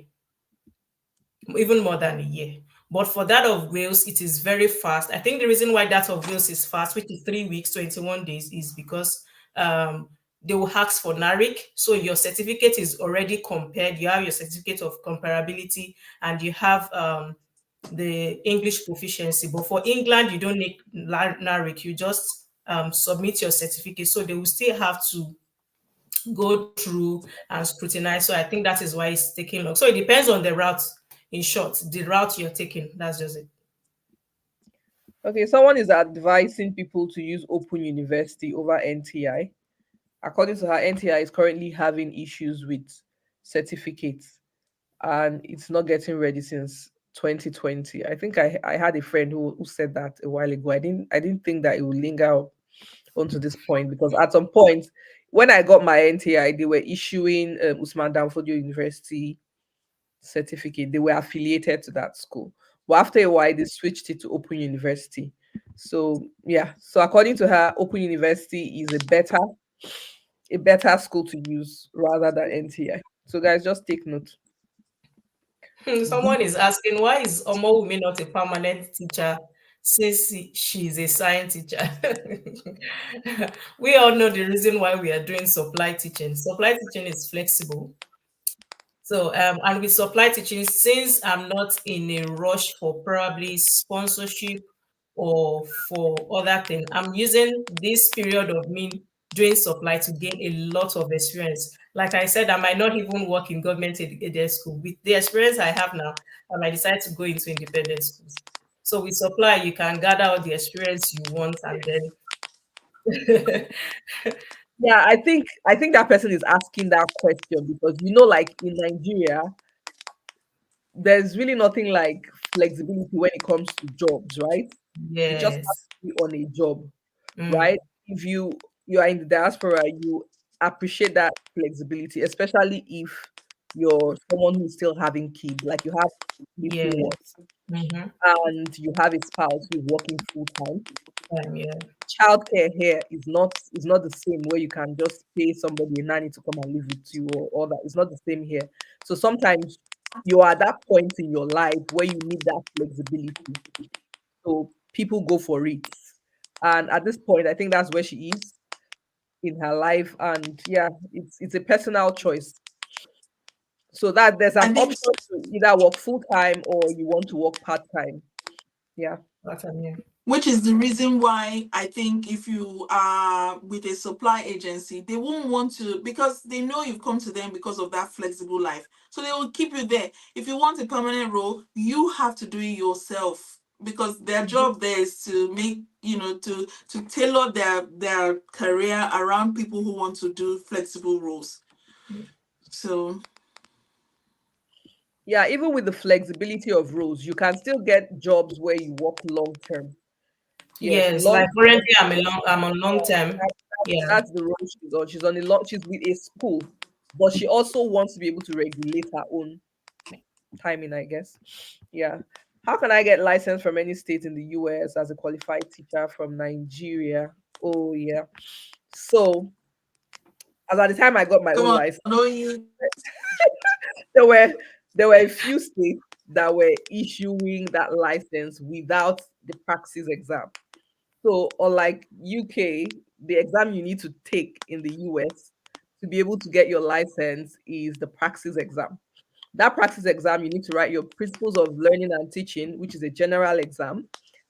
even more than a year. But for that of Wales, it is very fast. I think the reason why that of Wales is fast, which is 3 weeks, 21 days, is because they will ask for NARIC. So your certificate is already compared. You have your certificate of comparability and you have the English proficiency. But for England, you don't need NARIC. You just submit your certificate. So they will still have to go through and scrutinize. So I think that is why it's taking long. So it depends on the route. In short, the route you're taking. That's just it. Okay, someone is advising people to use Open University over NTI. According to her, NTI is currently having issues with certificates and it's not getting ready since 2020. I think I had a friend who said that a while ago. I didn't think that it would linger up onto this point because at some point when I got my NTI, they were issuing Usman Danfodio University certificate. They were affiliated to that school. But after a while, they switched it to Open University. So yeah. So according to her, Open University is a better school to use rather than NTI. So guys, just take note. Someone is asking, why is Omowumi not a permanent teacher since she is a science teacher? We all know the reason why we are doing supply teaching. Supply teaching is flexible. So, and with supply teaching, since I'm not in a rush for probably sponsorship or for other things, I'm using this period of me doing supply to gain a lot of experience. Like I said, I might not even work in government aided school. With the experience I have now, I might decide to go into independent schools. So with supply, you can gather all the experience you want, and then Yeah, I think that person is asking that question because like in Nigeria, there's really nothing like flexibility when it comes to jobs, right? You just have yes, to be on a job, mm, right? If you are in the diaspora, you appreciate that flexibility, especially if you're someone who's still having kids, like you have little yes, ones, mm-hmm, and you have a spouse who's working full time. yeah, Childcare here is not the same where you can just pay somebody a nanny to come and live with you or all that. It's not the same here. So sometimes you are at that point in your life where you need that flexibility. So people go for it. And at this point, I think that's where she is in her life. And yeah, it's a personal choice. So that there's I an think option to either work full time or you want to work part time. Yeah. what I mean. which is the reason why I think if you are with a supply agency, they won't want to, because they know you've come to them because of that flexible life. So they will keep you there. If you want a permanent role, you have to do it yourself, because their job there is to make, to tailor their career around people who want to do flexible roles. So Yeah, even with the flexibility of roles, you can still get jobs where you work long term. Yes, Yes, long like currently term. I'm on long term. That, Yeah. that's the role she's on. She's on a lot. She's with a school, but she also wants to be able to regulate her own timing, I guess. Yeah. How can I get licensed from any state in the US as a qualified teacher from Nigeria? Oh yeah. So as at the time I got my come own on, license, Onyi. there were there were a few states that were issuing that license without the praxis exam. So, unlike UK, the exam you need to take in the US to be able to get your license is the praxis exam. That praxis exam, you need to write your principles of learning and teaching, which is a general exam,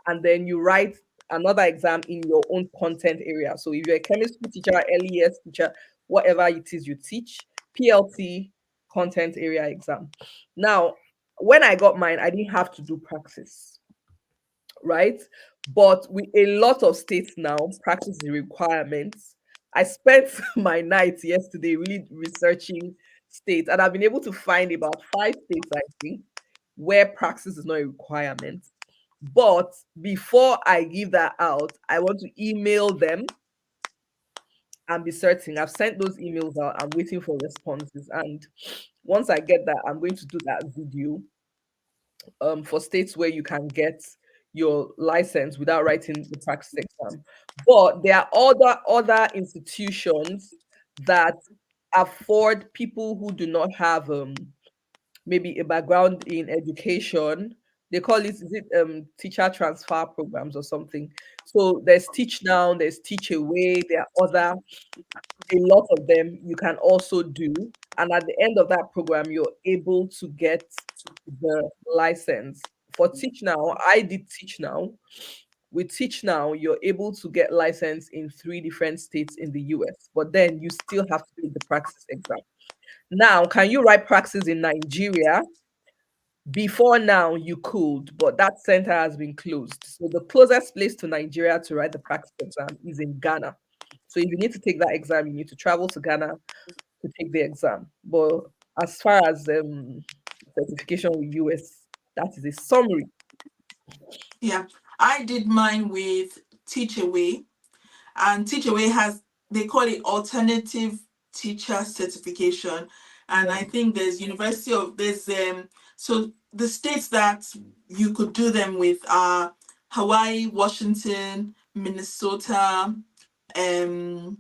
and then you write another exam in your own content area. So, if you're a chemistry teacher, LES teacher, whatever it is you teach, PLT content area exam. Now, when I got mine, I didn't have to do praxis, right? But with a lot of states now, practice the requirements. I spent my nights yesterday really researching states, and I've been able to find about 5 states, I think, where practice is not a requirement. But before I give that out, I want to email them and be certain. I've sent those emails out. I'm waiting for responses. And once I get that, I'm going to do that video for states where you can get your license without writing the practice exam. But there are other institutions that afford people who do not have maybe a background in education. They call it, is it teacher transfer programs or something. So there's Teach Now, there's Teach Away, there are other, a lot of them you can also do. And at the end of that program, you're able to get the license. For Teach Now, I did Teach Now. With Teach Now, you're able to get license in 3 different states in the US, but then you still have to take the practice exam. Now, can you write practice in Nigeria? Before now, you could, but that center has been closed. So the closest place to Nigeria to write the practice exam is in Ghana. So if you need to take that exam, you need to travel to Ghana to take the exam. But as far as certification with US, that is a summary. Yeah, I did mine with Teachaway, and Teachaway has, they call it alternative teacher certification, and I think there's so the states that you could do them with are Hawaii, Washington, Minnesota, um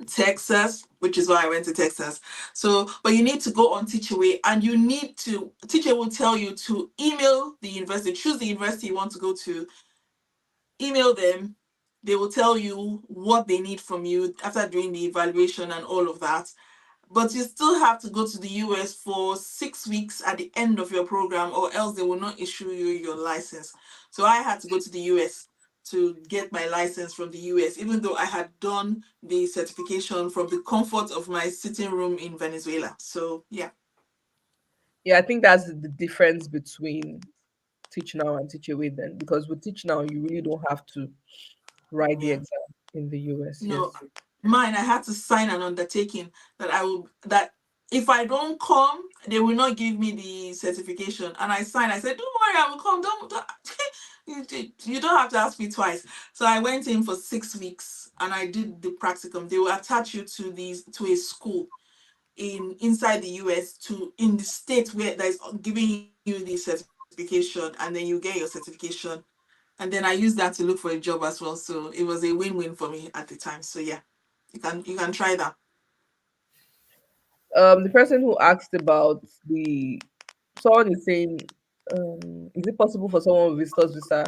Texas, which is why I went to Texas. So, but you need to go on Teachaway, and you need to, teacher will tell you to email the university, choose the university you want to go to, email them. They will tell you what they need from you after doing the evaluation and all of that. But you still have to go to the US for 6 weeks at the end of your program, or else they will not issue you your license. So I had to go to the US to get my license from the US, even though I had done the certification from the comfort of my sitting room in Venezuela. So yeah. Yeah, I think that's the difference between Teach Now and Teach Away then, because with Teach Now, you really don't have to write the Yeah. exam in the US. No, Yes. mine, I had to sign an undertaking that I will, that if I don't come, they will not give me the certification. And I signed. I said, "Don't worry, I will come. Don't you don't have to ask me twice." So I went in for 6 weeks and I did the practicum. They will attach you to a school inside the US, to in the state where that is giving you the certification, and then you get your certification, and then I used that to look for a job as well. So it was a win-win for me at the time. So yeah, you can try that. The person who asked about the someone is saying, is it possible for someone with visitor's visa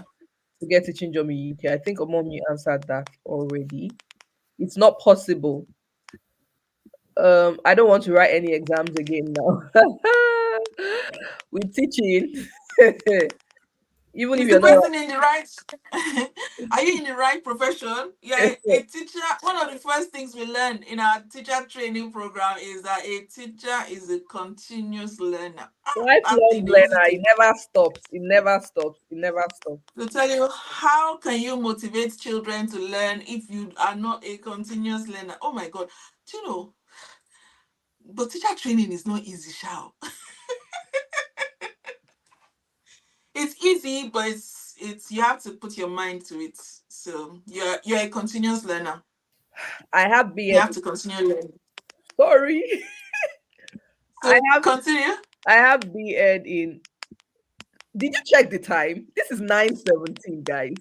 to get teaching job in UK? I think Omomi answered that already. It's not possible. I don't want to write any exams again now. With teaching, Even if Is the you're not person in the right? Are you in the right profession? Yeah, a teacher. One of the first things we learn in our teacher training program is that a teacher is a continuous learner. That lifelong thing they used learner, to it never stops. It never stops. It never stops. tell you how can you motivate children to learn if you are not a continuous learner. Oh my God, do you know? But teacher training is not easy, shall. It's easy, but it's you have to put your mind to it. So you're a continuous learner. I have You BEd. have to continue learning. Sorry. I So have continue. I have BEd in. Did you check the time? This is 9:17, guys.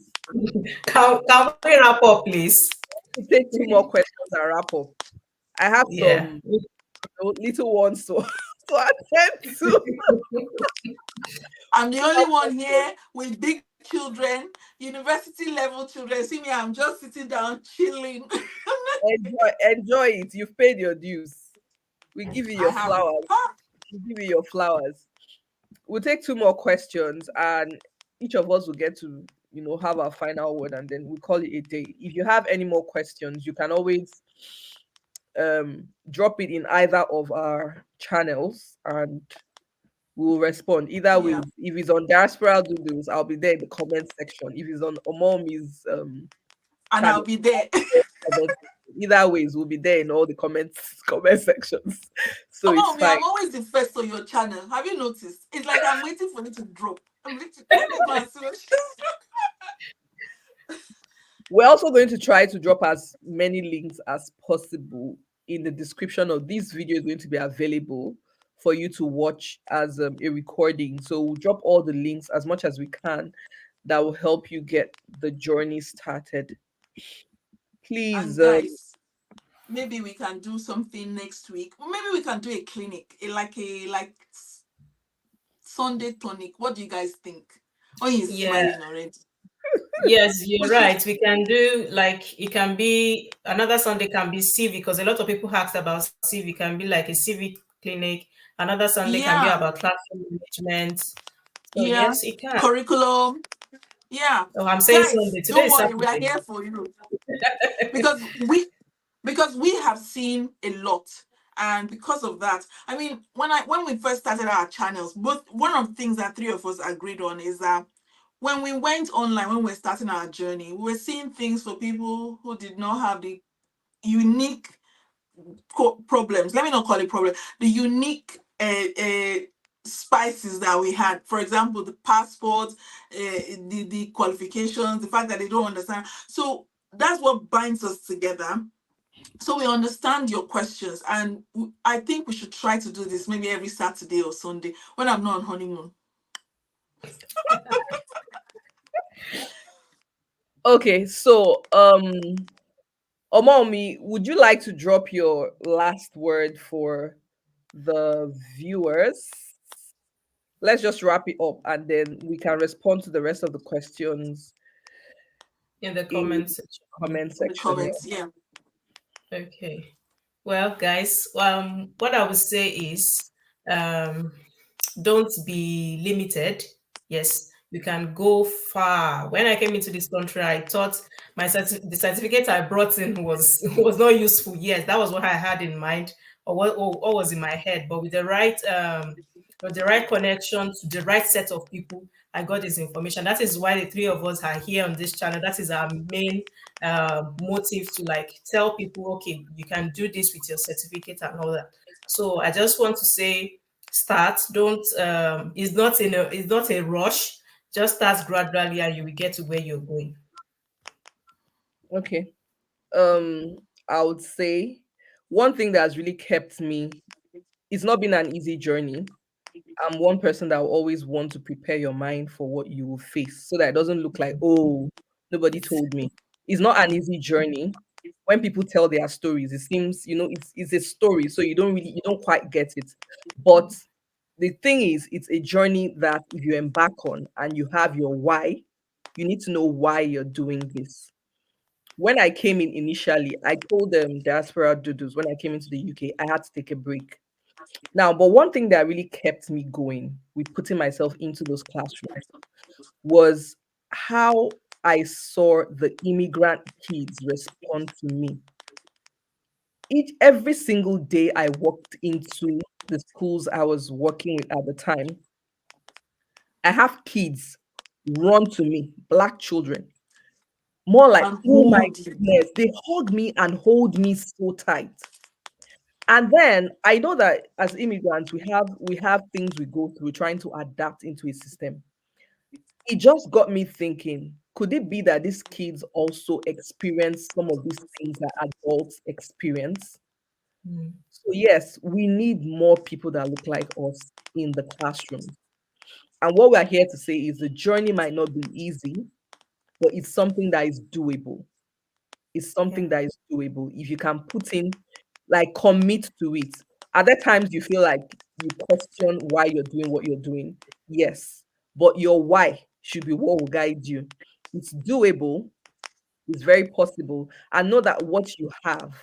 Can we wrap up, please? We take two more questions and wrap up. I have Yeah. some little ones to, to attend to. I'm the only one here with big children, university level children. See me, I'm just sitting down chilling. Enjoy it. You've paid your dues. We give you I your haven't. flowers. We give you your flowers. We'll take two more questions, and each of us will get to have our final word, and then we'll call it a day. If you have any more questions, you can always drop it in either of our channels, and we'll respond either way. Yeah, If it's on Diaspora Doodles, I'll be there in the comment section. If it's on Omomi's and I'll channel, be there. either ways, we'll be there in all the comment sections. So Come it's on, me, fine. I'm always the first on your channel. Have you noticed? It's like I'm waiting for it to drop. I'm literally, let me go and see what We're also going to try to drop as many links as possible in the description of this video. Is going to be available for you to watch as a recording. So we'll drop all the links as much as we can that will help you get the journey started. Please, And guys, maybe we can do something next week. Maybe we can do a clinic, like Sunday tonic. What do you guys think? Oh, he's Yeah. smiling already. Yes, you're We should. right. We can do like it can be another Sunday can be CV because a lot of people asked about CV. Can be like a CV clinic. Another Sunday can be Yeah, about classroom management. So yeah. yes, it can. Curriculum. Yeah. Oh, I'm saying Guys, Sunday. Today don't is worry, we are Saturday. here for you. because we have seen a lot, and because of that, I mean, when we first started our channels, both one of the things that three of us agreed on is that when we went online, when we were starting our journey, we were seeing things for people who did not have the unique problems. Let me not call it problem. The unique spices that we had. For example, the passport, the qualifications, the fact that they don't understand. So that's what binds us together. So we understand your questions, and I think we should try to do this maybe every Saturday or Sunday when I'm not on honeymoon. okay. So, Omomi, would you like to drop your last word for the viewers? Let's just wrap it up, and then we can respond to the rest of the questions In the in comment section. comment In the section. comments, yeah. Okay. Well, guys, what I would say is um, don't be limited. Yes, you can go far. When I came into this country, I thought the certificate I brought in was was not useful. Yes, that was what I had in mind, or was in my head. But with the right connection to the right set of people, I got this information. That is why the three of us are here on this channel. That is our main motive to like tell people, okay, you can do this with your certificate and all that. So I just want to say, start. Don't. It's not a rush. Just start gradually, and you will get to where you're going. Okay. I would say one thing that has really kept me. It's not been an easy journey. I'm one person that will always want to prepare your mind for what you will face so that it doesn't look like, oh, nobody told me. It's not an easy journey. When people tell their stories, it seems, it's a story, so you don't quite get it. But the thing is, it's a journey that if you embark on and you have your why, you need to know why you're doing this. When I came in initially, I told them Diaspora Doodles when I came into the UK, I had to take a break Now, but one thing that really kept me going with putting myself into those classrooms was how I saw the immigrant kids respond to me. Every single day I walked into the schools I was working with at the time, I have kids run to me, black children, more like, And oh my hold you. goodness, they hug me and hold me so tight. And then I know that as immigrants, we have things we go through trying to adapt into a system. It just got me thinking, could it be that these kids also experience some of these things that adults experience? Mm. So yes, we need more people that look like us in the classroom. And what we're here to say is the journey might not be easy, but it's something that is doable. It's something Yeah. that is doable. If you can put in, like, commit to it. Are there times you feel like you question why you're doing what you're doing? Yes. But your why should be what will guide you. It's doable, it's very possible. And know that what you have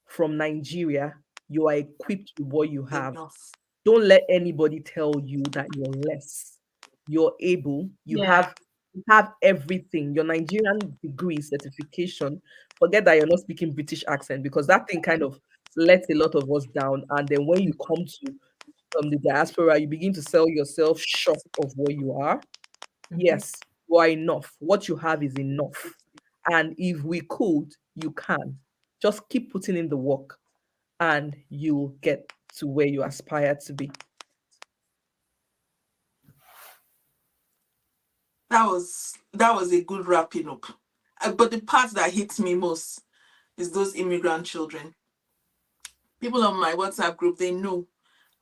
from Nigeria, you are equipped with what you have. Enough. Don't let anybody tell you that you're less. You're able, Yeah. you have everything. Your Nigerian degree certification. Forget that you're not speaking British accent, because that thing kind of lets a lot of us down. And then when you come to the diaspora, you begin to sell yourself short of what you are. Mhm. Yes, you are enough. What you have is enough. And if we could, you can. Just keep putting in the work and you'll get to where you aspire to be. That was a good wrapping up. But the part that hits me most is those immigrant children. People on my WhatsApp group, they know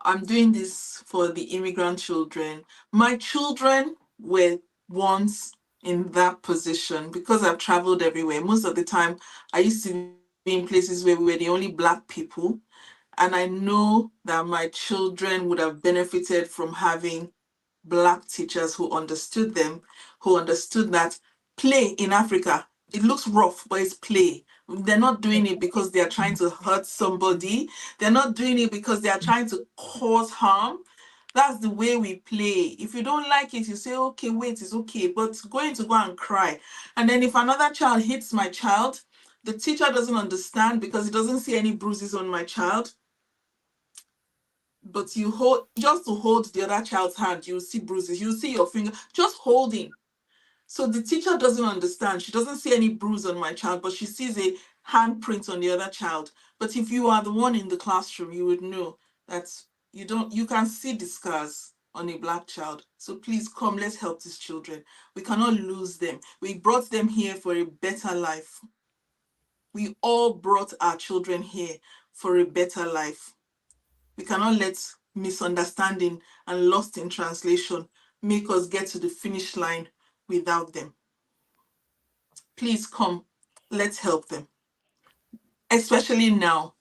I'm doing this for the immigrant children. My children were once in that position because I've traveled everywhere. Most of the time, I used to be in places where we were the only black people. And I know that my children would have benefited from having black teachers who understood them, who understood that play in Africa, it looks rough, but it's play. They're not doing it because they are trying to hurt somebody. They're not doing it because they are trying to cause harm. That's the way we play. If you don't like it, you say, okay, wait, it's okay. But going to go and cry. And then if another child hits my child, the teacher doesn't understand because he doesn't see any bruises on my child, but you hold, just to hold the other child's hand, you see bruises, you see your finger just holding. So the teacher doesn't understand. She doesn't see any bruise on my child, but she sees a handprint on the other child. But if you are the one in the classroom, you would know that you can see the scars on a black child. So please come, let's help these children. We cannot lose them. We brought them here for a better life. We all brought our children here for a better life. We cannot let misunderstanding and lost in translation make us get to the finish line without them. Please come, let's help them. Especially now.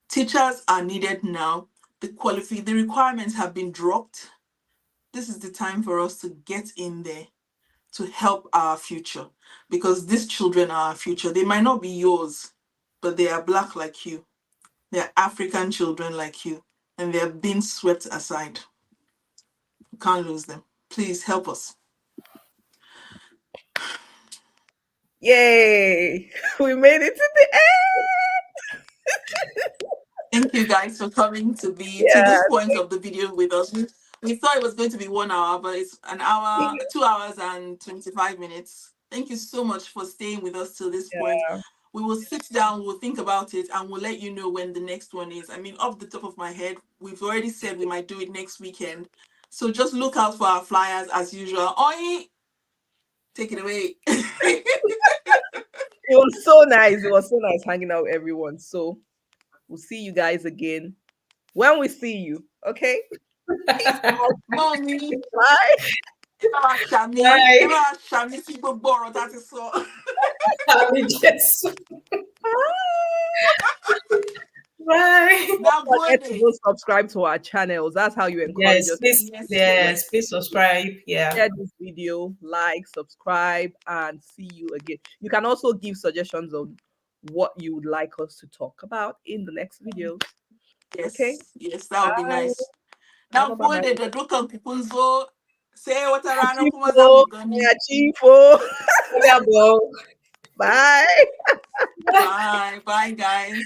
Teachers are needed now. The requirements have been dropped. This is the time for us to get in there to help our future, because these children are our future. They might not be yours, but they are black like you. They're African children like you, and they're being swept aside. We can't lose them. Please help us. Yay! We made it to the Thank you guys for coming to be to end. this point of the video with us. We thought it was going to be 1 hour, but it's an hour, 2 hours and 25 minutes. Thank you so much for staying with us till this point. Yeah. We will sit down, we'll think about it, and we'll let you know when the next one is. I mean, off the top of my head, we've already said we might do it next weekend. So just look out for our flyers as usual. Onyi, take it away. It was so nice. It was so nice hanging out with everyone. So we'll see you guys again when we see you. Okay? Peace out. Mommy, Bye. Bye. Shami, sí gbogbo ọ̀rọ̀ tá a ti sọ. Happy Jesus. Bye. Now Don't go forget to there. go subscribe to our channels. That's how you encourage Yes, us. please. Yes, Yes, please subscribe. Yeah. Share this video, like, subscribe, and see you again. You can also give suggestions on what you would like us to talk about in the next videos. Yes, Okay. yes, that would be Bye. nice. Now, Bye. for the local people, say what around Chiefo. Chiefo. Double. Bye. Bye, bye, guys.